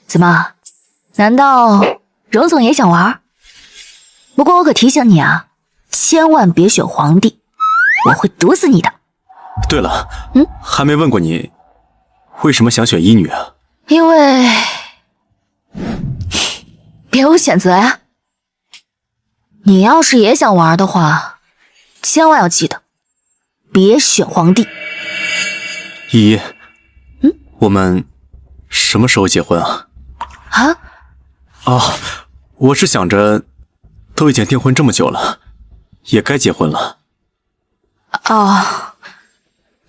怎么？难道荣总也想玩？不过我可提醒你啊，千万别选皇帝，我会毒死你的。对了，还没问过你，为什么想选医女啊？因为别无选择呀。你要是也想玩的话，千万要记得，别选皇帝。依依，我们什么时候结婚啊？我是想着，都已经订婚这么久了，也该结婚了。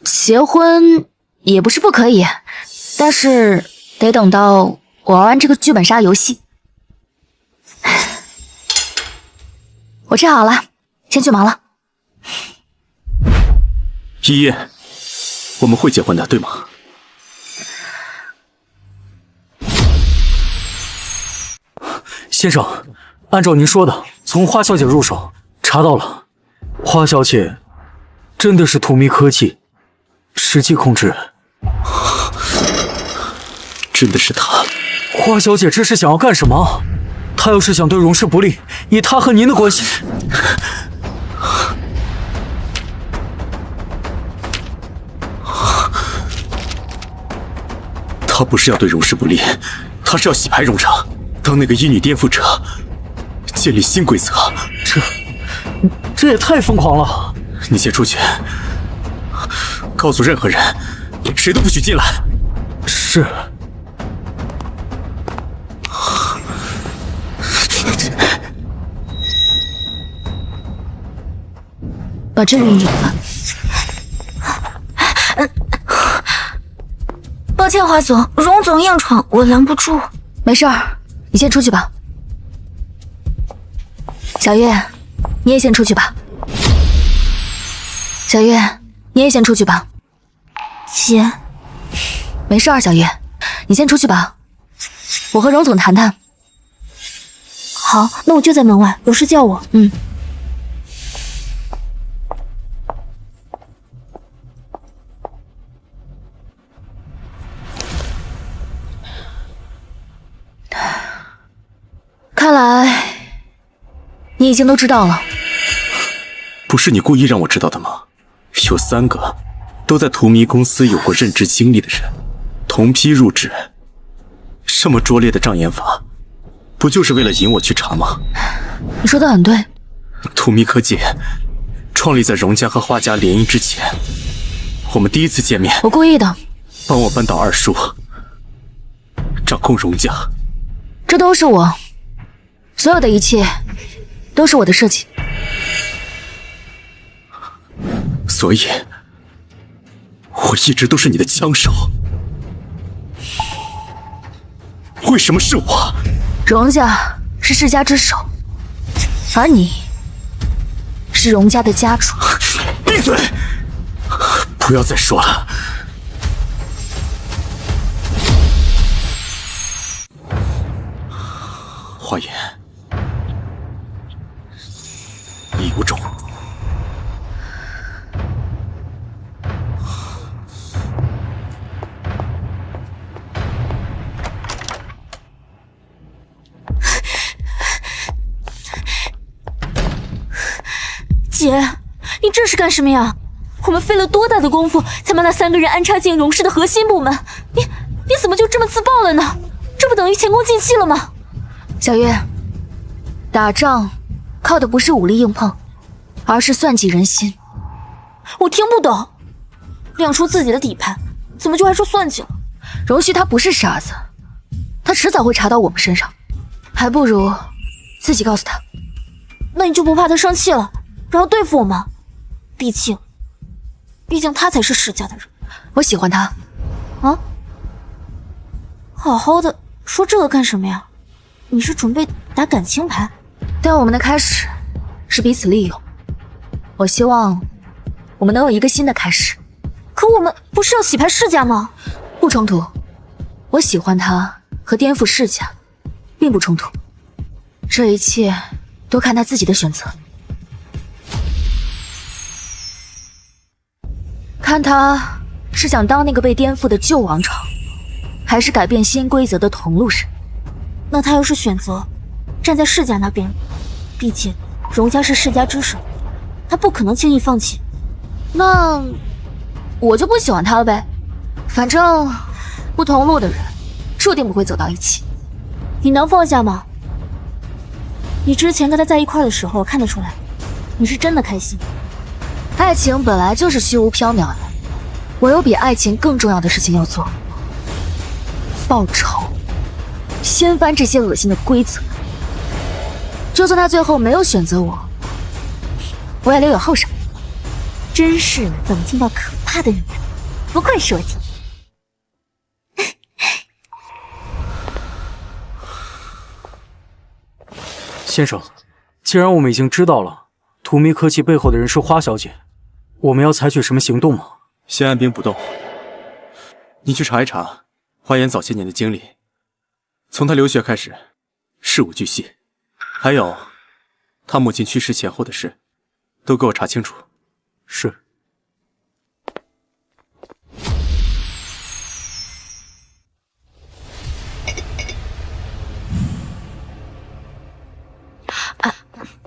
结婚也不是不可以，但是得等到我玩完这个剧本杀游戏。我吃好了，先去忙了。依依，我们会结婚的，对吗？先生，按照您说的，从花小姐入手，查到了，花小姐真的是荼蘼科技实际控制人。真的是她。花花小姐这是想要干什么？她要是想对荣氏不利，以她和您的关系，她不是要对荣氏不利，她是要洗牌荣城，当那个医女颠覆者，建立新规则。这也太疯狂了！你先出去，告诉任何人，谁都不许进来。是。把这里拧了。抱歉，华总，荣总硬闯，我拦不住。没事儿，你先出去吧。小月，你也先出去吧。小月，你也先出去吧。姐，没事儿，小月，你先出去吧。我和荣总谈谈。好，那我就在门外，有事叫我。看来你已经都知道了。不是你故意让我知道的吗？有3个都在荼蘼公司有过任职经历的人，同批入职，这么拙劣的障眼法，不就是为了引我去查吗？你说的很对。荼蘼科技创立在荣家和花家联姻之前，我们第一次见面，我故意的。帮我扳倒二叔，掌控荣家，这都是我，所有的一切都是我的设计。所以，我一直都是你的枪手。为什么是我？荣家是世家之首，而你是荣家的家主。闭嘴！不要再说了。花言，义无重。姐，你这是干什么呀？我们费了多大的功夫才把那3个人安插进荣氏的核心部门，你怎么就这么自爆了呢？这不等于前功尽弃了吗？小月，打仗靠的不是武力硬碰，而是算计人心。我听不懂，亮出自己的底牌，怎么就还说算计了？荣旭他不是傻子，他迟早会查到我们身上，还不如自己告诉他。那你就不怕他生气了，然后对付我吗？毕竟他才是世家的人。我喜欢他。啊？好好的说这个干什么呀？你是准备打感情牌？但我们的开始是彼此利用，我希望我们能有一个新的开始。可我们不是要洗牌世家吗？不冲突，我喜欢他和颠覆世家并不冲突，这一切都看他自己的选择，看他是想当那个被颠覆的旧王朝，还是改变新规则的同路人。那他要是选择站在世家那边，毕竟荣家是世家之首，他不可能轻易放弃。那我就不喜欢他了呗，反正不同路的人注定不会走到一起。你能放下吗？你之前跟他在一块的时候，看得出来，你是真的开心。爱情本来就是虚无缥缈的，我有比爱情更重要的事情要做。报仇，掀翻这些恶心的规则。就算他最后没有选择我，我也留有后手。真是冷静到可怕的女人，不愧是我姐。先生，既然我们已经知道了荼蘼科技背后的人是花小姐，我们要采取什么行动吗？先按兵不动。你去查一查花言早些年的经历，从他留学开始，事无巨细，还有他母亲去世前后的事，都给我查清楚。是。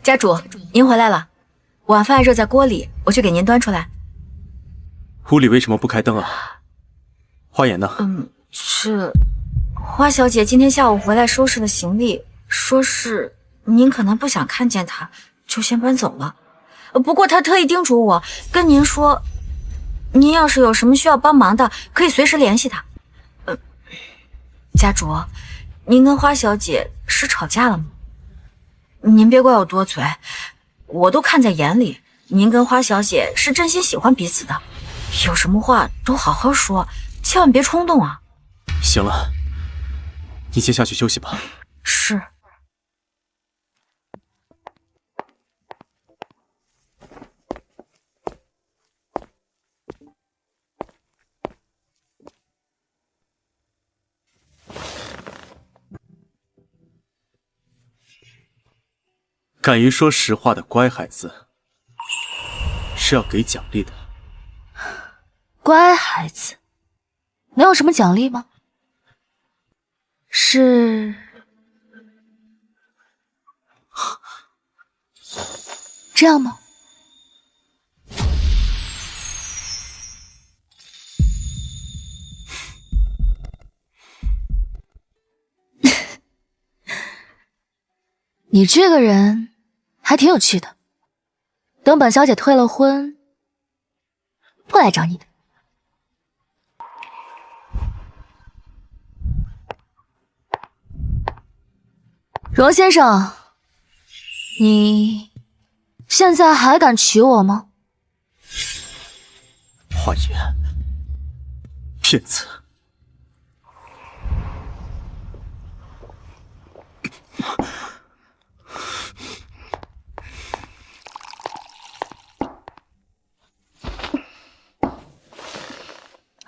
家主，您回来了，晚饭热在锅里，我去给您端出来。屋里为什么不开灯啊？花颜呢？是花小姐今天下午回来收拾了行李，说是您可能不想看见她，就先搬走了。不过她特意叮嘱我跟您说，您要是有什么需要帮忙的，可以随时联系她。家主，您跟花小姐是吵架了吗？您别怪我多嘴，我都看在眼里，您跟花小姐是真心喜欢彼此的，有什么话都好好说，千万别冲动啊。行了，你先下去休息吧。是。敢于说实话的乖孩子是要给奖励的。乖孩子，能有什么奖励吗？是这样吗？你这个人还挺有趣的。等本小姐退了婚，不来找你的。荣先生，你现在还敢娶我吗？花颜，骗子！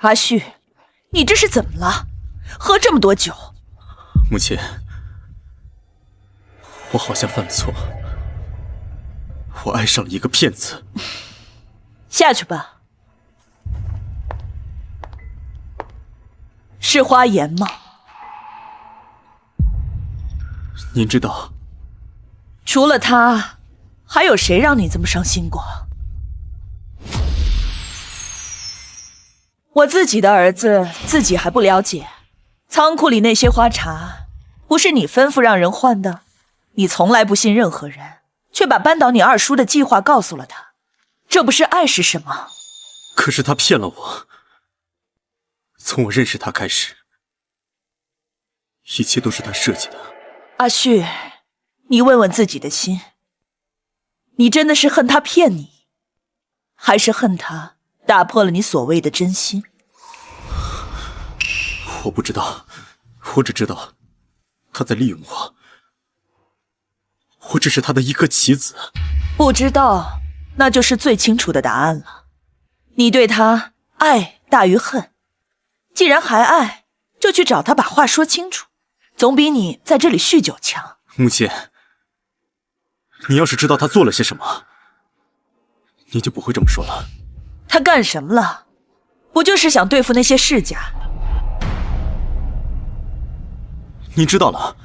阿旭，你这是怎么了？喝这么多酒？母亲，我好像犯了错，我爱上了一个骗子。下去吧。是花颜吗？您知道，除了他，还有谁让你这么伤心过？我自己的儿子自己还不了解，仓库里那些花茶不是你吩咐让人换的，你从来不信任何人，却把扳倒你二叔的计划告诉了他，这不是爱是什么？可是他骗了我。从我认识他开始，一切都是他设计的。阿旭，你问问自己的心，你真的是恨他骗你，还是恨他打破了你所谓的真心？我不知道，我只知道他在利用我，我只是他的一颗棋子。不知道，那就是最清楚的答案了。你对他爱大于恨，既然还爱，就去找他把话说清楚，总比你在这里酗酒强。母亲，你要是知道他做了些什么，你就不会这么说了。他干什么了？不就是想对付那些世家？您知道了，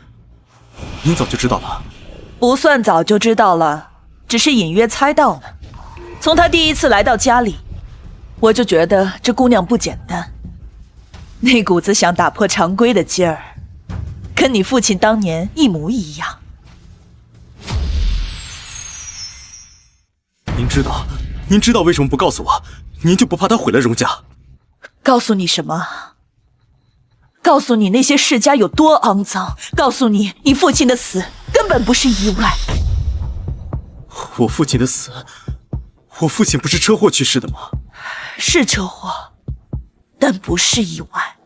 您早就知道了。不算早就知道了，只是隐约猜到了。从他第一次来到家里，我就觉得这姑娘不简单，那股子想打破常规的劲儿，跟你父亲当年一模一样。您知道为什么不告诉我？您就不怕他毁了荣家？告诉你什么？告诉你那些世家有多肮脏，告诉你你父亲的死根本不是意外。我父亲的死，我父亲不是车祸去世的吗？是车祸，但不是意外。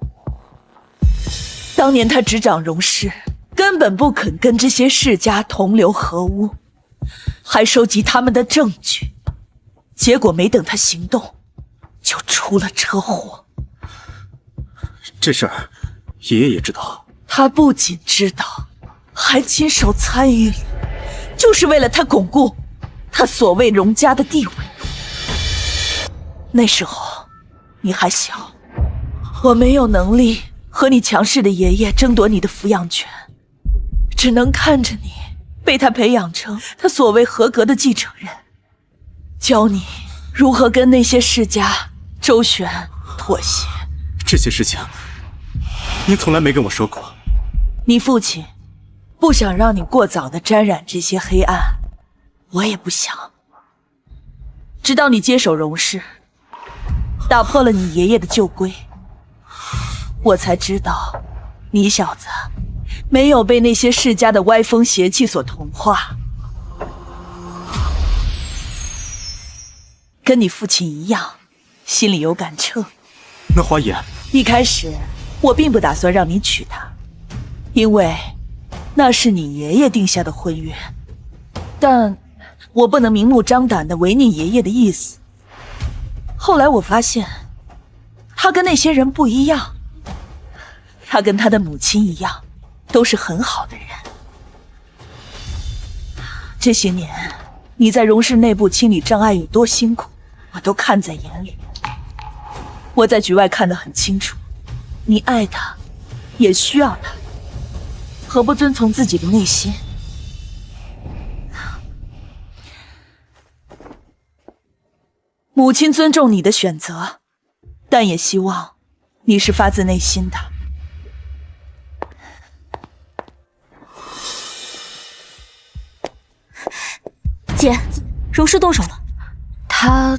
当年他执掌荣氏，根本不肯跟这些世家同流合污，还收集他们的证据，结果没等他行动，就出了车祸。这事儿爷爷也知道。他不仅知道，还亲手参与，就是为了他巩固他所谓荣家的地位。那时候你还小，我没有能力和你强势的爷爷争夺你的抚养权，只能看着你被他培养成他所谓合格的继承人，教你如何跟那些世家周旋妥协。这些事情，您从来没跟我说过。你父亲不想让你过早的沾染这些黑暗，我也不想。直到你接手荣氏，打破了你爷爷的旧规，我才知道你小子没有被那些世家的歪风邪气所同化，跟你父亲一样，心里有杆秤。那花颜，一开始我并不打算让你娶她，因为那是你爷爷定下的婚约，但我不能明目张胆地违你爷爷的意思。后来我发现，他跟那些人不一样，他跟他的母亲一样，都是很好的人。这些年你在荣氏内部清理障碍有多辛苦，我都看在眼里。我在局外看得很清楚，你爱他，也需要他，何不遵从自己的内心？母亲尊重你的选择，但也希望你是发自内心的。姐，荣氏动手了。他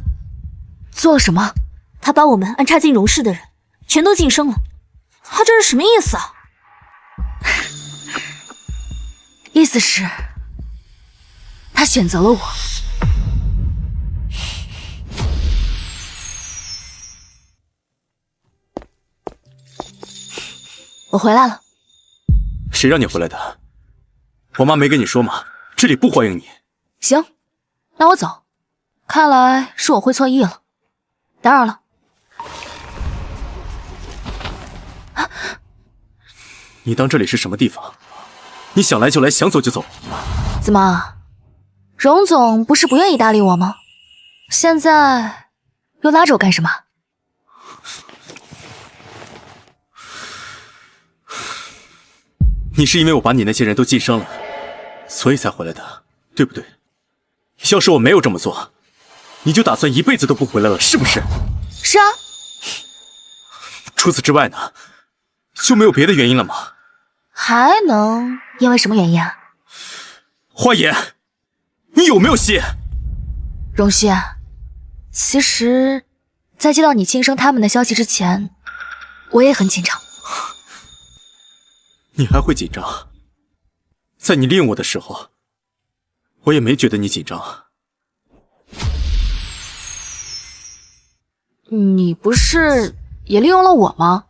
做了什么？他把我们安插进荣氏的人全都晋升了，他这是什么意思啊？意思是，他选择了我。我回来了。谁让你回来的？我妈没跟你说吗？这里不欢迎你。行，那我走。看来是我会错意了，打扰了。你当这里是什么地方？你想来就来，想走就走。怎么，荣总不是不愿意搭理我吗？现在又拉着我干什么？你是因为我把你那些人都晋升了，所以才回来的，对不对？要是我没有这么做，你就打算一辈子都不回来了，是不是？是啊。除此之外呢，就没有别的原因了吗？还能因为什么原因啊？花颜，你有没有戏？荣旭，其实，在接到你晋升他们的消息之前，我也很紧张。你还会紧张？在你利用我的时候，我也没觉得你紧张。你不是也利用了我吗？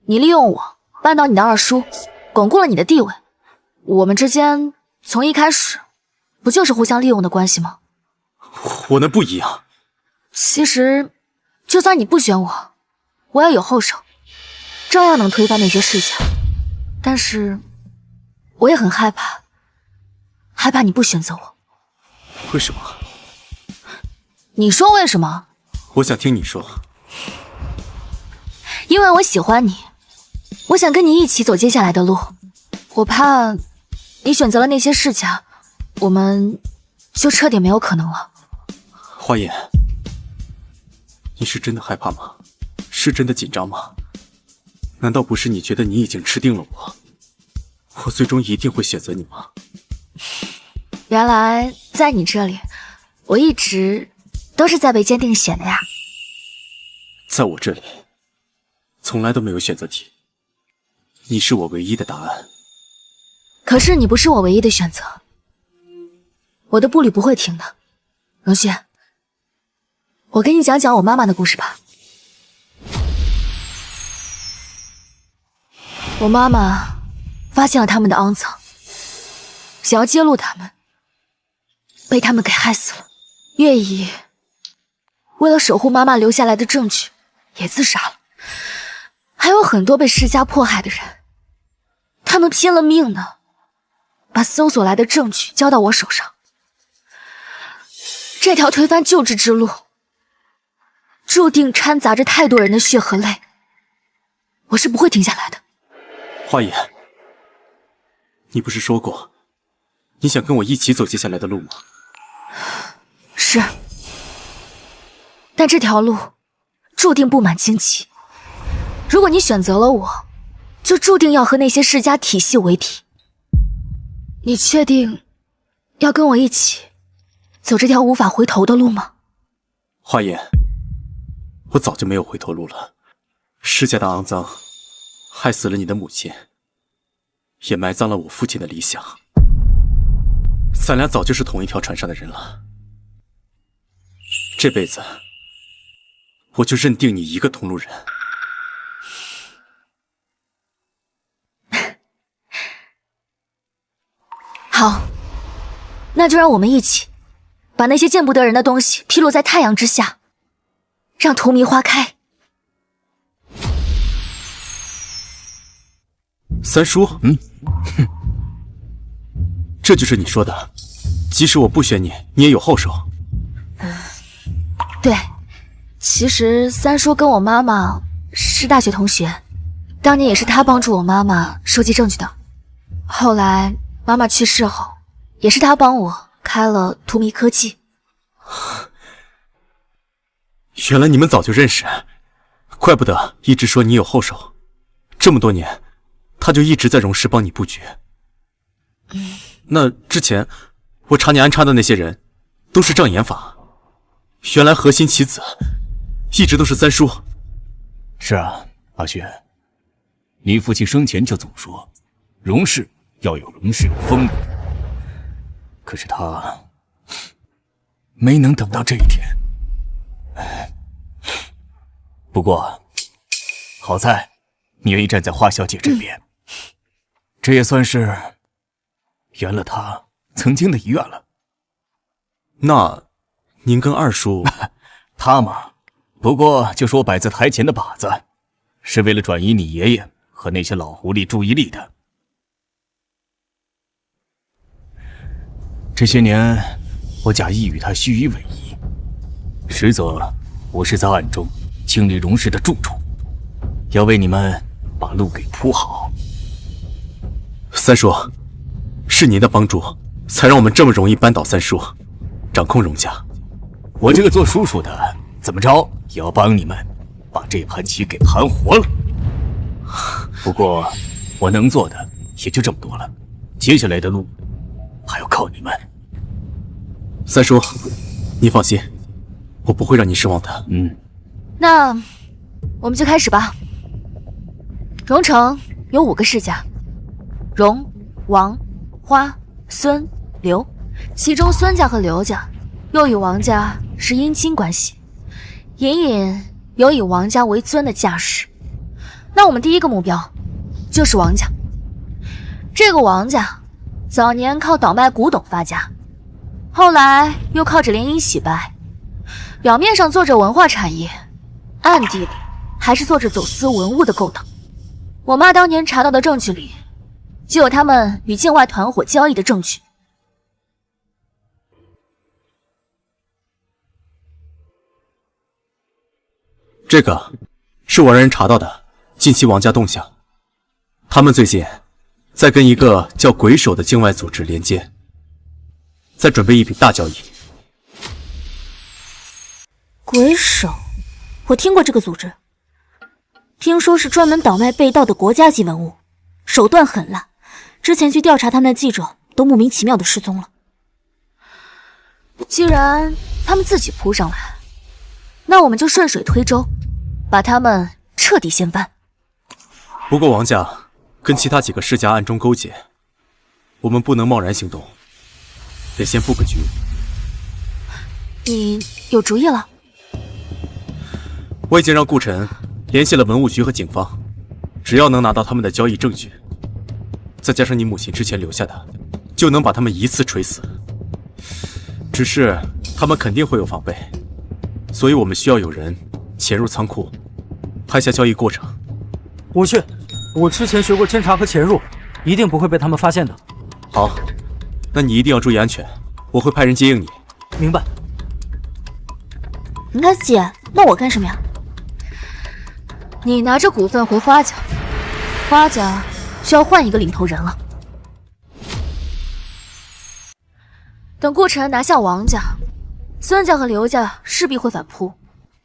你利用我扳倒你的二叔，巩固了你的地位，我们之间从一开始不就是互相利用的关系吗？我那不一样。其实，就算你不选我，我也有后手，照样能推翻那些事情。但是，我也很害怕，害怕你不选择我。为什么？你说为什么？我想听你说。因为我喜欢你，我想跟你一起走接下来的路。我怕你选择了那些世家，我们就彻底没有可能了。花颜，你是真的害怕吗？是真的紧张吗？难道不是你觉得你已经吃定了我，我最终一定会选择你吗？原来在你这里，我一直都是在被坚定选的呀。在我这里，从来都没有选择题，你是我唯一的答案。可是你不是我唯一的选择，我的步履不会停的。荣旭，我给你讲讲我妈妈的故事吧。我妈妈发现了他们的肮脏，想要揭露他们，被他们给害死了。月乙为了守护妈妈留下来的证据，也自杀了。还有很多被世家迫害的人，他们拼了命的把搜索来的证据交到我手上。这条推翻旧制之路，注定掺杂着太多人的血和泪，我是不会停下来的。花颜，你不是说过你想跟我一起走接下来的路吗？是，但这条路注定布满荆棘。如果你选择了我，就注定要和那些世家体系为敌。你确定要跟我一起走这条无法回头的路吗？花言，我早就没有回头路了。世家的肮脏害死了你的母亲，也埋葬了我父亲的理想。咱俩早就是同一条船上的人了。这辈子我就认定你一个同路人。好，那就让我们一起把那些见不得人的东西披露在太阳之下，让荼蘼花开。三叔，这就是你说的，即使我不选你，你也有后手。对，其实三叔跟我妈妈是大学同学，当年也是他帮助我妈妈收集证据的。后来妈妈去世后，也是他帮我开了荼蘼科技。原来你们早就认识，怪不得一直说你有后手。这么多年，他就一直在荣氏帮你布局。那之前我查你安插的那些人，都是障眼法。原来核心棋子一直都是三叔。是啊，阿轩，你父亲生前就总说，荣氏要有荣氏的风骨。可是他没能等到这一天。不过，好在你愿意站在花小姐这边，这也算是圆了他曾经的遗愿了。那您跟二叔他嘛，不过就是我摆在台前的靶子，是为了转移你爷爷和那些老狐狸注意力的。这些年，我假意与他虚与委蛇，实则我是在暗中清理荣氏的蛀虫，要为你们把路给铺好。三叔，是您的帮助，才让我们这么容易扳倒三叔，掌控荣家。我这个做叔叔的，怎么着也要帮你们把这盘棋给盘活了。不过，我能做的也就这么多了，接下来的路还要靠你们。三叔，你放心，我不会让你失望的。那我们就开始吧。荣城有5个世家，荣、王、花、孙、刘，其中孙家和刘家又与王家是姻亲关系，隐隐有以王家为尊的架势。那我们第一个目标就是王家。这个王家早年靠倒卖古董发家，后来又靠着联姻洗白，表面上做着文化产业，暗地里还是做着走私文物的勾当。我妈当年查到的证据里，就有他们与境外团伙交易的证据。这个是我让人查到的近期王家动向，他们最近在跟一个叫鬼手的境外组织连接，在准备一笔大交易。鬼手，我听过这个组织，听说是专门倒卖被盗的国家级文物，手段狠辣。之前去调查他们的记者都莫名其妙的失踪了。既然他们自己扑上来，那我们就顺水推舟，把他们彻底掀翻。不过王家跟其他几个世家暗中勾结，我们不能贸然行动，得先布个局。你有主意了？我已经让顾晨联系了文物局和警方，只要能拿到他们的交易证据，再加上你母亲之前留下的，就能把他们一次锤死。只是他们肯定会有防备，所以我们需要有人潜入仓库，拍下交易过程。我去，我之前学过侦查和潜入，一定不会被他们发现的。好，那你一定要注意安全，我会派人接应你。明白。那姐，那我干什么呀？你拿着股份回花家，花家需要换一个领头人了。等顾晨拿下王家，孙家和刘家势必会反扑，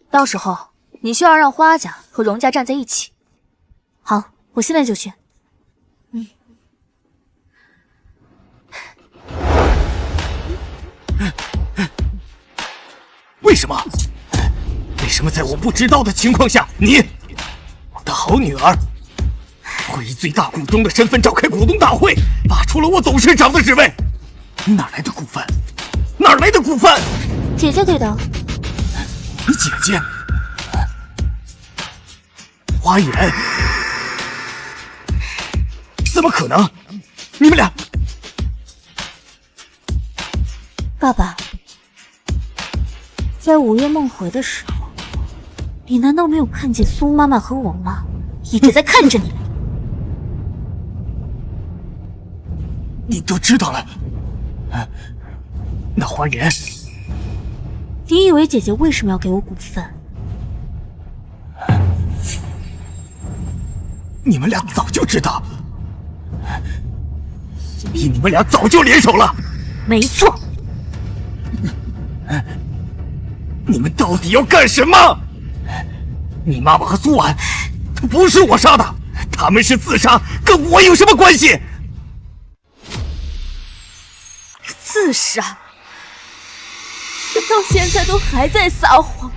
到时候你需要让花家和荣家站在一起。好，我现在就去。为什么？为什么在我不知道的情况下，你，我的好女儿，会以最大股东的身份召开股东大会，拔除了我董事长的职位？哪来的股份？哪来的股份？姐姐给的。你姐姐？花园？怎么可能？你们俩……爸爸，在午夜梦回的时候，你难道没有看见苏妈妈和我妈一直在看着你们？你都知道了？那花园？你以为姐姐为什么要给我股份？你们俩早就知道，所以你们俩早就联手了。没错。你们到底要干什么？你妈妈和苏婉，不是我杀的，他们是自杀，跟我有什么关系？自杀？你到现在都还在撒谎，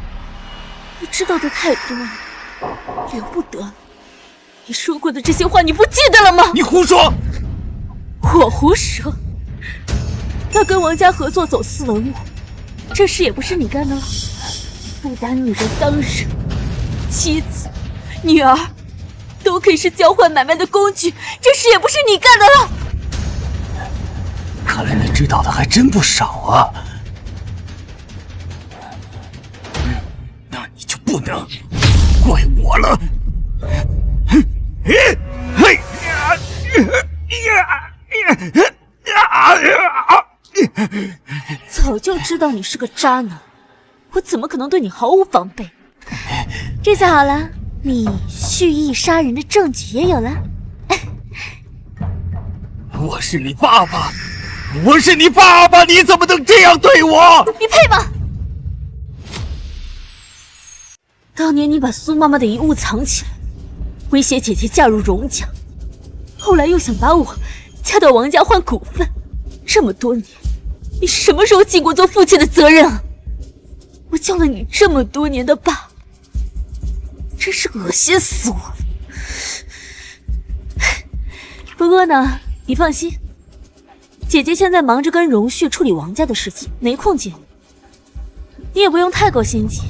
你知道的太多了，留不得。你说过的这些话，你不记得了吗？你胡说！我胡说？要跟王家合作走私文物，这事也不是你干的了。不把女人当人，妻子、女儿都可以是交换买卖的工具，这事也不是你干的了。看来你知道的还真不少啊。那你就不能怪我了。早就知道你是个渣男，我怎么可能对你毫无防备？这下好了，你蓄意杀人的证据也有了。我是你爸爸，我是你爸爸，你怎么能这样对我？你配吗？当年你把苏妈妈的遗物藏起来，威胁姐姐嫁入荣家，后来又想把我嫁到王家换股份，这么多年，你什么时候尽过做父亲的责任啊？我叫了你这么多年的爸，真是恶心死我了。不过呢，你放心，姐姐现在忙着跟荣旭处理王家的事情，没空见你。你也不用太过心急，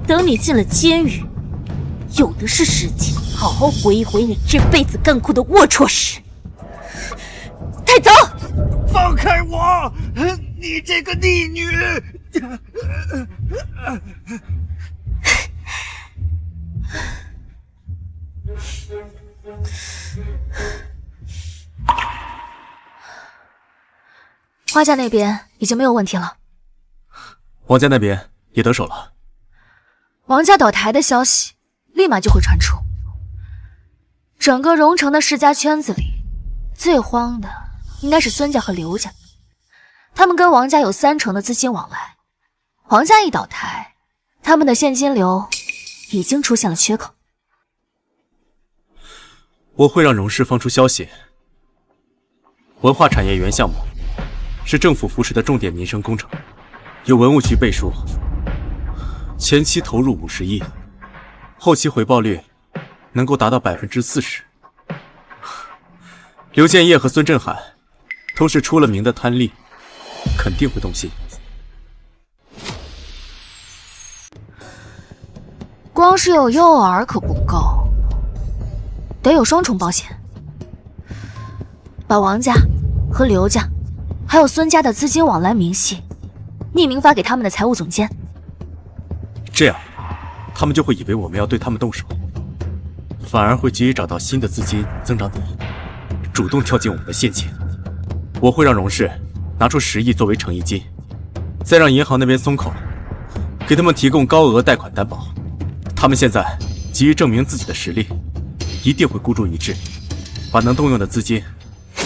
等你进了监狱，有的是时间好好回忆回忆你这辈子干过的龌龊事。带走！放开我！你这个逆女！花家那边已经没有问题了，王家那边也得手了。王家倒台的消息立马就会传出，整个荣城的世家圈子里，最慌的应该是孙家和刘家，他们跟王家有30%的资金往来，王家一倒台，他们的现金流已经出现了缺口。我会让荣氏放出消息，文化产业园项目是政府扶持的重点民生工程，有文物局背书，前期投入50亿，后期回报率能够达到40%。刘建业和孙振海都是出了名的贪利，肯定会动心。光是有诱饵可不够，得有双重保险，把王家和刘家还有孙家的资金往来明细匿名发给他们的财务总监，这样他们就会以为我们要对他们动手，反而会急于找到新的资金增长点，主动跳进我们的陷阱。我会让荣氏拿出10亿作为诚意金，再让银行那边松口，给他们提供高额贷款担保。他们现在急于证明自己的实力，一定会孤注一掷，把能动用的资金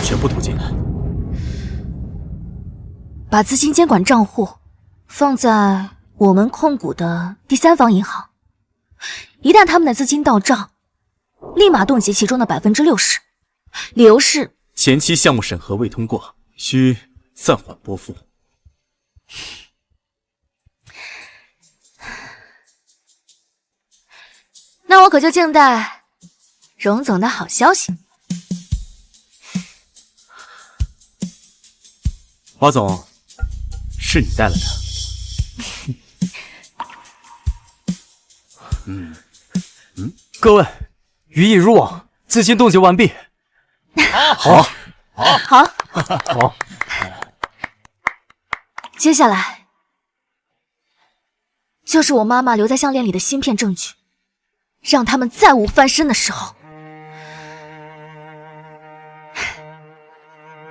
全部投进来。 嗯，这样，我们就可以把资金监管账户放在我们控股的第三方银行，一旦他们的资金到账，立马冻结其中的60%，理由是前期项目审核未通过，需暂缓拨付。那我可就静待荣总的好消息。华总，是你带了他。各位，鱼已入网，资金冻结完毕。好。好。接下来就是我妈妈留在项链里的芯片证据，让他们再无翻身的时候。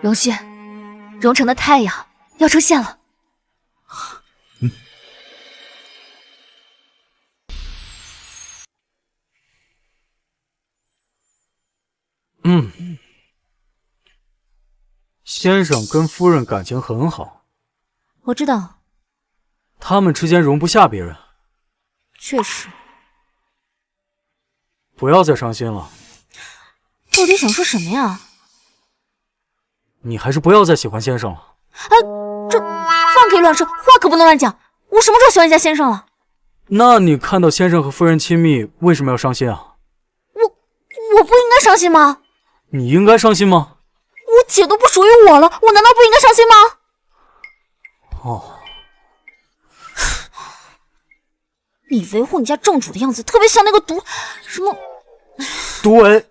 荣旭，荣城的太阳要出现了。先生跟夫人感情很好，我知道，他们之间容不下别人。确实。不要再伤心了，到底想说什么呀？你还是不要再喜欢先生了。这饭可以乱说，话可不能乱讲。我什么时候喜欢人家先生了？那你看到先生和夫人亲密，为什么要伤心啊？我不应该伤心吗？你应该伤心吗？我姐都不属于我了，我难道不应该伤心吗？哦，你维护你家正主的样子，特别像那个什么毒唯，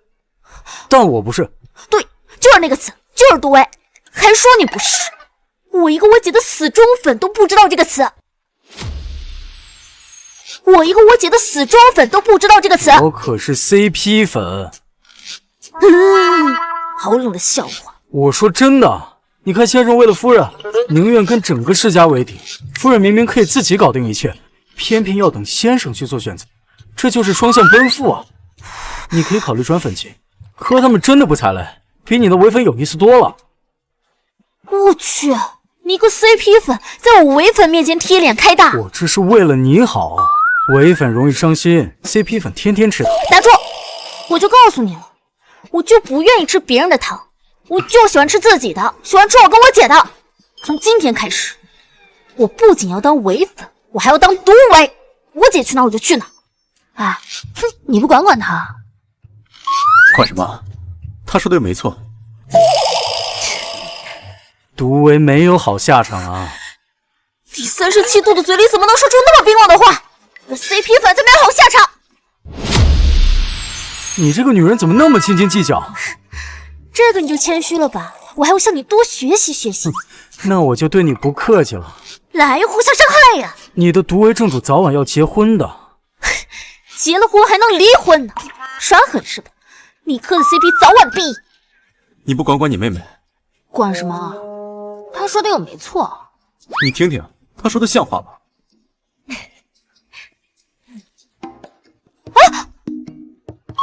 但我不是。对，就是那个词，就是毒唯，还说你不是。我一个我姐的死忠粉都不知道这个词，我可是 CP 粉。好冷的笑话。我说真的，你看先生为了夫人，宁愿跟整个世家为敌，夫人明明可以自己搞定一切，偏偏要等先生去做选择，这就是双向奔赴啊！你可以考虑转粉级，可他们真的不踩雷，比你的唯粉有意思多了。我去，你个 CP 粉在我唯粉面前贴脸开大！我这是为了你好，唯粉容易伤心 ，CP 粉天天吃糖。打住！我就告诉你了，我就不愿意吃别人的糖，我就喜欢吃自己的，喜欢吃我跟我姐的。从今天开始，我不仅要当唯粉，我还要当毒唯。我姐去哪我就去哪。哎，哼，你不管管他？管什么？他说的又没错。毒唯没有好下场啊！你37度的嘴里怎么能说出那么冰冷的话？我 CP 粉才没有好下场！你这个女人怎么那么斤斤计较？这个你就谦虚了吧，我还要向你多学习学习。那我就对你不客气了。来，互相伤害呀！你的毒唯正主早晚要结婚的，结了婚还能离婚呢？耍狠是吧？你磕的 CP 早晚毙。你不管管你妹妹？管什么？他说的又没错。你听听，他说的像话吗？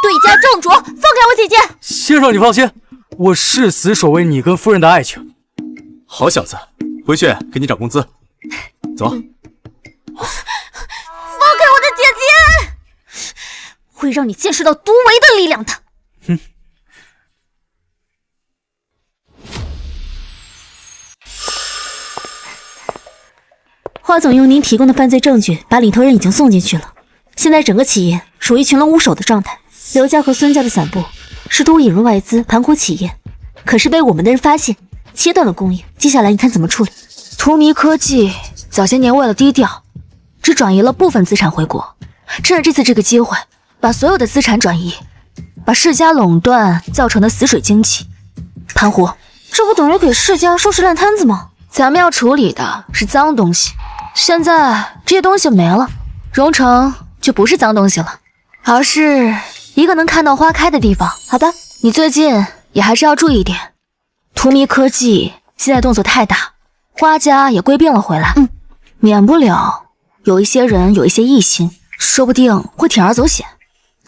对家正主，放开我姐姐！先生你放心，我誓死守卫你跟夫人的爱情。好小子，回去给你涨工资。走。放开我的姐姐！会让你见识到毒唯的力量的。哼。花总用您提供的犯罪证据，把领头人已经送进去了。现在整个企业属于群龙无首的状态，刘家和孙家的散布，试图引入外资盘活企业，可是被我们的人发现，切断了供应。接下来你看怎么处理？荼蘼科技早些年为了低调，只转移了部分资产回国，趁着这次这个机会，把所有的资产转移，把世家垄断造成的死水经济盘活。这不等于给世家收拾烂摊子吗？咱们要处理的是脏东西，现在这些东西没了，荣城就不是脏东西了，而是一个能看到花开的地方。好吧，你最近也还是要注意一点。荼蘼科技现在动作太大，花家也归并了回来，免不了有一些人有一些异心，说不定会铤而走险。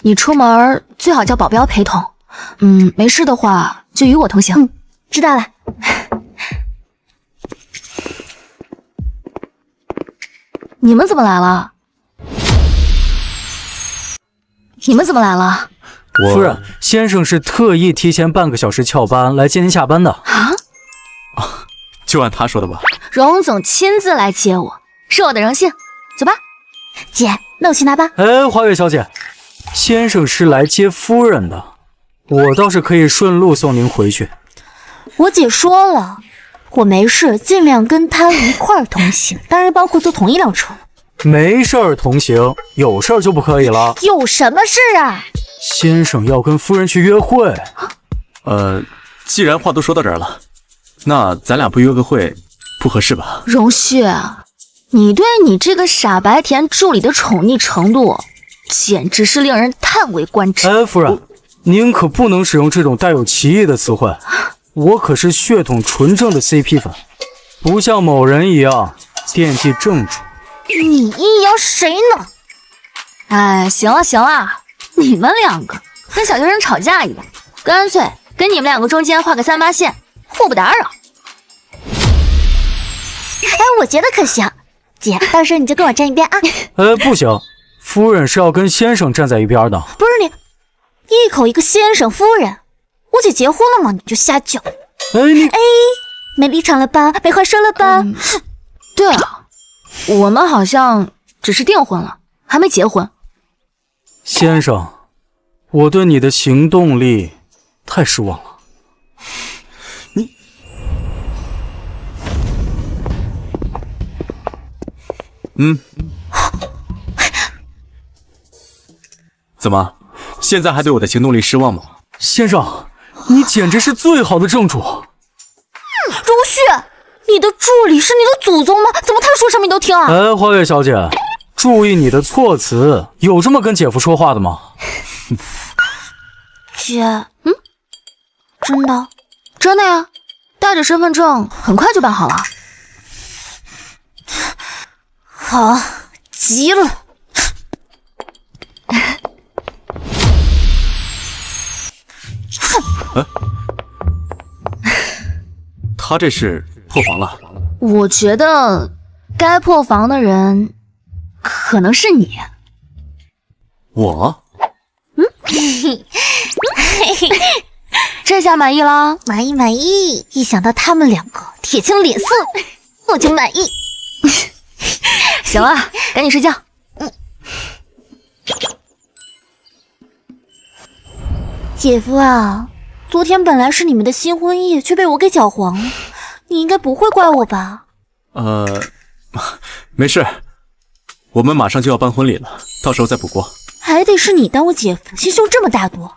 你出门最好叫保镖陪同，没事的话就与我同行。知道了。你们怎么来了？你们怎么来了？夫人，先生是特意提前半个小时翘班来接您下班的。啊？就按他说的吧。荣总亲自来接我，是我的荣幸。走吧。姐，那我去拿吧。哎，花月小姐，先生是来接夫人的，我倒是可以顺路送您回去。我姐说了，我没事尽量跟她一块儿同行，当然包括坐同一辆车。没事儿同行，有事儿就不可以了。有什么事啊？先生要跟夫人去约会。既然话都说到这儿了，那咱俩不约个会不合适吧？荣旭，你对你这个傻白甜助理的宠溺程度，简直是令人叹为观止。哎，夫人，您可不能使用这种带有歧义的词汇。我可是血统纯正的 CP 粉，不像某人一样惦记正主。你阴阳谁呢？哎，行了行了，你们两个跟小学生吵架一样，干脆跟你们两个中间画个3-8线，互不打扰。哎，我觉得可行。姐，到时候你就跟我站一边啊。不行，夫人是要跟先生站在一边的。不是你，一口一个先生夫人，我姐结婚了吗？你就瞎叫。没立场了吧？没话说了吧？对啊，我们好像只是订婚了，还没结婚。先生，我对你的行动力太失望了。怎么，现在还对我的行动力失望吗？先生，你简直是最好的正主。荣旭，你的助理是你的祖宗吗？怎么他说什么你都听啊？哎，花月小姐，注意你的措辞，有这么跟姐夫说话的吗？姐，真的？真的呀，带着身份证很快就办好了。好，急了。他这是破防了。我觉得该破防的人可能是你。我？这下满意了？满意。一想到他们两个铁青脸色，我就满意。行了，赶紧睡觉。姐夫啊，昨天本来是你们的新婚夜，却被我给搅黄了，你应该不会怪我吧？没事，我们马上就要办婚礼了，到时候再补过。还得是你当我姐夫，心胸这么大度。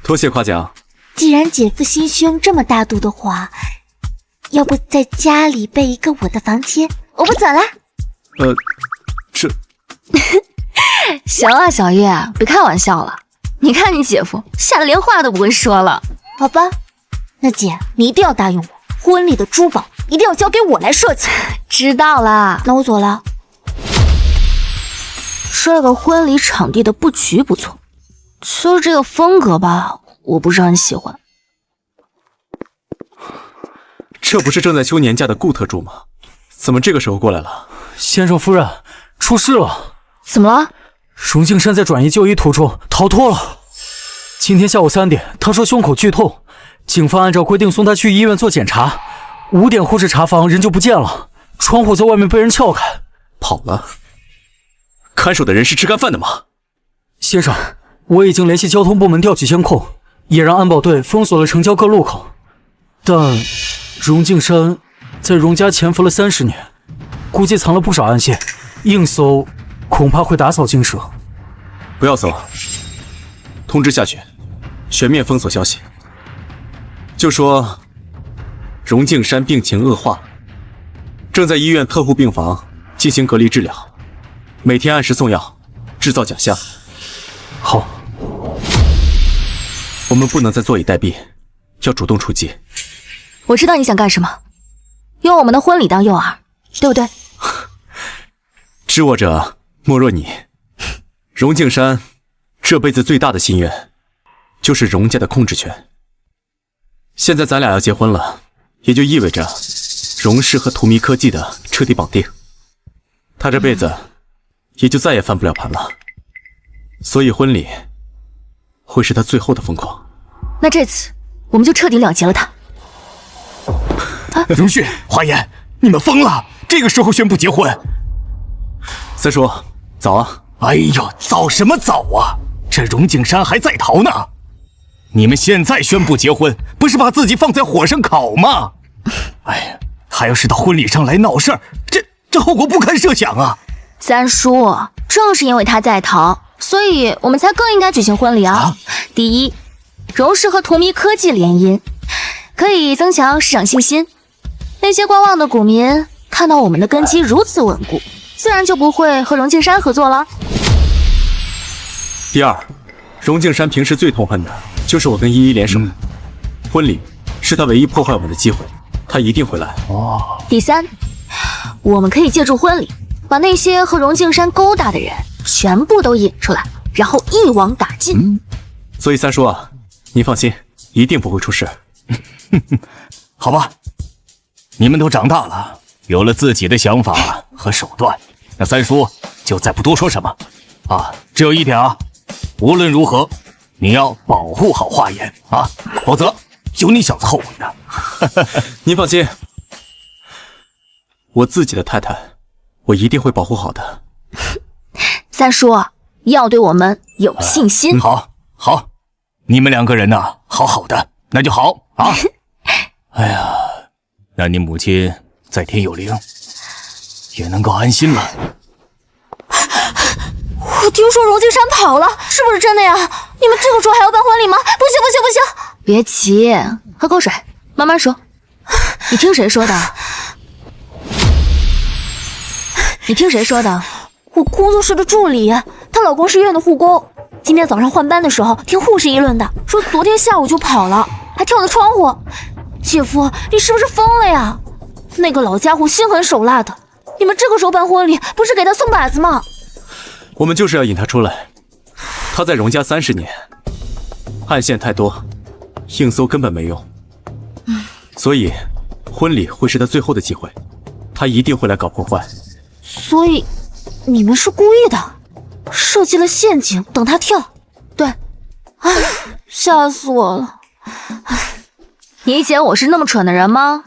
多谢夸奖。既然姐夫心胸这么大度的话，要不在家里备一个我的房间，我不走了。这行了，小叶，别开玩笑了。你看你姐夫吓得连话都不会说了。好吧，那姐你一定要答应我，婚礼的珠宝一定要交给我来设计。知道啦，那我走了。这个婚礼场地的布局不错，就是这个风格吧，我不是很喜欢。这不是正在休年假的顾特助吗？怎么这个时候过来了？先生夫人，出事了！怎么了？荣敬山在转移就医途中逃脱了。今天下午3点，他说胸口剧痛，警方按照规定送他去医院做检查。5点护士查房，人就不见了，窗户在外面被人撬开，跑了。看守的人是吃干饭的吗？先生，我已经联系交通部门调取监控，也让安保队封锁了城郊各路口。但荣敬山在荣家潜伏了30年，估计藏了不少暗线，硬搜恐怕会打草惊蛇。不要搜，通知下去，全面封锁消息。就说荣敬山病情恶化，正在医院特护病房进行隔离治疗，每天按时送药，制造假象。好，我们不能再坐以待毙，要主动出击。我知道你想干什么，用我们的婚礼当诱饵，对不对？知我者莫若你。荣敬山这辈子最大的心愿就是荣家的控制权。现在咱俩要结婚了，也就意味着荣氏和荼蘼科技的彻底绑定。他这辈子也就再也翻不了盘了。所以婚礼会是他最后的疯狂。那这次我们就彻底了结了他。荣旭、华言，你们疯了！这个时候宣布结婚？三叔，早啊！哎呦，早什么早啊！这荣景山还在逃呢。你们现在宣布结婚，不是把自己放在火上烤吗？哎呀，他要是到婚礼上来闹事儿，这后果不堪设想啊！三叔，正是因为他在逃，所以我们才更应该举行婚礼啊！第一，荣氏和图迷科技联姻，可以增强市场信心。那些观望的股民看到我们的根基如此稳固，自然就不会和荣静山合作了。第二，荣静山平时最痛恨的就是我跟依依联手，婚礼是他唯一破坏我们的机会，他一定会来。第三，我们可以借助婚礼，把那些和荣静山勾搭的人全部都引出来，然后一网打尽。所以三叔啊，您放心，一定不会出事。好吧，你们都长大了，有了自己的想法和手段，那三叔就再不多说什么啊。只有一点啊，无论如何，你要保护好华言啊，否则有你小子后悔的。您放心，我自己的太太，我一定会保护好的。三叔要对我们有信心。好，你们两个人呢，好好的，那就好啊。哎呀，那你母亲在天有灵，也能够安心了。我听说荣静山跑了，是不是真的呀？你们这个时候还要办婚礼吗？不行！别急，喝口水，慢慢说。你听谁说的？我工作室的助理，她老公是医院的护工。今天早上换班的时候，听护士议论的，说昨天下午就跑了，还跳了窗户。姐夫，你是不是疯了呀？那个老家伙心狠手辣的，你们这个时候办婚礼，不是给他送把子吗？我们就是要引他出来。他在荣家30年，暗线太多，硬搜根本没用。所以婚礼会是他最后的机会，他一定会来搞破坏。所以你们是故意的，设计了陷阱等他跳。对，吓死我了。你以前我是那么蠢的人吗？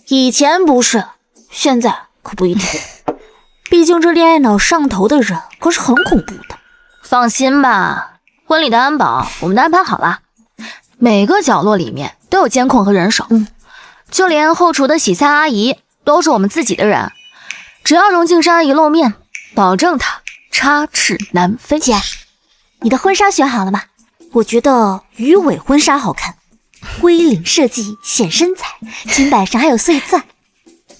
以前不是，现在可不一定。毕竟这恋爱脑上头的人可是很恐怖的。放心吧，婚礼的安保我们都安排好了，每个角落里面都有监控和人手。就连后厨的洗菜阿姨都是我们自己的人，只要荣静山一露面，保证她插翅难飞。姐，你的婚纱选好了吗？我觉得鱼尾婚纱好看，归领设计显身材，裙摆上还有碎钻，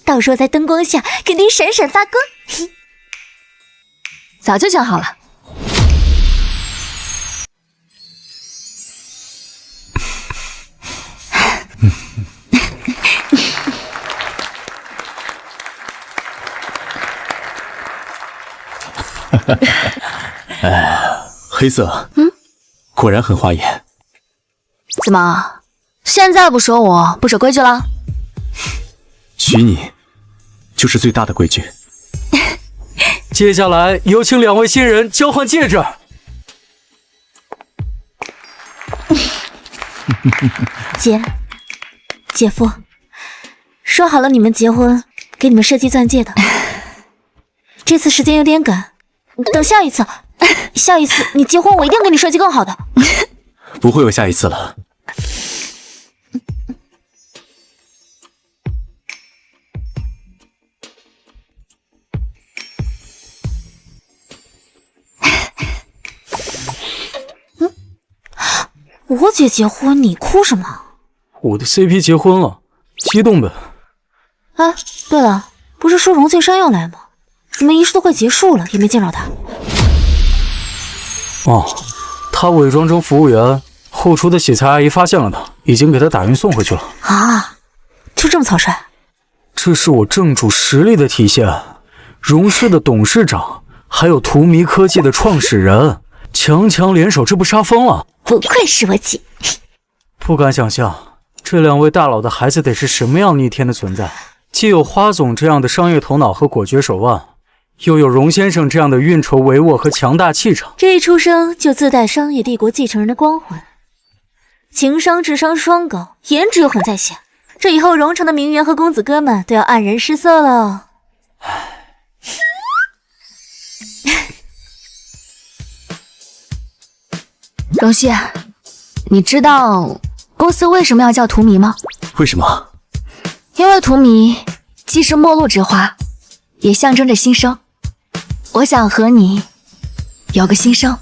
到时候在灯光下肯定闪闪发光。早就想好了。黑色，果然很花眼。怎么，现在不说我不守规矩了？娶你就是最大的规矩。接下来有请2位新人交换戒指。姐夫，说好了你们结婚给你们设计钻戒的，这次时间有点赶，等下一次你结婚我一定给你设计更好的。不会有下一次了。我姐结婚你哭什么？我的 CP 结婚了，激动呗。哎，对了，不是说荣静山要来吗？怎么仪式都快结束了也没见着他？哦，他伪装成服务员，后厨的洗菜阿姨发现了他，已经给他打运送回去了。啊，就这么草率？这是我正主实力的体现。荣氏的董事长，还有图迷科技的创始人，强联手，这不杀疯了？不愧是我姐。不敢想象，这2位大佬的孩子得是什么样逆天的存在。既有花总这样的商业头脑和果决手腕，又有荣先生这样的运筹帷幄和强大气场，这一出生就自带商业帝国继承人的光环，情商智商双高，颜值又很在线。这以后荣城的名媛和公子哥们都要黯然失色了。荣熙，你知道公司为什么要叫荼蘼吗？为什么？因为荼蘼既是末路之花，也象征着新生。我想和你有个新生。